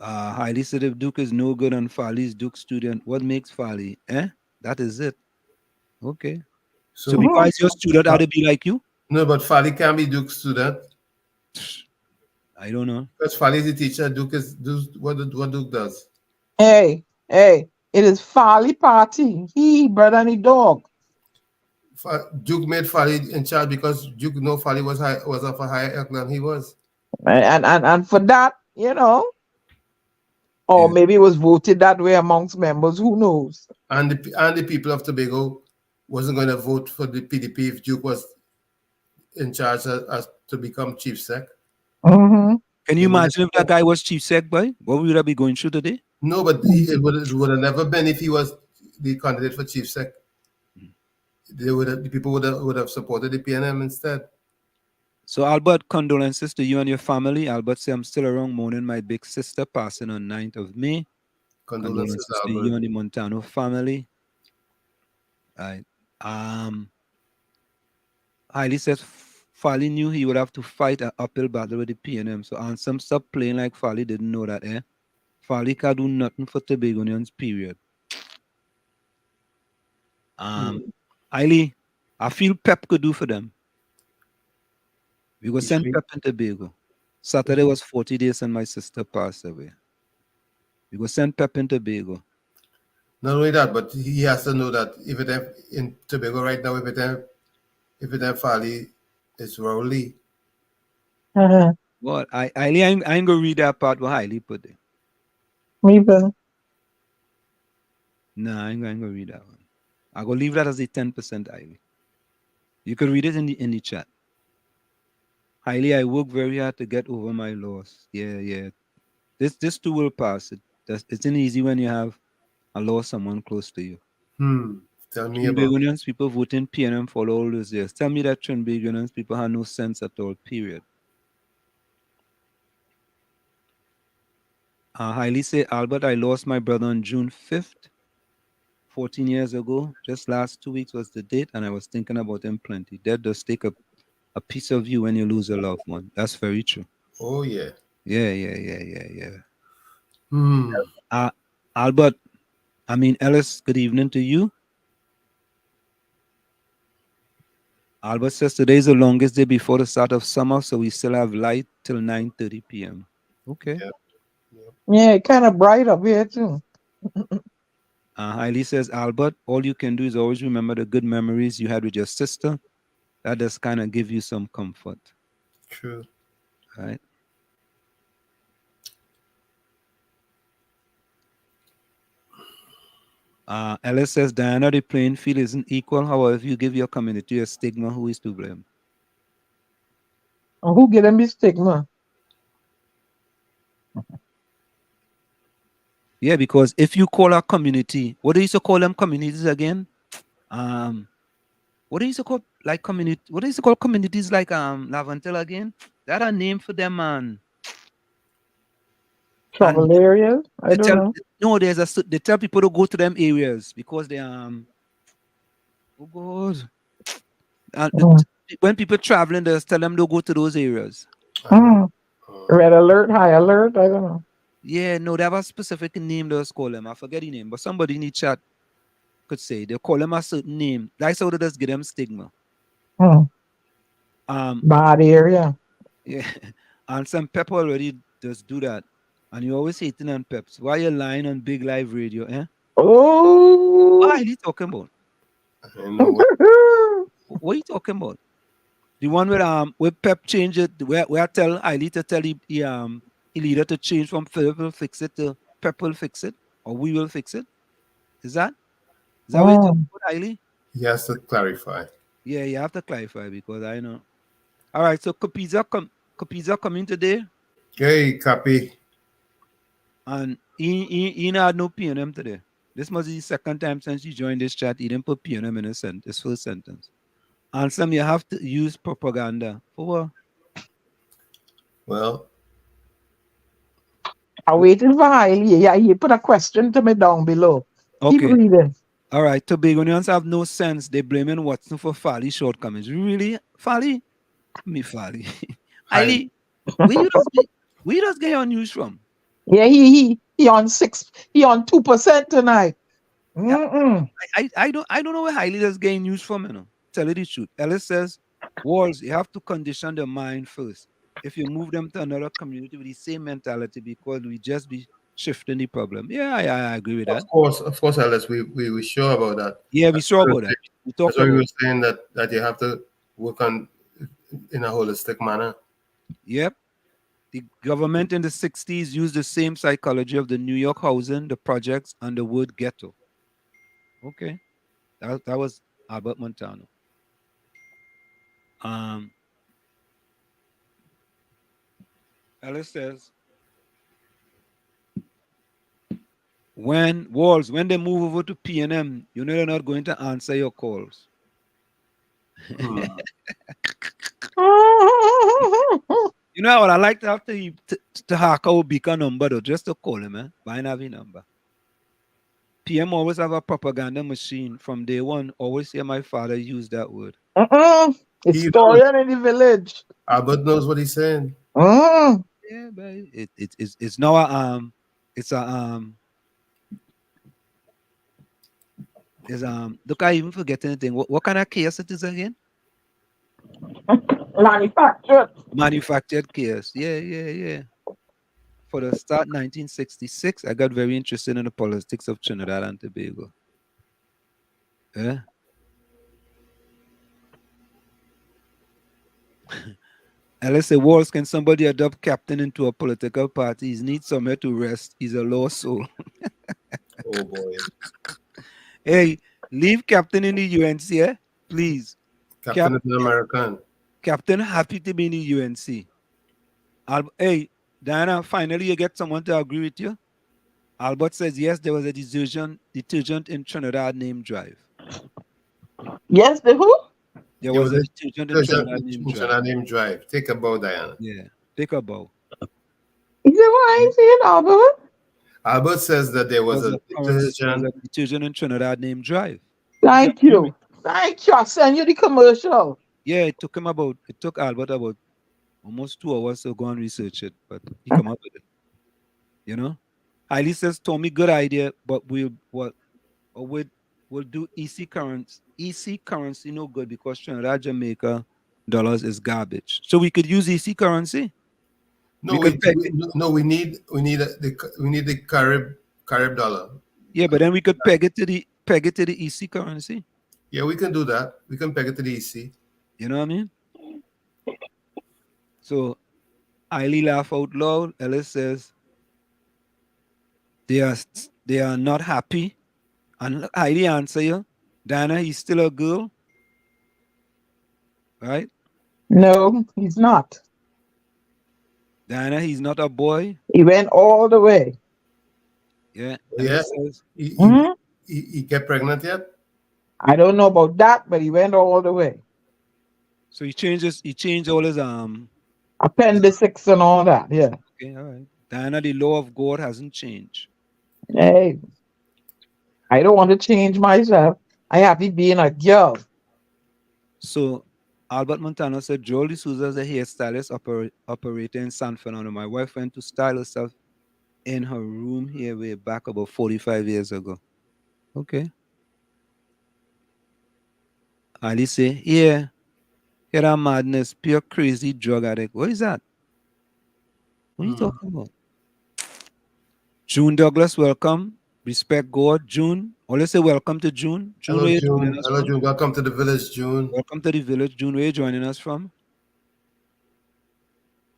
Hailey said if Duke is no good and Farley's Duke student, what makes Farley? That is it. Okay. So because your student had to be like you? No, but Fali can be Duke's student. I don't know. Because Fali is the teacher. Duke is what Duke does. Hey, it is Farley party. He, brother, and the dog. Duke made Fali in charge because Duke know Fali was of a higher ilk than he was. And for that, or maybe it was voted that way amongst members. Who knows? And the people of Tobago wasn't going to vote for the PDP if Duke was in charge as to become chief sec. Mm-hmm. Can you imagine if that guy was chief sec, boy? What would I be going through today? No, but it would have never been if he was the candidate for chief sec. The people would have supported the PNM instead. So Albert, condolences to you and your family. Albert said, I'm still around mourning my big sister passing on 9th of May. Condolences to Albert. you and the Montano family. Right. Hailey says Farley knew he would have to fight an uphill battle with the PNM. So Ansem stopped playing like Farley didn't know that, Farley can't do nothing for Tobagonians, period. Hailey, I feel Pep could do for them. We go send Pep in Tobago. Saturday was 40 days and my sister passed away. We go send Pep in Tobago. Not only that, but he has to know that if it in Tobago right now, if it Farley, it's Rowley. Well, I ain't gonna read that part what Hailey put there. Me too. No, I ain't gonna read that one. I go leave that as a 10% Hailey. You can read it in the chat. Hailey, I work very hard to get over my loss. Yeah. This too will pass. It's not easy when you have a loss someone close to you. Tell me about Trinbagonians people voting PNM for all those years. Tell me that Trinbagonians people have no sense at all, period. Hailey say, Albert, I lost my brother on June 5th, 14 years ago. Just last 2 weeks was the date, and I was thinking about him plenty. Death does take a piece of you when you lose a loved one. That's very true. Oh, yeah. Yeah. Albert, Ellis, good evening to you. Albert says today is the longest day before the start of summer, so we still have light till 9:30 p.m. Okay. Yeah, it kind of bright up here too. Hailey says, Albert, all you can do is always remember the good memories you had with your sister. That does kind of give you some comfort. True. Right? Ellis says, Diana, the playing field isn't equal. However, if you give your community a stigma, who is to blame? Who get them the stigma? Yeah, because if you call our community, what do you used to call them communities again? What do you used to call like community? What do you used to call communities like Lavantel again? That a name for them, man. Trouble areas? I They don't tell know. no, they tell people to go to them areas because they oh God. Mm. When people traveling, they just tell them to go to those areas. I know. Mm. Red alert, high alert, I don't know. Yeah, no, they have a specific name they just call them. I forget the name, but somebody in the chat could say they call them a certain name. That's how they just give them stigma. Mm. Um, Bad area. yeah, and some people already just do that. And you always hating on peps. Why you lying on big live radio, eh? What Oh. are you talking about? I know what. What are you talking about? The one with Pep change it, where I tell Hailey to tell he leader to change from Philip will fix it to Pep will fix it, or we will fix it. Is that what you're talking Mm. about, Hailey? He has to clarify. Yeah, you have to clarify because I know. All right, so Kapiza coming today, Hey, copy. and he not had no PNM today. This must be the second time since he joined this chat. He didn't put PNM in his first sentence. And some you have to use propaganda for what? Well, I'm waiting for Hailey. Yeah, he put a question to me down below. Keep Okay. reading. All right, Tobagonians have no sense. They blaming Watson for Farley's shortcomings. Really? Farley? Me Farley. hi. Hailey, where you just get your news from? Yeah, he on 6, he on 2% tonight. Yeah, Mm-mm. I don't know where Hailey just getting news from, you know. Tell you the truth. Ellis says, Walls, you have to condition the mind first. If you move them to another community with the same mentality, because we just be shifting the problem. Yeah, I agree with that. Of course, Alice. We sure about that. Yeah, we That's saw what we about that. We that's talk why we about were saying that you have to work on in a holistic manner. Yep. The government in the 60s used the same psychology of the New York housing, the projects, and the word ghetto. Okay. That was Albert Montano. Um, Alice says, when they move over to PNM, you know they're not going to answer your calls. Hmm. You know what? I like to have to hack our beacon number though, just to call him, but I don't have his number. PM always have a propaganda machine from day one. Always hear my father use that word. Mm-mm. He knows. Historian in the village. Albert knows what he's saying. Mm. Yeah, but it's now it's a look, I even forget anything. What kind of chaos it is again? Manufactured. Manufactured chaos. Yeah. For the start 1966, I got very interested in the politics of Trinidad and Tobago. Yeah. Unless the Walls, can somebody adopt captain into a political party? He needs somewhere to rest. He's a lost soul. Oh boy, Hey, leave captain in the UNC, please. Captain American. Captain happy to be in the UNC. Hey, Diana, finally you get someone to agree with you. Albert says yes, there was a detergent in Trinidad named Drive. Yes, the who? There was a detergent in Trinidad named Drive. Take a bow, Diana. Yeah, take a bow. Is it why I see it, Albert? Albert says that there was a detergent in Trinidad named Drive. Thank you. Thank you. I'll send you the commercial. Yeah, it took Albert about almost 2 hours to go and research it, but he come up with it. You know? Hailey says, Tommy, good idea, but we'll do EC currency. EC currency no good because Trinidad, Jamaica dollars is garbage. So we could use EC currency. No, we need the Carib dollar. Yeah, but then we could peg it to the EC currency. Yeah, we can do that. We can peg it to the EC. You know what I mean? So Hailey laugh out loud. Ellis says they are not happy. And Hailey answer you, Diana, he's still a girl. Right? No, he's not. Diana, he's not a boy. He went all the way. Yeah. Yeah. Says, he get pregnant yet? I don't know about that, but he went all the way. So he changed all his appendix and all that. Yeah. Okay, all right. Diana, the law of God hasn't changed. Hey, I don't want to change myself. I happy being a girl. So Albert Montano said Joel D'Souza is a hairstylist operator in San Fernando. My wife went to style herself in her room here way back about 45 years ago. Okay. Ali say, yeah, hear that madness, pure crazy drug addict. What is that? What are you talking about? June Douglas, welcome. Respect God. June. Always say welcome to June. June, Hello, where you joining June. us Hello, from? June. Welcome to the village, June. Welcome to the village. June, where you joining us from?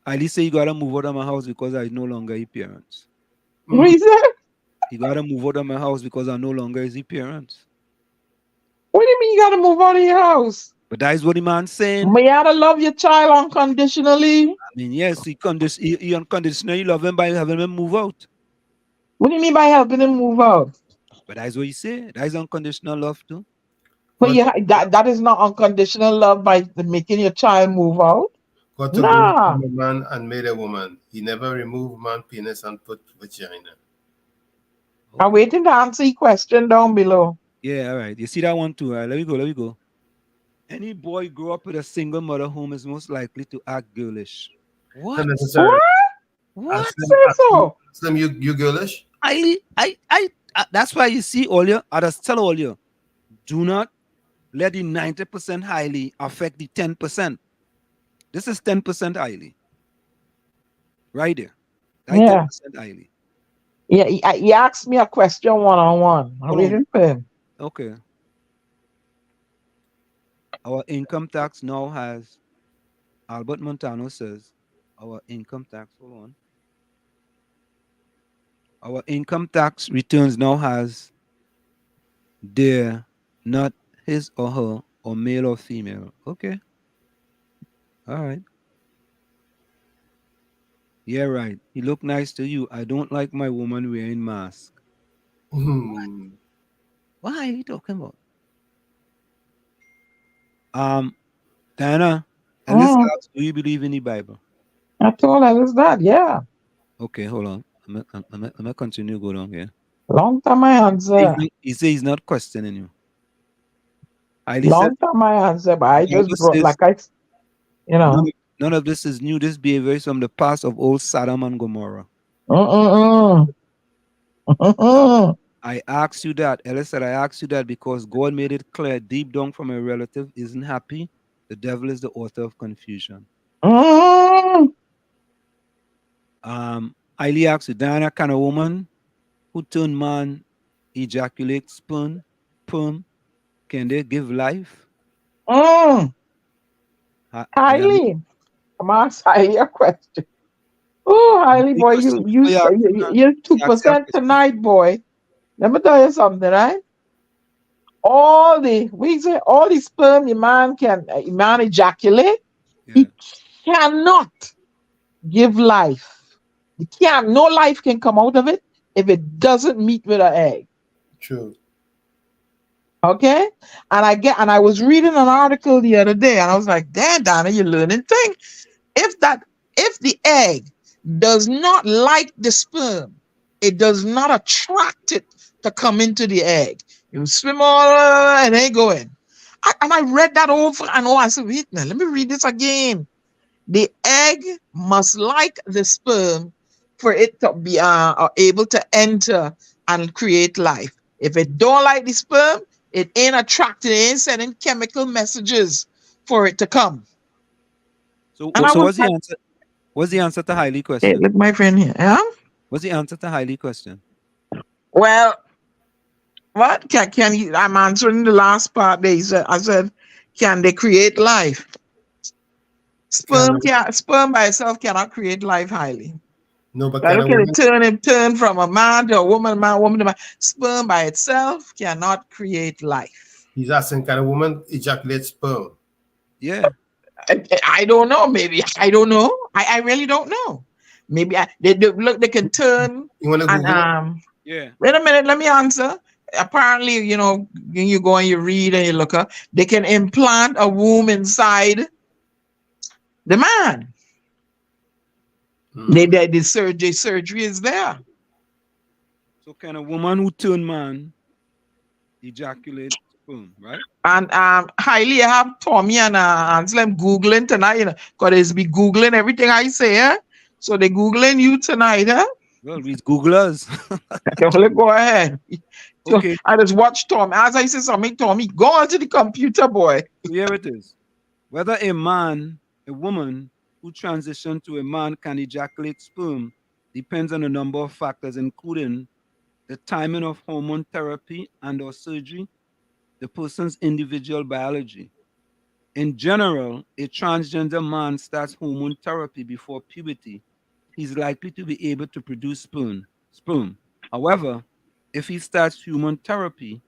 Ali say you gotta move out of my house because I no longer his parents. What is that? You gotta move out of my house because I no longer his parents. What do you mean you gotta move out of your house? But that is what the man's saying. But you gotta love your child unconditionally. I mean, yes, he unconditionally love him by having him move out. What do you mean by helping him move out? But that is what he say. That is unconditional love too. But God, that is not unconditional love by making your child move out. God took the rib Nah. from a man and made a woman. He never removed man penis and put vagina. I'm waiting to answer your question down below. Yeah, all right. You see that one too. All right, let me go. Let me go. Any boy grow up with a single mother home is most likely to act girlish. Not What? necessarily. What? Say so. Slim, you girlish? That's why you see all you. I just tell all you, do not let the 90% highly affect the 10%. This is 10% highly. Right there. Right, Yeah. 10% highly. Yeah, he asked me a question one-on-one. I'm Hold on. waiting for him. Okay. Our income tax now has, Albert Montano says, our income tax, hold on. Our income tax returns now has their, not his or her, or male or female. Okay. All right. Yeah, right. He look nice to you. I don't like my woman wearing mask. Hmm. What are you talking about? Diana, Ellis Mm, asks, do you believe in the Bible? I told Alice that, yeah. Okay, hold on. I'm gonna continue go down here. Long time I answer. He says he's not questioning you. Highly said, Long time I answer, but I the just Bible brought, says you know. none of this is new. This behavior is from the past of old Sodom and Gomorrah. Mm-mm-mm. Mm-mm. I asked you that. Ellis said, I asked you that because God made it clear deep down from a relative isn't happy. The devil is the author of confusion. Mm. Highly asked you, Diana, can a woman who turn man ejaculate sperm, can they give life? Mm. Diana, Highly. I'm asking Highly a question. Oh, Highly, the boy, question before you ask you're ask that 2% question. tonight, boy. Let me tell you something, right? All the sperm a man ejaculate, Yeah. he cannot give life. No life can come out of it if it doesn't meet with an egg. True. Okay? And I was reading an article the other day and I was like, damn, Donna, you're learning things. If the egg does not like the sperm, it does not attract it to come into the egg. You swim all and ain't going. And I read that over and over. I said, wait now, let me read this again. The egg must like the sperm for it to be able to enter and create life. If it don't like the sperm, it ain't attracted, it ain't sending chemical messages for it to come. So, And I so was what's the like, answer? What's the answer to Highly hey, question? look, my friend here. Yeah? What's the answer to Highly question? Well, what can you? I'm answering the last part. I said, can they create life? Can Sperm by itself cannot create life highly. no, but I can a look at it woman? turn from a man to a woman, woman to man. Sperm by itself cannot create life. He's asking, can a woman ejaculate sperm? Yeah. I don't know. Maybe I don't know. I really don't know. Maybe they can turn You want to and Google it? Yeah. wait a minute, let me answer. Apparently, when you go and you read and you look up, they can implant a womb inside the man. Surgery is there. So can a woman who turn man ejaculate sperm, right? And highly I have Tommy and Anselm Googling tonight, because they be Googling everything I say, eh? So they Googling you tonight, eh? Well, we Googlers. Well, go ahead. So Okay, I just watch Tom. As I say something, Tommy, go onto the computer, boy. so here it is. Whether a woman who transitioned to a man can ejaculate sperm depends on a number of factors, including the timing of hormone therapy and or surgery, the person's individual biology. In general, a transgender man starts hormone therapy before puberty. He's likely to be able to produce sperm. However, if he starts human therapy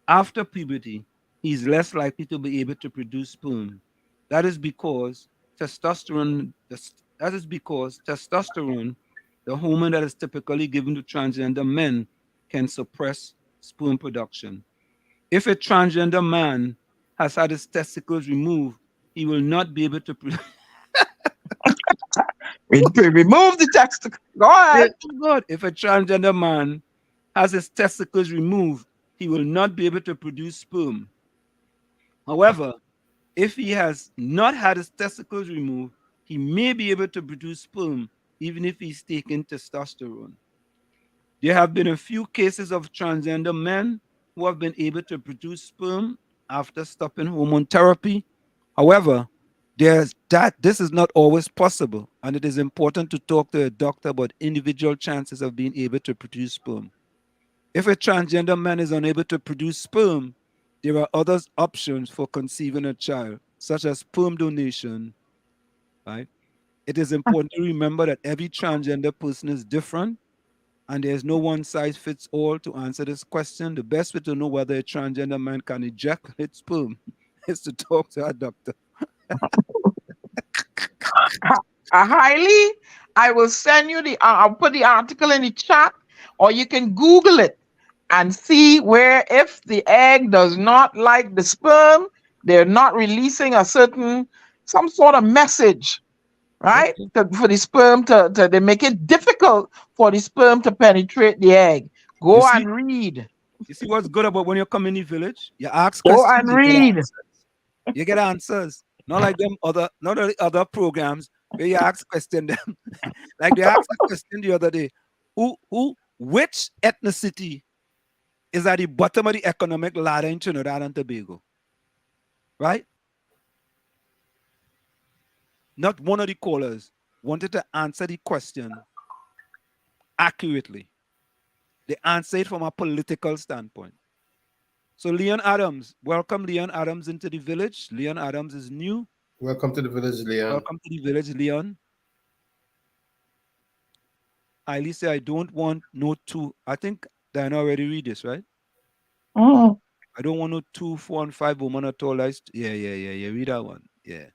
after puberty, he's less likely to be able to produce sperm. That is because testosterone, that is because testosterone, the hormone that is typically given to transgender men, can suppress sperm production. If a transgender man has had his testicles removed, he will not be able to produce. Remove the text. Go ahead. God, if a transgender man has his testicles removed, he will not be able to produce sperm. However, if he has not had his testicles removed, he may be able to produce sperm even if he's taking testosterone. There have been a few cases of transgender men who have been able to produce sperm after stopping hormone therapy. However, this is not always possible, and it is important to talk to a doctor about individual chances of being able to produce sperm. If a transgender man is unable to produce sperm, there are other options for conceiving a child, such as sperm donation, right? It is important to remember that every transgender person is different and there's no one size fits all to answer this question. The best way to know whether a transgender man can ejaculate sperm is to talk to a doctor. Highly, I will send you I'll put the article in the chat, or you can Google it and see where if the egg does not like the sperm, they're not releasing some sort of message, right? For the sperm to they make it difficult for the sperm to penetrate the egg. You Go see, and read. you see what's good about when you come in the village? You ask Go and questions, you get read. answers. You get answers. Not like not like other programs where you ask question them. Like they asked a question the other day. Which ethnicity is at the bottom of the economic ladder in Trinidad and Tobago? Right? Not one of the callers wanted to answer the question accurately. They answered it from a political standpoint. So Leon Adams, welcome Leon Adams into the village. Leon Adams is new. Welcome to the village, Leon. Welcome to the village, Leon. I say I don't want no two. I think Diana already read this, right? Oh. I don't want no 2, 4, and 5 women at all. Yeah. Read that one. Yeah.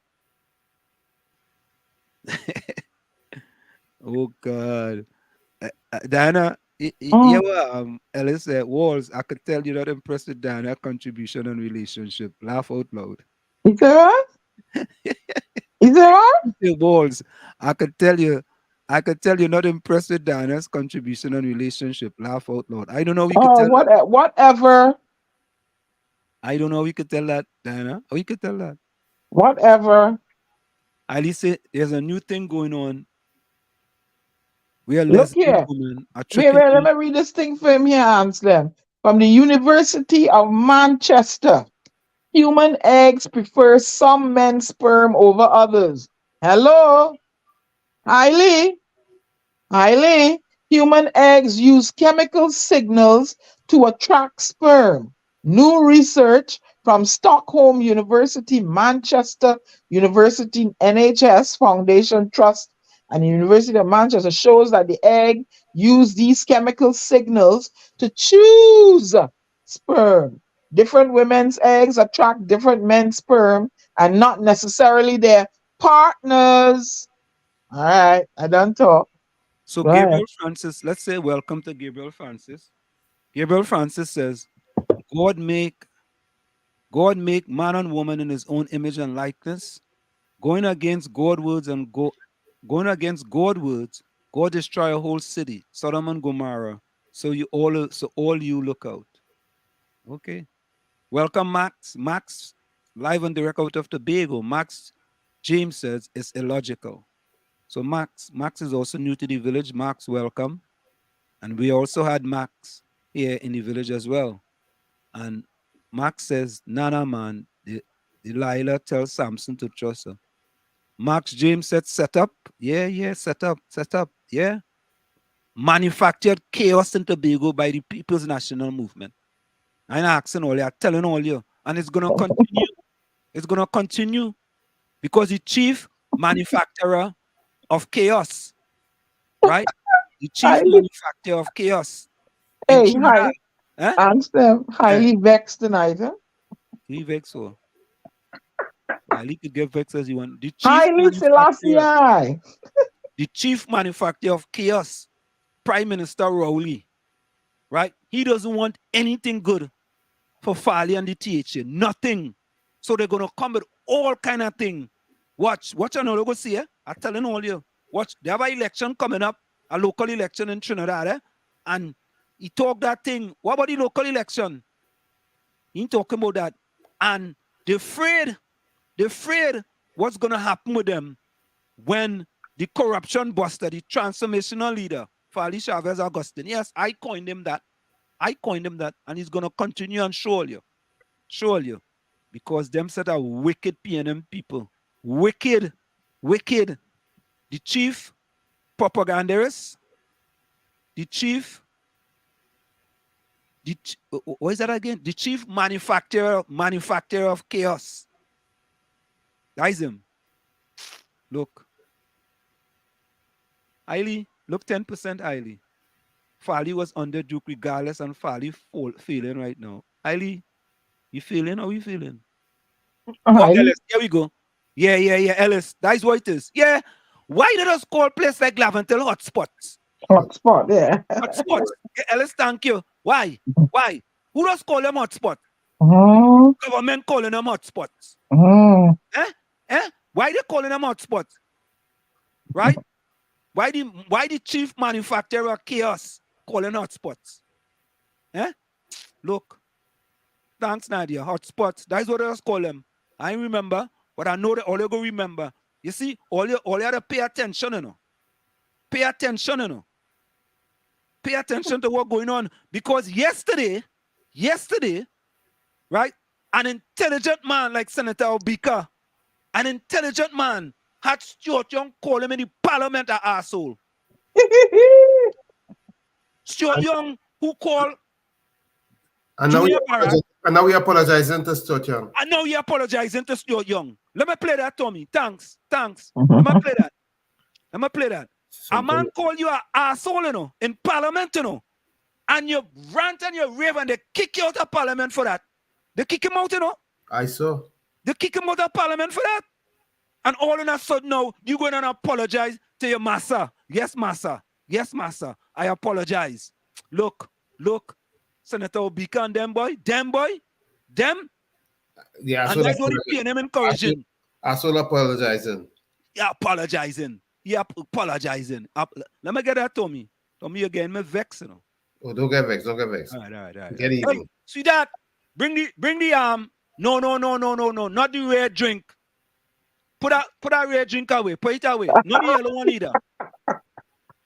Oh God, Diana. Ellis Walls. I could tell you're not impressed with Diana's contribution and relationship. Laugh out loud. Is that right? Is that right? Walls. I could tell you're not impressed with Diana's contribution and relationship. Laugh out loud. I don't know. We could tell. Whatever. I don't know. We could tell that, Diana. We could tell that. Whatever. At least there's a new thing going on. We are Look here. Women are Wait, let me read this thing from here, Anselm. From the University of Manchester. Human eggs prefer some men's sperm over others. Hello? Highly. Human eggs use chemical signals to attract sperm. New research from Stockholm University, Manchester University NHS Foundation Trust, and the University of Manchester shows that the egg use these chemical signals to choose sperm. Different women's eggs attract different men's sperm and not necessarily their partners. All right, I done talk. So Gabriel Francis, let's say welcome to Gabriel Francis. Gabriel Francis says, God make man and woman in his own image and likeness, going against God's words and Going against God's words, God destroy a whole city, Sodom and Gomorrah. So all you look out. Okay. Welcome, Max. Max, live and direct out of Tobago. Max James says it's illogical. So Max is also new to the village. Max, welcome. And we also had Max here in the village as well. And Max says, Nana man, Delilah tells Samson to trust her. Max James said, set up. Yeah, set up. Yeah. Manufactured chaos in Tobago by the People's National Movement. I'm asking all you, I'm telling all you. And it's going to continue. It's going to continue because the chief manufacturer of chaos, right? The chief manufacturer of chaos in Hey, Trinidad. I'm highly vexed tonight, huh? He vexed so. Well, he could get vexed as you want. Highly Selassie. The chief manufacturer of chaos, Prime Minister Rowley, right? He doesn't want anything good for Farley and the THA. Nothing. So they're going to come with all kind of thing. Watch I know go see, I'm telling all you. Watch, they have an election coming up, a local election in Trinidad, and he talked that thing. What about the local election? He ain't talking about that. And they're afraid what's going to happen with them when the corruption buster, the transformational leader, Farley Chavez Augustine. Yes, I coined him that. And he's going to continue and show you. Because them set are wicked PNM people. Wicked. The chief propagandist, what is that again? The chief manufacturer of chaos. That is him. Look. Highly, look 10% highly. Farley was under Duke regardless, and Farley feeling right now. Highly, you feeling? How you feeling? Ellis, here we go. Yeah, Ellis. That's what it is. Yeah. Why did us call place like Laventel hotspots? Yeah. Hotspots. Yeah, Ellis, thank you. Why? Who does call them hotspots? Government calling them hotspots. Why they calling them hotspots? Right? Why the chief manufacturer of chaos calling hotspots? Look. Thanks, Nadia. Hotspots. That's what I just call them. I remember, but I know that all you go remember. You see, all you have to pay attention, you know. Pay attention to what's going on. Because yesterday, right, an intelligent man like Senator Obika, an intelligent man had Stuart Young call him in the parliament an asshole. Stuart Young, who called and now we apologizing to Stuart Young. And now you're apologizing to Stuart Young. Let me play that, Tommy. Thanks. Let me play that. A man call you an asshole, you know, in parliament, you know, and you rant and you rave and they kick you out of parliament for that. They kick him out, you know. I saw. They kick him out of parliament for that. And all in a sudden now, you going and apologize to your massa. Yes, massa. I apologize. Look. Senator Obika and them. Yeah, and that's what he's them encouraging. I saw apologizing. Yeah, apologizing. Let me get that, Tommy. Tommy, again, me vex, you know. Oh, don't get vexed. All right. Get even. Hey, see that? Bring the No, not the red drink. Put that red drink away. Put it away. Not the yellow one either.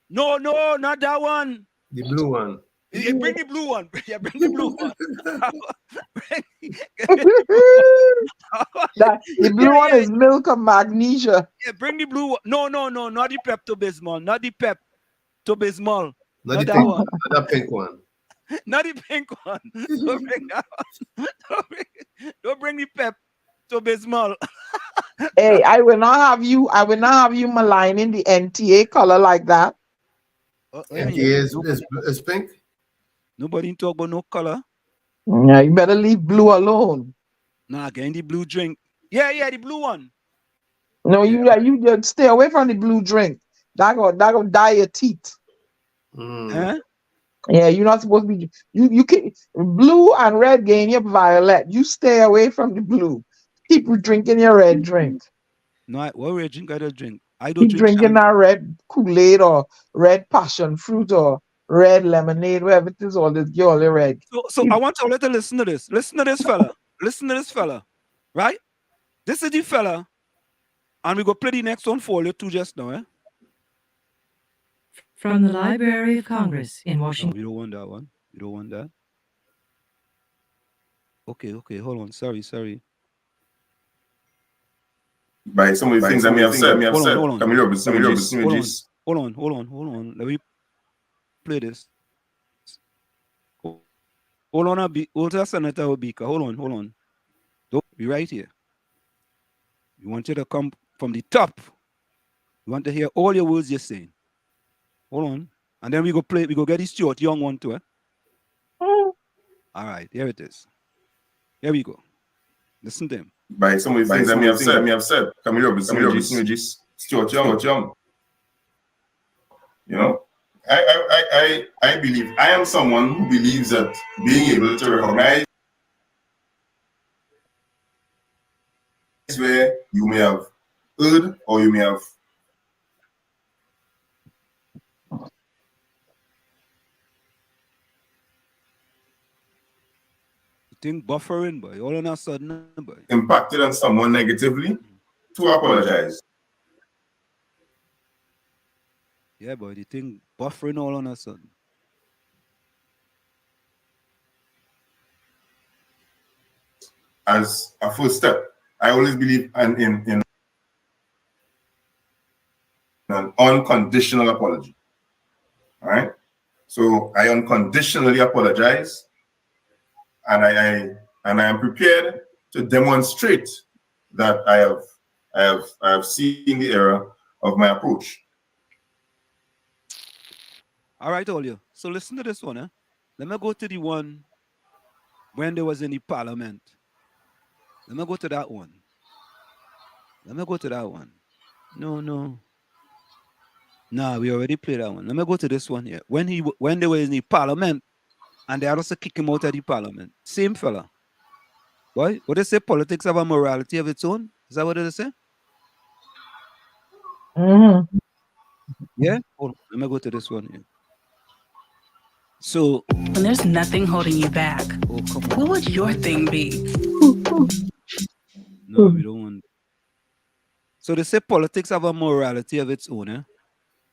No, not that one. The blue one. Yeah, bring the blue one. Yeah, bring the blue one. The blue one is milk of magnesia. Yeah, bring the blue one. No, not the Pepto-Bismol. Not the Pepto-Bismol. Not the pink one. Not the pink one. Not the pink one. Don't bring that one. Don't bring the Pepto-Bismol. Hey, I will not have you maligning the NTA color like that. NTA is pink. Nobody talk about no color. Yeah, you better leave blue alone. Nah, again the blue drink. Yeah, the blue one. No, you just stay away from the blue drink. That gonna dye your teeth. Huh? Yeah, you're not supposed to be. You can blue and red gain your violet. You stay away from the blue. Keep drinking your red drink. No, what red drink I don't drink? I don't Keep drink drinking champagne. that red Kool-Aid or red passion fruit or red lemonade, whatever it is, all this get all the red. So I want y'all to listen to this. Listen to this fella. Listen to this fella. Right? This is the fella. And we go play the next one for you too just now, eh? From the Library of Congress in No, Washington. we don't want that one. We don't want that. Okay, hold on. Sorry. By some of the things I may have said. Hold on. Coming up with some images. Hold on. Let me play this. Hold on, Senator Obika. Hold on. Don't be right here. We want you to come from the top. We want to hear all your words you're saying. Hold on. And then we go get the Stuart Young one too, eh? All right, here it is. Here we go. Listen to him. By some of the things I may have said. Coming up with some images. Stuart Young. You know, I believe I am someone who believes that being able to recognize where you may have heard or you may have Think buffering, boy. All on a sudden, boy. impacted on someone negatively, to apologize. Yeah, boy. The thing buffering all on a sudden. As a first step. I always believe in an unconditional apology. All right. So I unconditionally apologize, and I am prepared to demonstrate that I have seen the error of my approach. All right, all you. So listen to this one, eh? Let me go to the one when there was in the parliament. Let me go to that one. No. Nah, we already played that one. Let me go to this one here. When they were in the parliament and they also kick him out of the parliament. Same fella. What they say, politics have a morality of its own? Is that what they say? Mm-hmm. Yeah? Hold on. Let me go to this one here. So when there's nothing holding you back, what would your thing be? No, we don't want. So they say politics have a morality of its own, eh?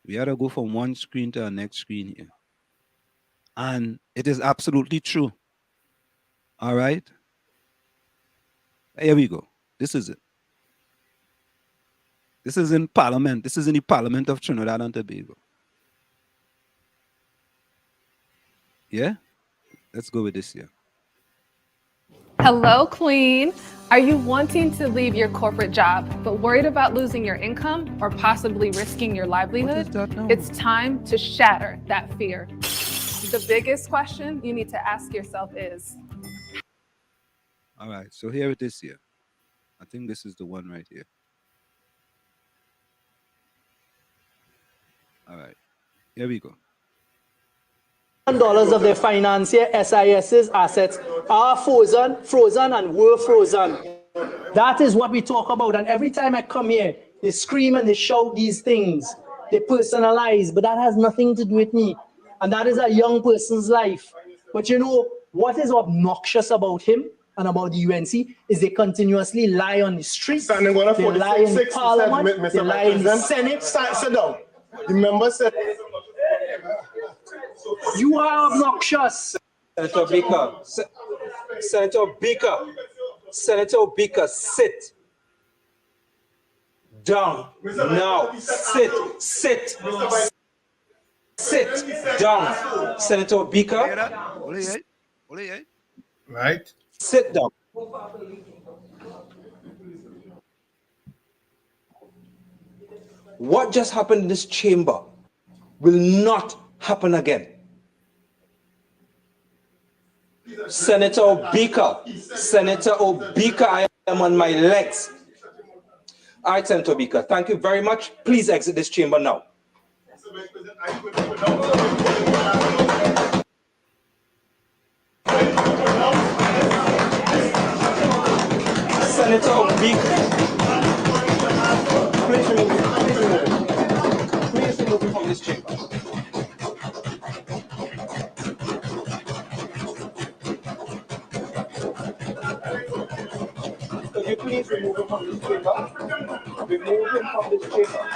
We had to go from one screen to the next screen here. And it is absolutely true. All right? Here we go. This is it. This is in Parliament. This is in the Parliament of Trinidad and Tobago. Yeah? Let's go with this here. Hello, Queen. Are you wanting to leave your corporate job, but worried about losing your income or possibly risking your livelihood? It's time to shatter that fear. The biggest question you need to ask yourself is... All right, so here it is here. I think this is the one right here. All right, here we go. Dollars of their financier SIS's assets are frozen and were frozen. That is what we talk about. And every time I come here, they scream and they shout these things. They personalize, but that has nothing to do with me. And that is a young person's life. But you know, what is obnoxious about him and about the UNC is they continuously lie on the streets, they lie in the parliament, they lie in the Senate. Sit down. The member said... You are obnoxious. Senator Baker, sit down now. Sit down. Senator Baker. Right. Sit down. What just happened in this chamber will not happen again. Senator Obika, I am on my legs. All right, Senator Obika, thank you very much. Please exit this chamber now. Senator Obika. Please remove. removing from this chamber. Could you please remove him from this chamber? Remove him from this chamber.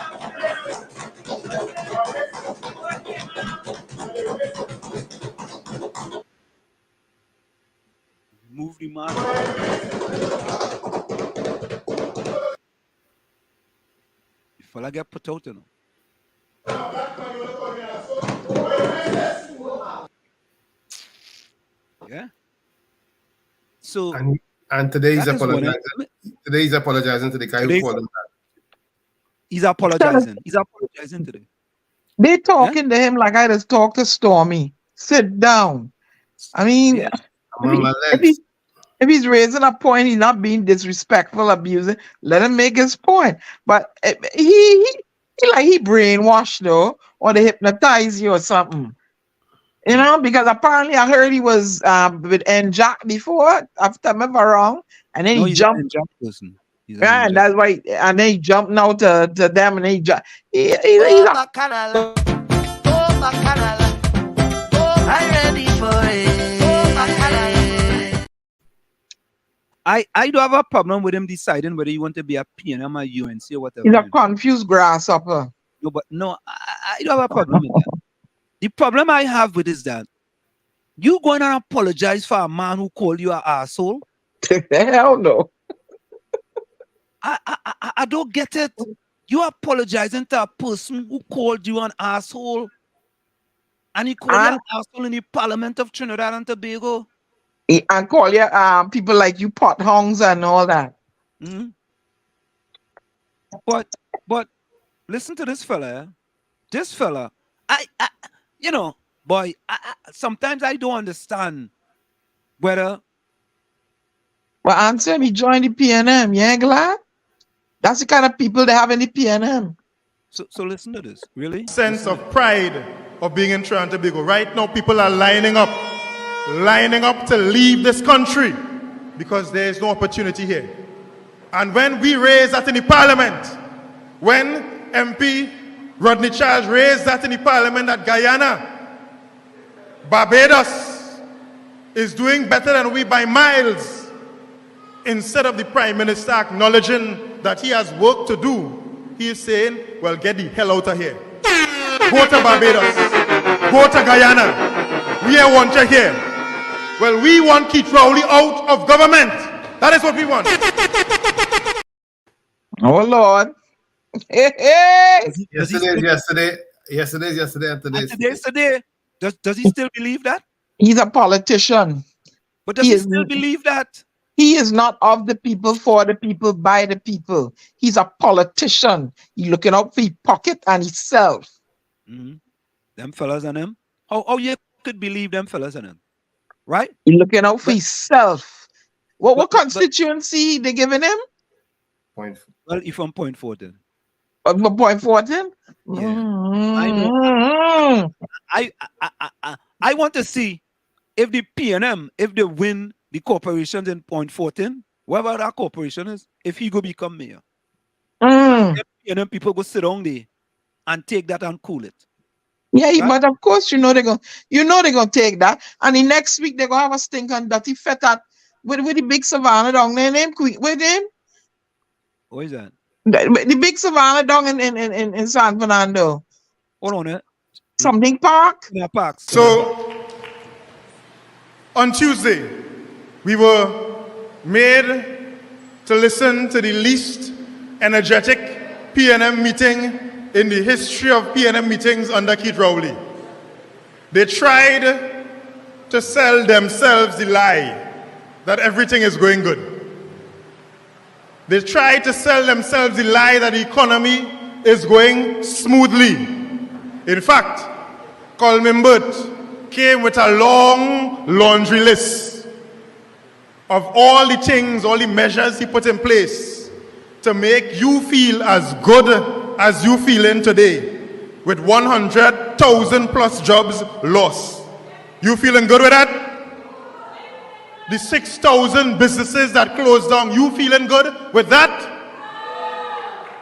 Move the man. The fella get put out, you know. Yeah. So and today he's that is what apologizing. Today he's apologizing to the guy who called him that. He's apologizing. He's apologizing today. They talking to him like I just talked to Stormy. Sit down. I mean, if he's raising a point, he's not being disrespectful, abusing. Let him make his point. But he brainwashed though, or they hypnotize you or something. You know, because apparently I heard he was with N Jack before, after I'm ever wrong, and then he jumped. N Jack person. Yeah, and that's why, and then he jumped now to them, and he jumped. I'm ready for it. I do have a problem with him deciding whether he want to be a PNM or UNC or whatever. He's a confused grasshopper. No, but no, I do have a problem with that. The problem I have with is that you going to apologize for a man who called you an asshole? Hell no. I don't get it. You apologizing to a person who called you an asshole, and he called you an asshole in the Parliament of Trinidad and Tobago. And call you people like you pot hongs and all that. Mm-hmm. But listen to this fella. Eh? This fella, you know, boy, sometimes I don't understand whether. Well, answer him. He joined the PNM. You ain't glad? That's the kind of people they have in the PNM. So listen to this. Really? Sense of pride of being in Trinidad and Tobago. Right now, people are lining up to leave this country because there is no opportunity here. And when we raise that in the Parliament, when MP Rodney Charles raised that in the Parliament that Guyana, Barbados is doing better than we by miles, instead of the Prime Minister acknowledging that he has work to do, he is saying, well, get the hell out of here. Go to Barbados. Go to Guyana. We don't want you here. Well, we want Keith Rowley out of government. That is what we want. Oh, Lord. Yesterday, and today. Does he still believe that? He's a politician. But does he still believe that? He is not of the people, for the people, by the people. He's a politician. He's looking out for his pocket and himself. Mm-hmm. Them fellas and him. How you could believe them fellas and him? Right? He's looking out for himself. What constituency they giving him? Point. Well, if I'm point 14. Point 14? Yeah. I know. I want to see if the PNM, if they win the corporations in point 14, whoever that corporation is, if he go become mayor. PNM people go sit down there and take that and cool it. Yeah, right? But of course they're gonna take that. And the next week they're gonna have a stink and dirty feta with the big savannah down there name with him. What is that? The big savannah down in San Fernando. Hold on it. Something park? Yeah, park. So on Tuesday, we were made to listen to the least energetic PNM meeting in the history of PNM meetings under Keith Rowley. They tried to sell themselves the lie that everything is going good. They tried to sell themselves the lie that the economy is going smoothly. In fact, Colman Burt came with a long laundry list of all the things, all the measures he put in place to make you feel as good as you feeling today, with 100,000 plus jobs lost. You feeling good with that? The 6,000 businesses that closed down, you feeling good with that?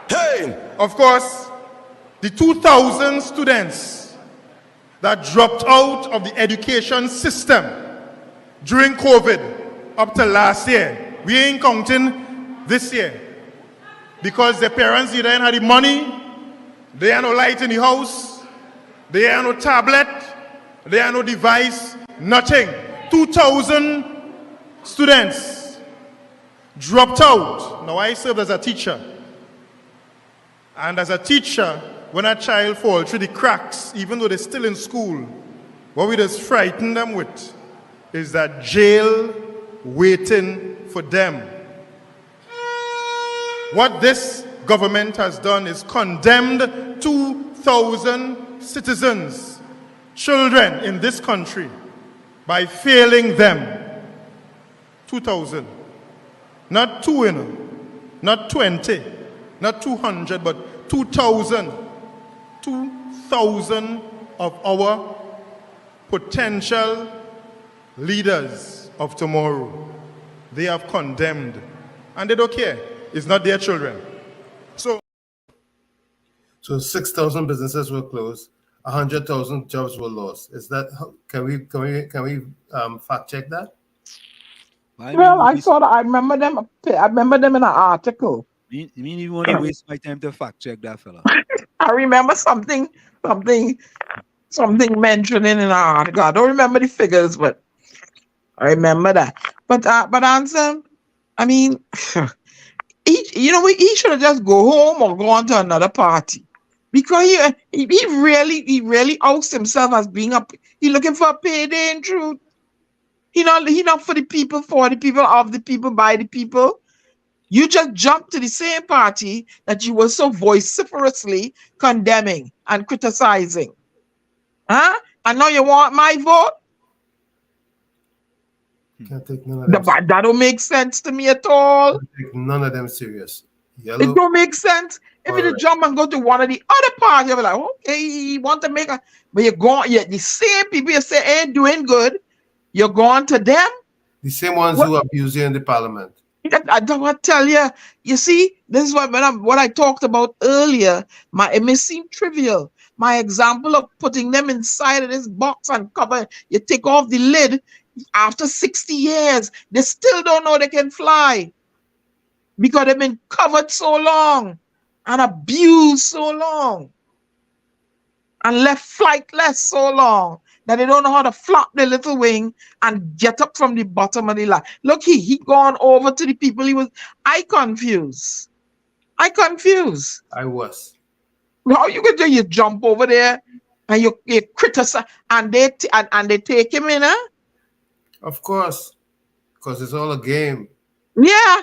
Hey! Of course, the 2,000 students that dropped out of the education system during COVID up to last year, we ain't counting this year, because their parents either ain't had the money, they had no light in the house, they had no tablet, they had no device, nothing. 2,000 students dropped out. Now I served as a teacher. And as a teacher, when a child falls through the cracks, even though they're still in school, what we just frighten them with is that jail waiting for them. What this government has done is condemned 2,000 citizens, children in this country, by failing them. 2,000. Not 2, not 20, not 200, but 2,000. 2,000 of our potential leaders of tomorrow. They have condemned. And they don't care. It's not their children. So 6,000 businesses were closed. 100,000 jobs were lost. Is that? Can we fact check that? Well, I saw that. I remember them in an article. You mean you want to waste my time to fact check that, fella? I remember something mentioned in an article. I don't remember the figures, but I remember that. But Anselm, I mean, he should have just go home or go on to another party, because he really outs himself as being he looking for a payday in truth. He not for the people, for the people, of the people, by the people. You just jumped to the same party that you were so vociferously condemning and criticizing. Huh? And now you want my vote? Can't take none of them. That don't make sense to me at all. Can't take none of them serious. It don't make sense. If you jump and go to one of the other parties, you'll be like, okay, you want to make but the same people you say ain't doing good, you're going to them. The same ones who abuse you in the parliament. I don't want to tell you. You see, this is what I talked about earlier. It may seem trivial. My example of putting them inside of this box and cover, you take off the lid. After 60 years, they still don't know they can fly, because they've been covered so long and abused so long and left flightless so long that they don't know how to flap their little wing and get up from the bottom of the line. Look, he gone over to the people. I confused. I was. How you could do? You jump over there and you criticize and they take him in, huh? Of course, because it's all a game. Yeah,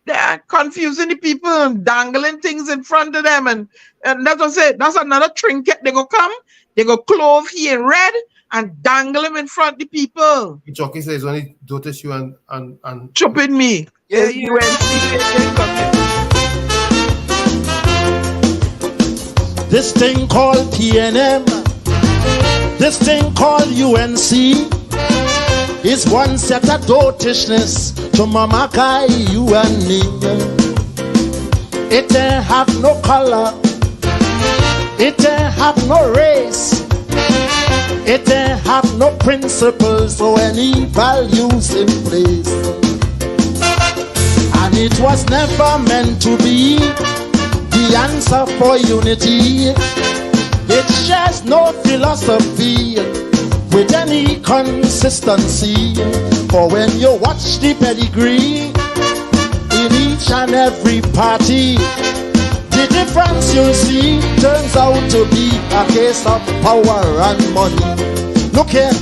they're confusing the people and dangling things in front of them, and that's what I say. That's another trinket. They go come, they go clothe here in red and dangle him in front of the people. Jockey says only notice you and chopping me. Yeah. This thing called PNM, this thing called UNC, is one set of dotishness to Mama Kai, you and me. It ain't have no color, it ain't have no race, it ain't have no principles or any values in place. And it was never meant to be the answer for unity. It shares no philosophy with any consistency. For when you watch the pedigree in each and every party, the difference you see turns out to be a case of power and money. Look here,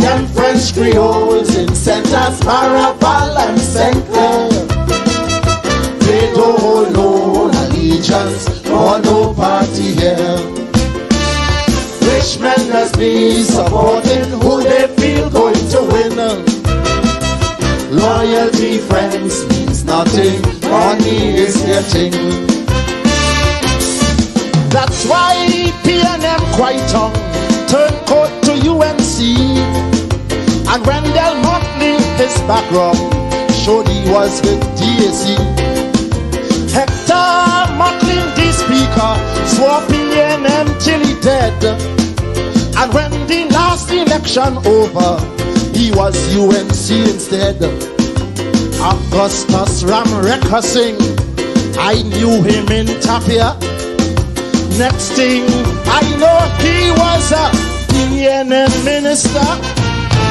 them French Creoles in Centers, Maraval and Saint-Clair, they don't hold no allegiance or no party here. Rich men must be supporting who they feel going to win. Loyalty, friends, means nothing. Money is their thing. That's why PNM quite on turned coat to UNC. And when Del Motley, his background showed he was with DAC. Hector Motley, the speaker, swore PNM till he dead. And when the last election over, he was UNC instead. Augustus Ramreka sing, I knew him in Tapia. Next thing I know, he was a PNM minister.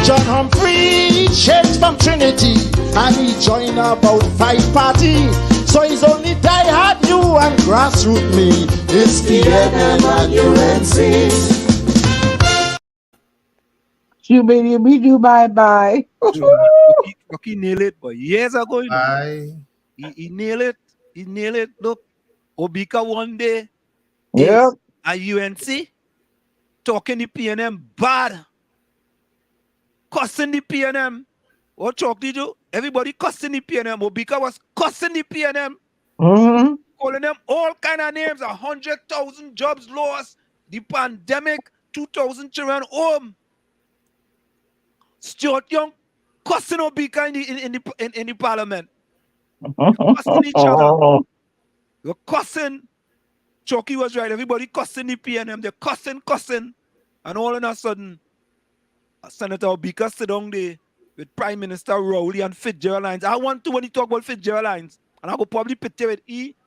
John Humphrey changed from Trinity, and he joined about 5 parties. So he's only die hard you and grassroots me. It's PNM and UNC. Shoo-be-doo-be-doo, bye-bye. Rocky nailed it, but years ago, you know, Aye. he nailed it. He nailed it. Look, Obika one day Yep. is at UNC talking the PNM bad, cussing the PNM. What talk did you? Everybody cussing the PNM. Obika was cussing the PNM, calling them all kind of names. 100,000 jobs lost, the pandemic, 2,000 children home. Stuart Young cussing Obika in the parliament. Cussing each other. You're cussing. Chucky was right. Everybody cussing the PNM. They're cussing. And all of a sudden, Senator Obika sit down there with Prime Minister Rowley and Fitzgerald. I want to, when he talk about Fitzgerald, and I will probably picture with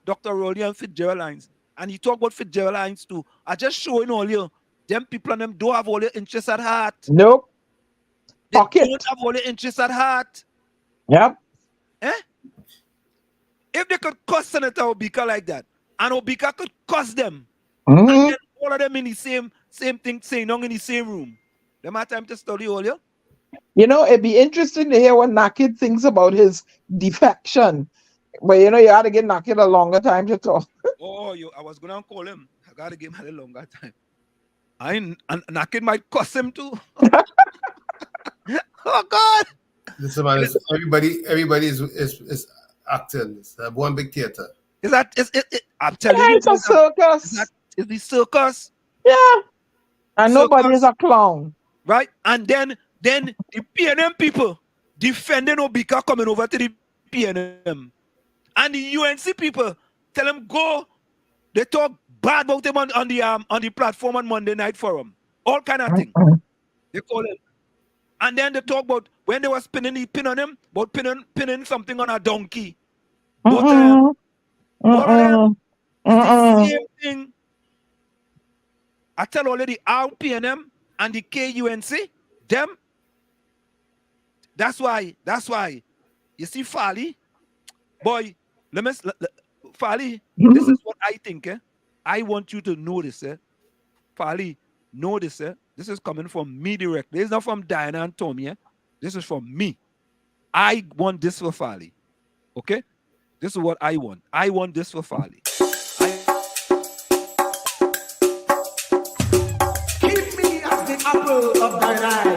Dr. Rowley and Fitzgerald. And he talk about Fitzgerald too. I just showing all you, them people and them don't have all your interests at heart. Nope. They don't have all your interests at heart. Yep. If they could cuss Senator Obika like that, and Obika could cuss them, and then all of them in the same thing, saying in the same room, they might have time to study all you. You know, it'd be interesting to hear what Naked thinks about his defection. But you know, you gotta give Naked a longer time to talk. I was gonna call him. I gotta give him a longer time. And Naked might cuss him too. Oh God! Listen, man, everybody is acting. It's one big theater. Is that? I'm telling you, it's a circus. Is the circus? Yeah. And nobody is a clown. Right? And then the PNM people defending Obika coming over to the PNM. And the UNC people tell him go. They talk bad about him on the platform on Monday Night Forum. All kind of things. They call him. And then they talk about when they were spinning the pin on him, about pinning something on a donkey. Both of them. All of them. It's the same thing. I tell already RPNM and the KUNC, them. That's why. You see, Fali, boy, Fali, this is what I think. I want you to know this. Fali, know this. This is coming from me directly. It's not from Diana and Tommy. This is from me. I want this for Fali. Okay? This is what I want. I want this for Fali. Keep me as the apple of thine eye.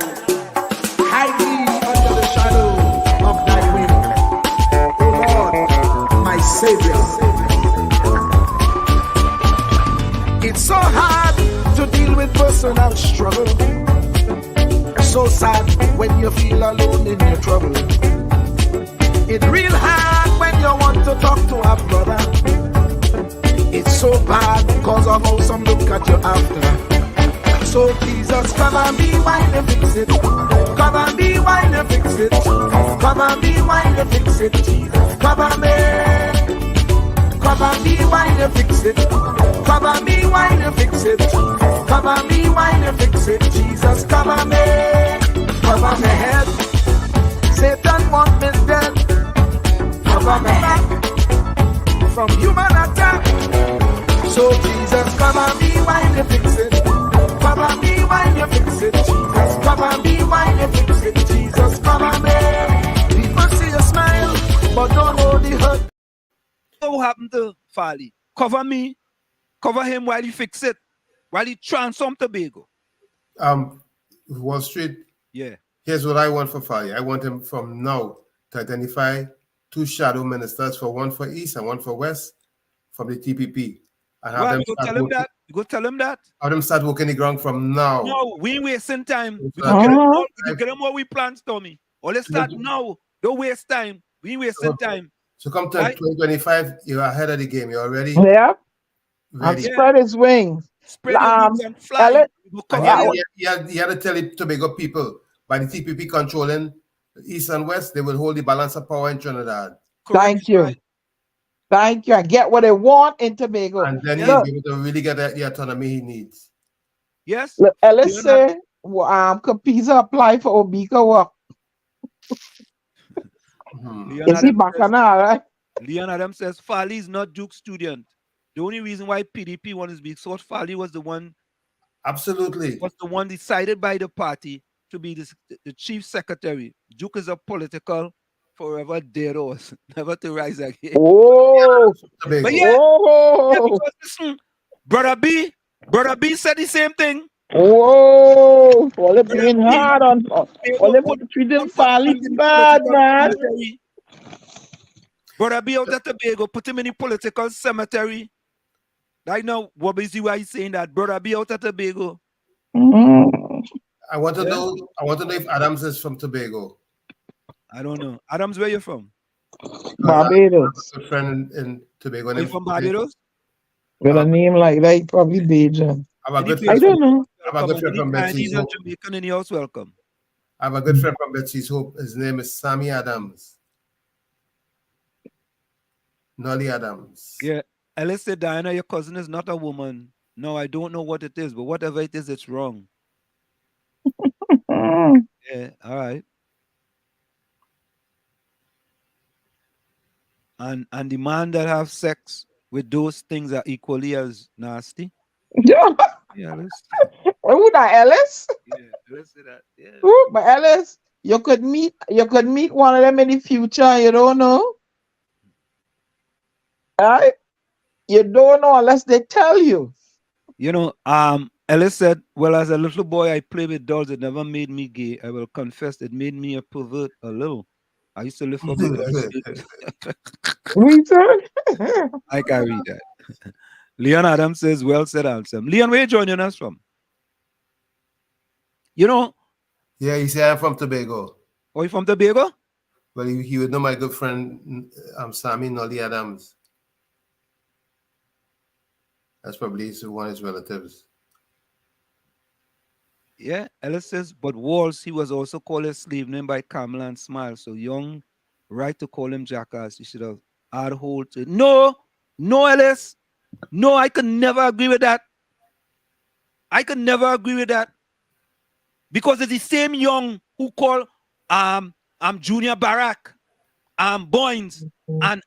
Hide me under the shadow of thy wing. O Lord, my Savior. It's so hard to deal with personal struggle. So sad when you feel alone in your trouble. It's real hard when you want to talk to a brother. It's so bad because of how some look at you after. So Jesus, come and be while you fix it. Come and be while you fix it. Come and be while you fix it. Jesus, come and be. Come and be while you fix it. Come and be while you fix it. Come and be while you fix it. Jesus, come and be. Cover my head. Satan want me dead. Cover my back from human attack. So Jesus, come and be while you fix it. Come and be while you fix it. Jesus, come and be while you fix it. Jesus, come and be. People see you smile, but don't hold the hurt. What happened to Fali? Cover me, cover him while he fix it, while he transform Tobago. Wall Street. Yeah. Here's what I want for Fali. I want him from now to identify 2 shadow ministers, one for East and one for West, from the TPP. And have them go tell him that. Go tell him that. Have them start working the ground from now. No, we ain't wasting time. We get them what we plan, Tommy. Or let's start now. Don't waste time. We ain't wasting time. So come to 2025, you're ahead of the game. You already? Yeah. and Ready. spread his wings. Spread your wings and fly. Ellis, You And cover he had to tell the Tobago people, by the TPP controlling the East and West, they will hold the balance of power in Trinidad. Thank you. Thank you. I get what they want in Tobago. And then he'll Look, be able to really get the autonomy he needs. Yes. look, Ellis say, Capiza apply for Obika work. Leon Is he Adams bacchanal, right? Leon Adams says Fali is not Duke student. The only reason why PDP wanted to be so Fali was the one. Absolutely. Was the one decided by the party to be the chief secretary. Duke is a political forever dead horse, never to rise again. Oh, but yeah, because listen, Brother B said the same thing. Whoa, all they playing hard on, all they put treating Fali bad, man. Brother B out at Tobago, put him in the political cemetery. Right now, WZYE saying that Brother B out at Tobago. I want to know if Adams is from Tobago. I don't know. Adams, where you from? Barbados. I have a good friend in Tobago. Are you from Barbados? With a name like that, probably Bajan. I don't know. I have a good friend from Betsy's Hope. Jamaican in the house, welcome. I have a good friend from Betsy's Hope. His name is Sammy Adams. Nolly Adams. Yeah. Ellis said, Diana, your cousin is not a woman. No, I don't know what it is, but whatever it is, it's wrong. Yeah, all right. And the man that have sex with those things are equally as nasty. Yeah. Yeah, Ellis. Who that, Ellis? Yeah, Ellis said that. Yeah. Ooh, but Ellis, you could meet one of them in the future. You don't know. Right? You don't know unless they tell you. You know, Ellis said, well, as a little boy, I played with dolls. It never made me gay. I will confess, it made me a pervert a little. I used to live for big dolls. I can read that. Leon Adams says, well said, Alsam. Leon, where you joining us from? You know? Yeah, he said I'm from Tobago. Oh, you from Tobago? Well, he would know my good friend Sammy Nolly Adams. That's probably one of his relatives. Yeah, Ellis says, but Walls, he was also called a slave name by Kamala and Smile. So Young, right to call him jackass. You should have had hold to it. No, Ellis. No, I could never agree with that. I could never agree with that. Because it's the same Young who call Junior Barack, Boynes, and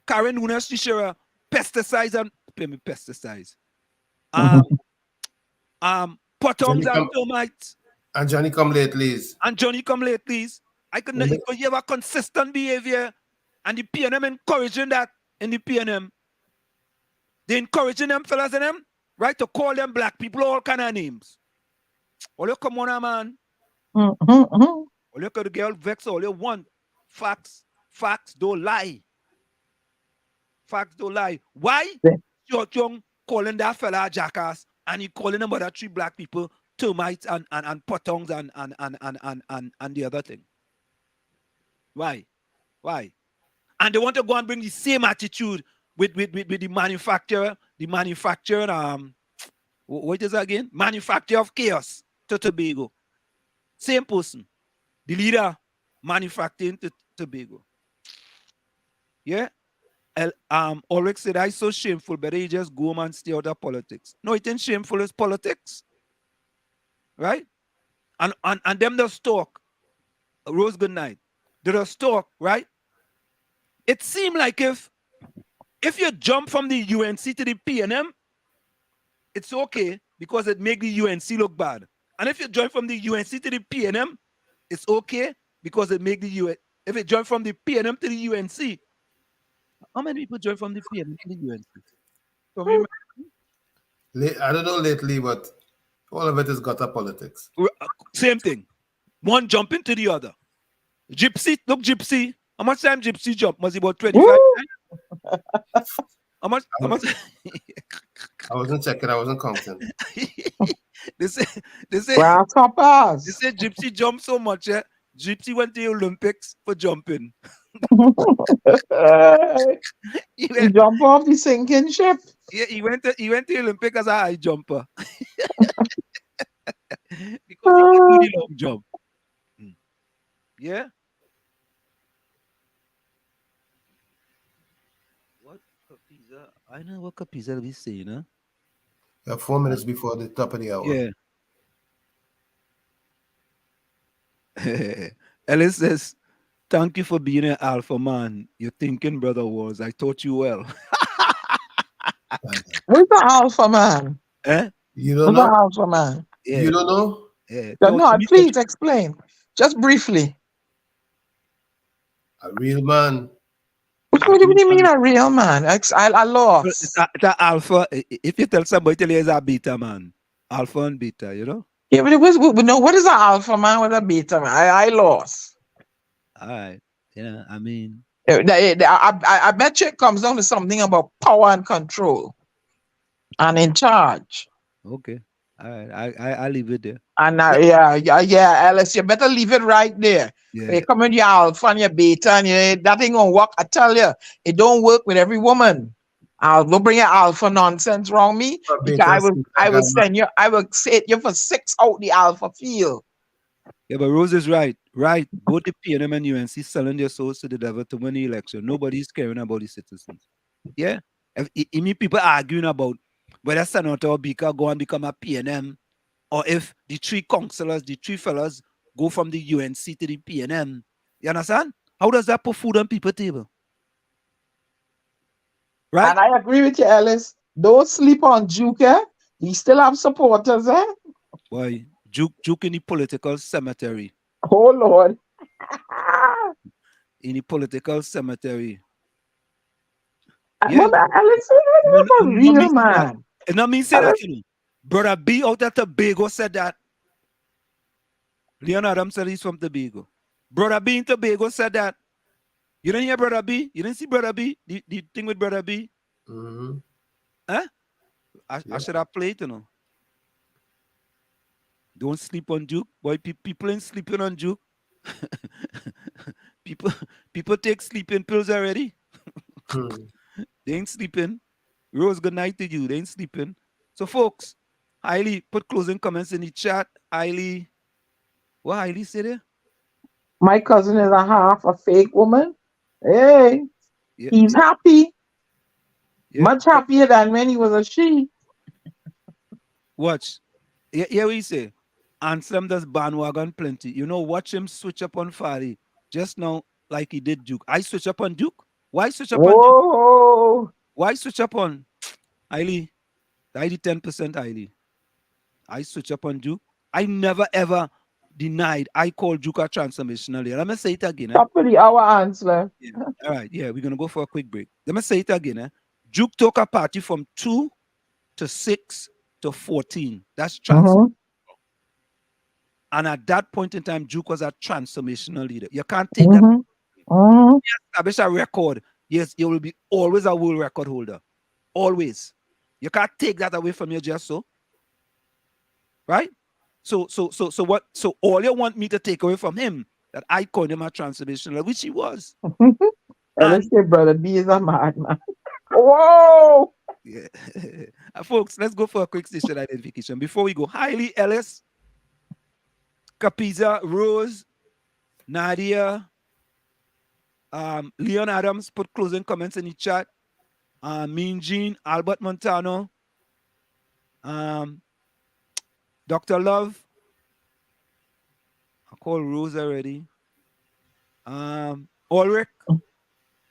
Karen Nunes Tishera pesticides and pesticides. Potums and termites. And Johnny come latelys. I could not, because you have a consistent behavior, and the PNM encouraging that in the PNM. They encouraging them fellas and them, right, to call them black people all kind of names. All you come on, man. All you could girl vex, all you want. Facts don't lie. Facts don't lie. Why? You're young calling that fella a jackass, and you calling them other three black people termites and pottongs and the other thing. Why? And they want to go and bring the same attitude with the manufacturer, what is that again? Manufacturer of chaos to Tobago. Same person. The leader manufacturing to Tobago. Yeah? Ulrich said, I so shameful, better you just go home and stay out of politics. No, it ain't shameful, it's politics. Right? And them just talk. Rose, good night. They just talk, right? It seemed like if you jump from the UNC to the PNM, it's okay because it make the UNC look bad. And if you join from the UNC to the PNM, it's okay because it make the if you join from the PNM to the UNC, how many people join from the PNM to the UNC? I don't know lately, but all of it is gutter politics. Same thing. One jump into the other. Gypsy. How much time Gypsy jump? Was it about 25 times? How much? I wasn't checking. I wasn't counting. They say Grasshoppers. They say Gypsy jumped so much. Gypsy went to the Olympics for jumping. He He jump off the sinking ship. Yeah, he went to Olympic as a high jumper because he can do the long jump. Yeah. What Capiza? I know what Capiza will be saying, huh? 4 minutes before the top of the hour. Yeah. Ellis says, "Thank you for being an alpha man. You're thinking, brother Wars. I taught you well." Where's the alpha man? Eh? You don't Where's the know? alpha man? Yeah. You don't know? Yeah. No, please explain. Just briefly. A real man. What do you mean a real man? I lost. The alpha, if you tell somebody, tell you is a beta man. Alpha and beta, you know? Yeah, but no, what is an alpha man with a beta man? I lost. All right. Yeah, I mean. I bet you it comes down to something about power and control and in charge. Okay. All right. I'll leave it there. And yeah, Alice, you better leave it right there. Yeah. You come in your alpha and your beta and that ain't gonna work. I tell you, it don't work with every woman. Don't bring your alpha nonsense wrong me. Because I will set you for 6 out the alpha field. Yeah, but Rose is right. Right. Both the PNM and UNC selling their souls to the devil to win the election. Nobody's caring about the citizens. Yeah. If mean people arguing about whether Senator Bika go and become a PNM, or if the 3 councillors, the 3 fellas go from the UNC to the PNM. You understand? How does that put food on people's table? Right? And I agree with you, Ellis. Don't sleep on Duke, eh? He still have supporters, eh? Boy, Duke in the political cemetery. Oh, Lord. In the political cemetery. Yeah. But Ellis, you're a real man. It not mean say that, you know. Brother B out at Tobago said that. Leon Adams said he's from Tobago. Brother B in Tobago said that. You didn't hear Brother B? You didn't see Brother B? The thing with Brother B? Mm-hmm. Huh? I should have played, you know. Don't sleep on Duke. Boy, people ain't sleeping on Duke. people take sleeping pills already. They ain't sleeping. Rose, good night to you. They ain't sleeping. So, folks, Hailey, put closing comments in the chat. Hailey, what Hailey said there? My cousin is a half a fake woman. Hey, he's happy. Yeah. Much happier than when he was a she. Watch. Yeah, what he say? Anselm does bandwagon plenty. You know, watch him switch up on Fari just now like he did Duke. I switch up on Duke? Why switch up on Duke? Why switch up on Hailey? I did 10% Hailey. I switch up on Duke. I never ever denied I called Duke a transformational leader. Let me say it again. Top of the hour answer. Yeah. All right, yeah, we're gonna go for a quick break. Let me say it again. Duke took a party from 2 to 6 to 14. That's transformational. And at that point in time, Duke was a transformational leader. You can't take that. You establish a record. Yes, you will be always a world record holder. Always. You can't take that away from you just so. Right? So all you want me to take away from him, that I called him a transformational, which he was. Let's say Brother B is a madman. Whoa! Yeah. Folks, let's go for a quick station identification. Before we go, Hailey, Ellis, Capiza, Rose, Nadia, Leon Adams, put closing comments in the chat. Mean Jean, Albert Montano, Dr. Love. I called Rose already. Ulrich.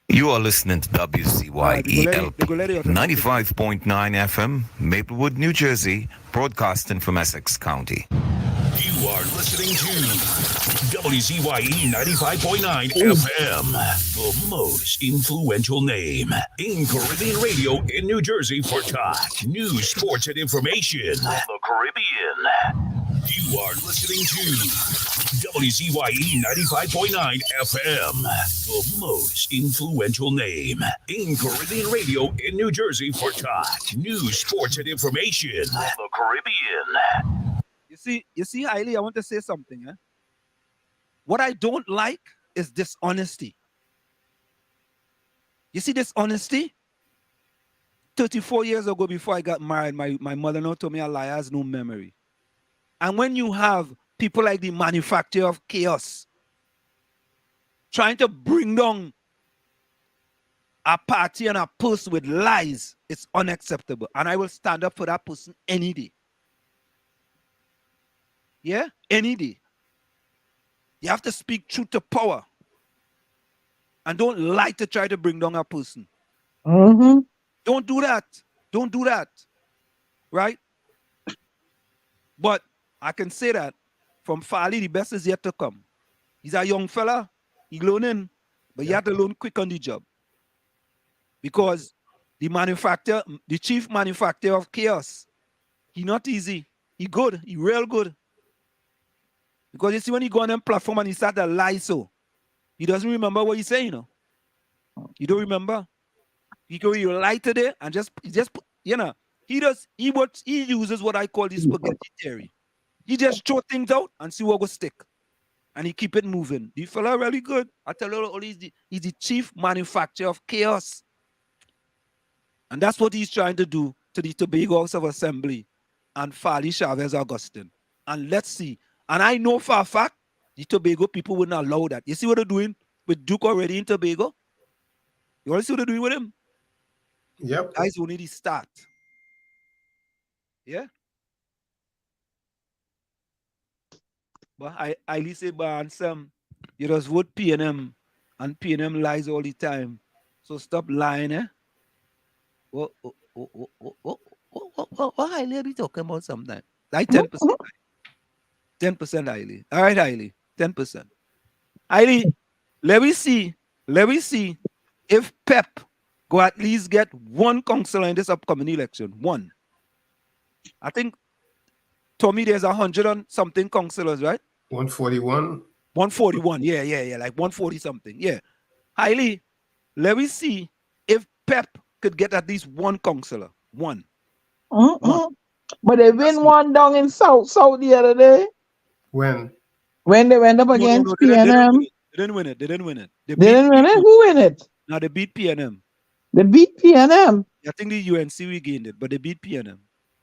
You are listening to WZYE 95.9 FM, Maplewood, New Jersey, broadcasting from Essex County. You are listening to WZYE 95.9 FM, the most influential name in Caribbean radio in New Jersey for talk, news, sports, and information from the Caribbean. You are listening to WZYE 95.9 FM, the most influential name in Caribbean radio in New Jersey for talk, news, sports, and information from the Caribbean. You see, Hailey, I want to say something. What I don't like is dishonesty. You see this honesty? 34 years ago, before I got married, my mother-in-law told me a liar has no memory. And when you have people like the manufacturer of chaos trying to bring down a party and a person with lies, it's unacceptable. And I will stand up for that person any day. Yeah? Any day. You have to speak truth to power. And don't lie to try to bring down a person. Mm-hmm. Don't do that. Don't do that. Right? But I can say that from Farley, the best is yet to come. He's a young fella. He learning, but you have to learn quick on the job. Because the chief manufacturer of chaos, he not easy. He good. He real good. Because you see, when he go on them platform and he start to lie, so he doesn't remember what he's saying, you know. You don't remember? He lie today and he uses what I call the spaghetti theory. He just throw things out and see what will stick. And he keep it moving. The fella really good. I tell you, he's the chief manufacturer of chaos. And that's what he's trying to do to the Tobago House of Assembly and Farley Chavez Augustine. And let's see. And I know for a fact the Tobago people wouldn't allow that. You see what they're doing with Duke already in Tobago? You want to see what they're doing with him? Yep. Guys, only the start. Yeah? But I say, but some, you just vote PNM, and PNM lies all the time. So stop lying, eh? What Hailey be talking about sometimes? Like 10%. 10% Hailey. All right, Hailey. 10%. Hailey, let me see if Pep go at least get one councillor in this upcoming election. One. I think, Tommy, there's 100 and something councillors, right? 141. 141. Yeah. Like 140 something. Yeah. Hailey, let me see if Pep could get at least one councillor. One. But they win one down in South the other day. When they went up against PNM. They didn't win it. They didn't win it. They didn't win it? Who win it? No, they beat PNM. They beat PNM. I think the UNC regained it, but they beat PNM.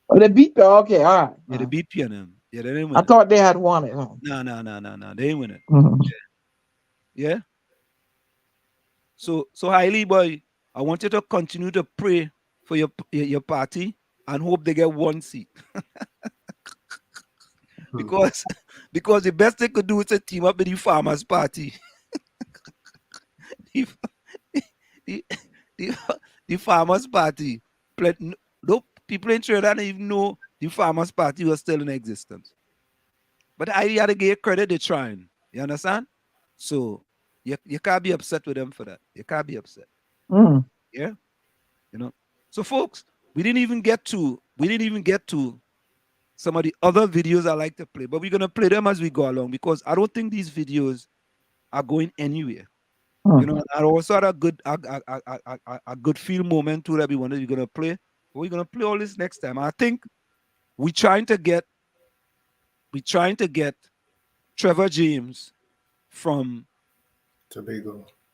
Oh, they beat okay, all right. Yeah, they beat PNM. Yeah, they didn't win I it. thought they had won it. No. They didn't win it. Mm-hmm. Yeah. So Hailey boy, I want you to continue to pray for your party and hope they get one seat. because the best they could do is to team up with the Farmers Party. the Farmers Party. No people in Trinidad don't even know the Farmers Party was still in existence. But I had to give credit they're trying. You understand? So you can't be upset with them for that. You can't be upset. Mm. Yeah. You know. So folks, we didn't even get to some of the other videos I like to play, but we're gonna play them as we go along because I don't think these videos are going anywhere. Mm. You know, I also had a good feel moment too that we're gonna play. But we're gonna play all this next time. I think we're trying to get Trevor James from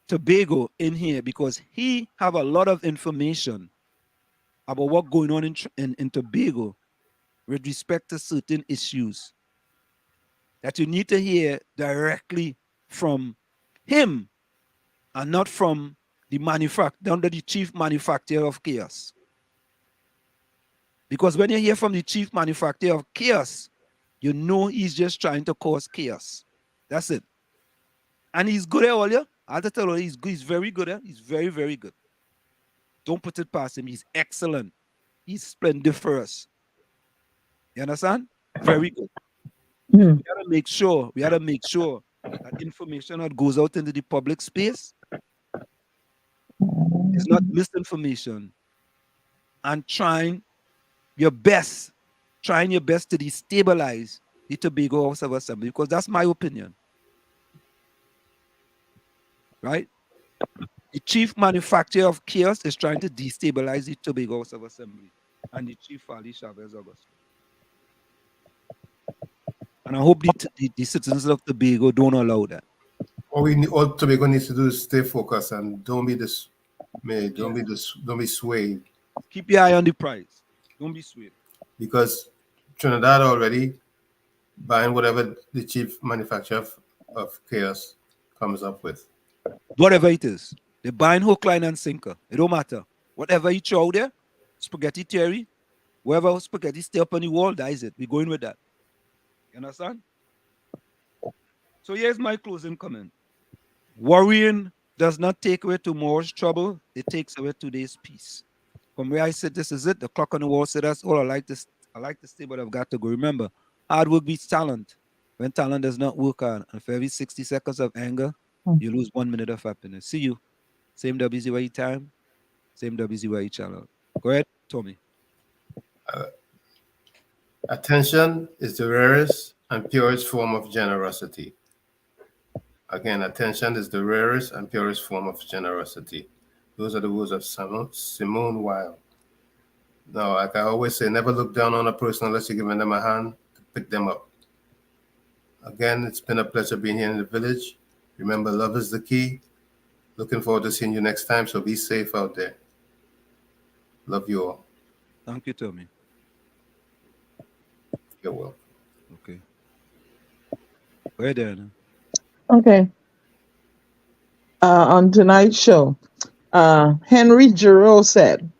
Tobago in here because he have a lot of information about what's going on in Tobago with respect to certain issues that you need to hear directly from him and not from the chief manufacturer of chaos. Because when you hear from the chief manufacturer of chaos, you know he's just trying to cause chaos. That's it. And he's good at all, yeah? I have to tell you, he's very good at. He's very, very good. Don't put it past him. He's excellent. He's splendiferous. You understand? Very good. We gotta make sure that information that goes out into the public space is not misinformation. And trying your best to destabilize the Tobago House of Assembly, because that's my opinion. Right? The chief manufacturer of chaos is trying to destabilize the Tobago House of Assembly and the chief Farley Chavez Augustine. And I hope the citizens of Tobago don't allow that. All Tobago needs to do is stay focused and don't be this May don't be swayed. Keep your eye on the price. Don't be swayed. Because Trinidad already buying whatever the chief manufacturer of chaos comes up with. Whatever it is. They're buying hook, line, and sinker. It don't matter. Whatever you throw there, spaghetti theory, wherever spaghetti stay up on the wall, that is it. We're going with that. You understand? So here's my closing comment. Worrying does not take away tomorrow's trouble. It takes away today's peace. From where I sit, this is it. The clock on the wall said that's all I like to stay, but I've got to go. Remember, hard work beats talent. When talent does not work hard, and for every 60 seconds of anger, you lose 1 minute of happiness. See you. Same WZYE time, same WZYE channel. Go ahead, Tommy. Attention is the rarest and purest form of generosity. Again, attention is the rarest and purest form of generosity. Those are the words of Simone Weil. Now, like I always say, never look down on a person unless you're giving them a hand to pick them up. Again, it's been a pleasure being here in the village. Remember, love is the key. Looking forward to seeing you next time, so be safe out there. Love you all. Thank you, Tommy. You're welcome. Okay. Go ahead, Diana. Okay. On tonight's show, Henry Giroux said,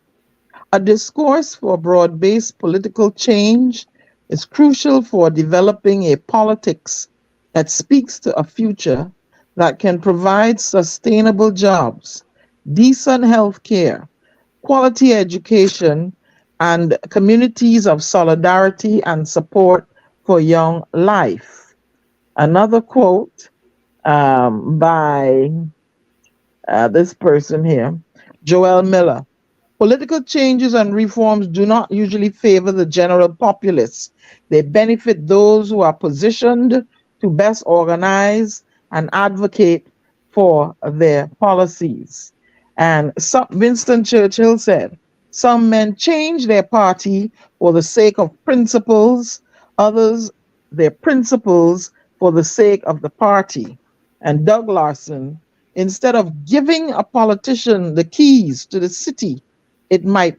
a discourse for broad-based political change is crucial for developing a politics that speaks to a future that can provide sustainable jobs, decent health care, quality education, and communities of solidarity and support for young life. Another quote by this person here, Joel Miller. Political changes and reforms do not usually favor the general populace. They benefit those who are positioned to best organize and advocate for their policies. And Winston Churchill said, some men change their party for the sake of principles, others their principles for the sake of the party. And Doug Larson, instead of giving a politician the keys to the city, it might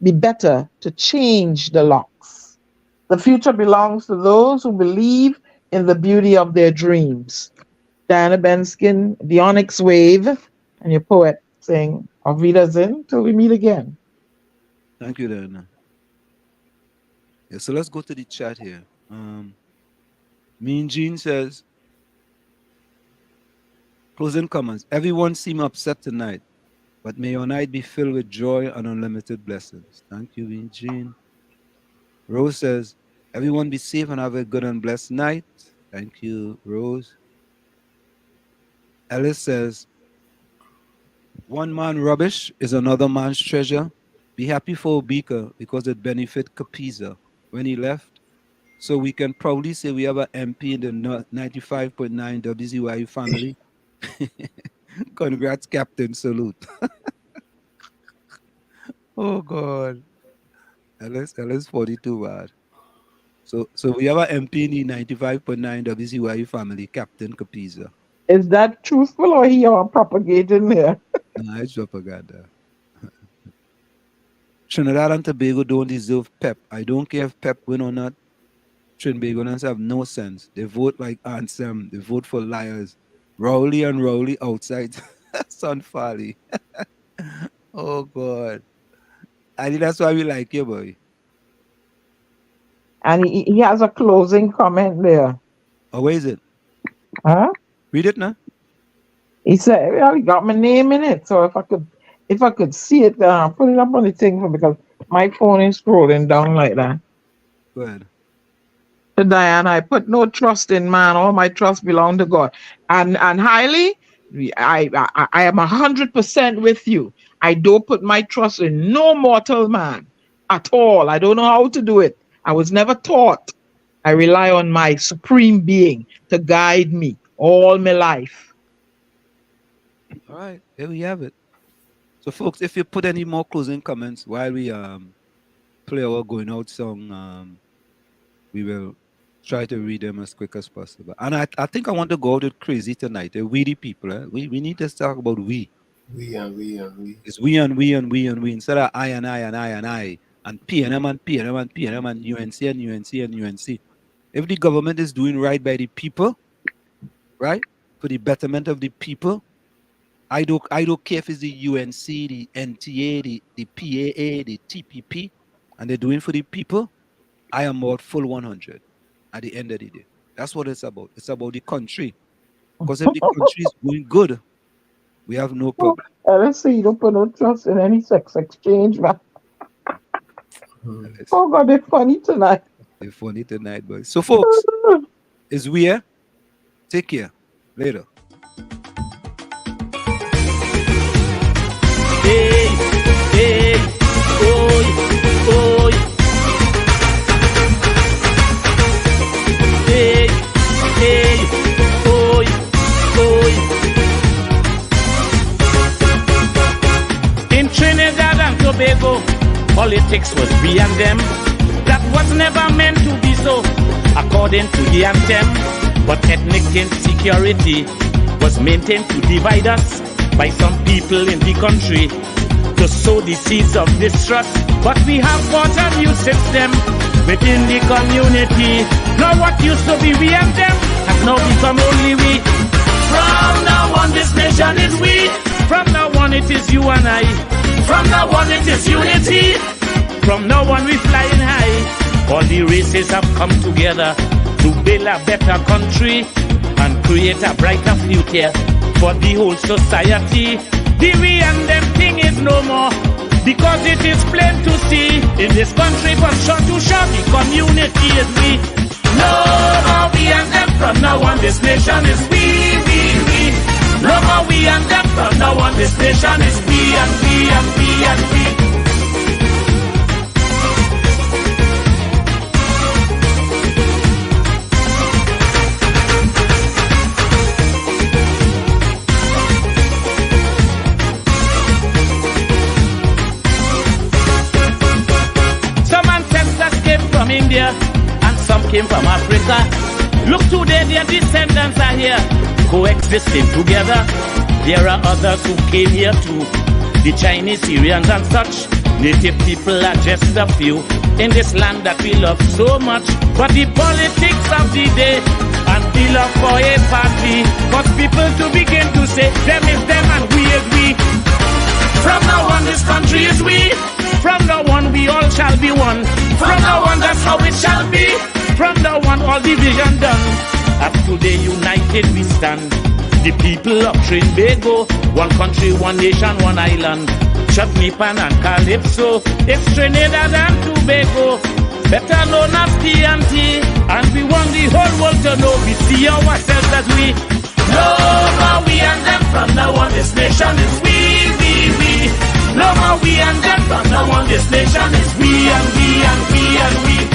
be better to change the locks. The future belongs to those who believe in the beauty of their dreams. Diana Benskin, the Onyx Wave, and your poet saying, Auf Wiedersehen till we meet again. Thank you, Diana. Yeah, so let's go to the chat here. Mean Jean says, closing comments. Everyone seem upset tonight, but may your night be filled with joy and unlimited blessings. Thank you, Mean Jean. Rose says, everyone be safe and have a good and blessed night. Thank you, Rose. Ellis says, one man rubbish is another man's treasure. Be happy for Obika because it benefit Capiza when he left. So we can proudly say we have an MP in the 95.9 WZYE family. Congrats, Captain. Salute. Oh, God. Ellis 42 bad. So we have an MP in the 95.9 WZYE family, Captain Capiza. Is that truthful or he are propagating there? Nah, it's propaganda. Trinidad and Tobago don't deserve Pep. I don't care if Pep win or not. Trinbagonians have no sense. They vote like Ansem. They vote for liars. Rowley and Rowley outside Sun Folly. Oh, God. I think that's why we like you, boy. And he has a closing comment there. Oh, where is it? Huh? Read it now. He said, well, he got my name in it. So if I could see it, put it up on the thing because my phone is scrolling down like that. Go ahead. To Diana, I put no trust in man. All my trust belong to God. And highly, I am 100% with you. I don't put my trust in no mortal man at all. I don't know how to do it. I was never taught. I rely on my supreme being to guide me all my life. All right, here we have it. So, folks, if you put any more closing comments while we play our going out song, we will try to read them as quick as possible. And I think I want to go out with crazy tonight. We the people, we need to talk about we. We and we and we. It's we and we and we and we instead of I and I and I and I and PNM and PNM and PNM and UNC and UNC and UNC. If the government is doing right by the people, right, for the betterment of the people, I don't care if it's the UNC, the NTA, the PAA, the TPP, and they're doing for the people. I am about full 100 at the end of the day. That's what it's about. It's about the country. Because if the country is doing good, we have no problem. LSC, you don't put no trust in any sex exchange, man. Oh, God, they're funny tonight. They're funny tonight, boys. So, folks, it's we here. Take care. Later. Hey, hey, oi, oi. Hey, hey, oi, oi. In Trinidad and Tobago, politics was we and them. That was never meant to be so, according to the anthem. But ethnic insecurity was maintained to divide us by some people in the country to sow the seeds of distrust. But we have got a new system within the community. Now what used to be we and them has now become only we. From now on this nation is we. From now on it is you and I. From now on it is unity. From now on we flying high. All the races have come together to build a better country and create a brighter future for the whole society. The we and them thing is no more, because it is plain to see in this country from shore to shore the community is we. No more we and them, from now on this nation is we. No more we and them, from now on this nation is we and we and we and we. From India and some came from Africa. Look today, their descendants are here, coexisting together. There are others who came here too, the Chinese, Syrians and such. Native people are just a few in this land that we love so much. But the politics of the day and the love for a party cause people to begin to say them is them and we is we. From now on this country is we. From now on we all shall be one. From now on that's how it shall be. From now on all division done. As today united we stand, the people of Trinbago. One country, one nation, one island. Chutney Pan and Calypso. It's Trinidad and Tobago, better known as TNT. And we want the whole world to know we see ourselves as we. No more we and them, from now on this nation is we. No more we and them, from now on this nation is we and we and we and we.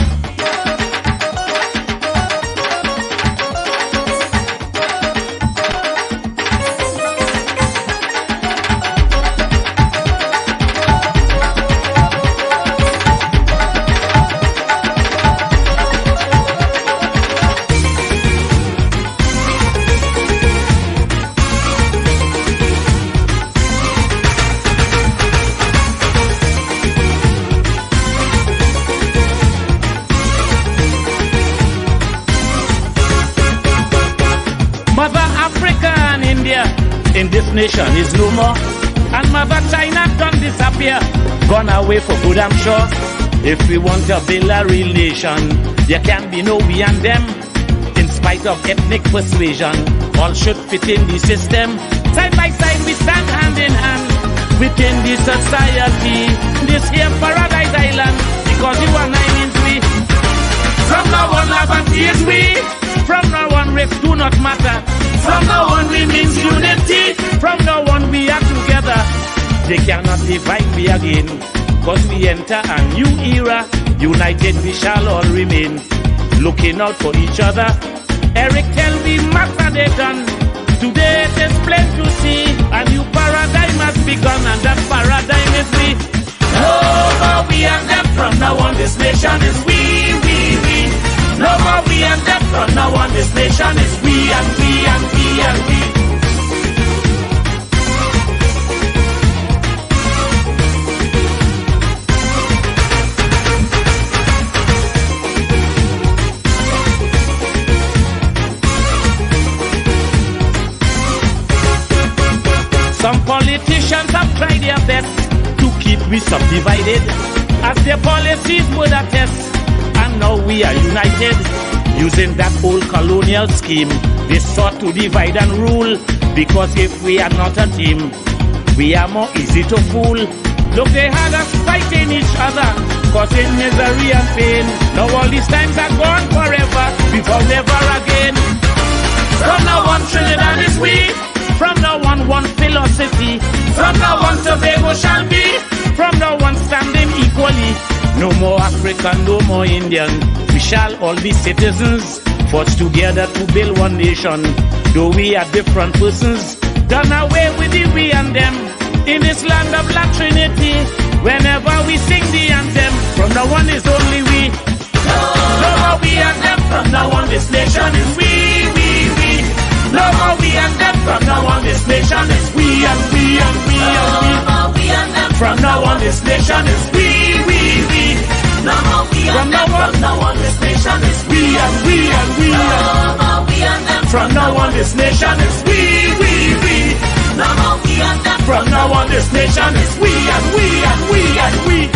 In this nation is no more, and Mother China done disappear, gone away for good I'm sure. If we want to build a real nation, there can be no we and them. In spite of ethnic persuasion, all should fit in the system. Side by side we stand hand in hand within the society. This here paradise island, because you and I means we. From now on love and is we. From now on race do not matter. From now on we means unity. From now on we are together. They cannot divide me again, cause we enter a new era. United we shall all remain, looking out for each other. Eric tell me matter they done. Today it is plain to see a new paradigm has begun, and that paradigm is we. No more we and them, from now on this nation is we. No more we and them, from now on this nation is we and we and we and we. we subdivided, as their policies would attest. And now we are united, using that old colonial scheme. They sought to divide and rule, because if we are not a team, we are more easy to fool. Look, they had us fighting each other, causing misery and pain. Now all these times are gone forever, before never again. From now on, Trinidad is we. From now on, one philosophy. From now on, Tobago shall be. From now on, standing equally. No more African, no more Indian. We shall all be citizens, forged together to build one nation. Though we are different persons, done away with the we and them. In this land of Black Trinity, whenever we sing the anthem, from now on is only we. No more we and them. From now on, this nation is we. No more we and them. From now on, this nation is we and we and we and we. No more we and them. From now on, this nation is we. No more we and them. From now on, this nation is we and we and we. No more we and them. From now on, this nation is we. No more we and them. From now on, this nation is we and we and we and we.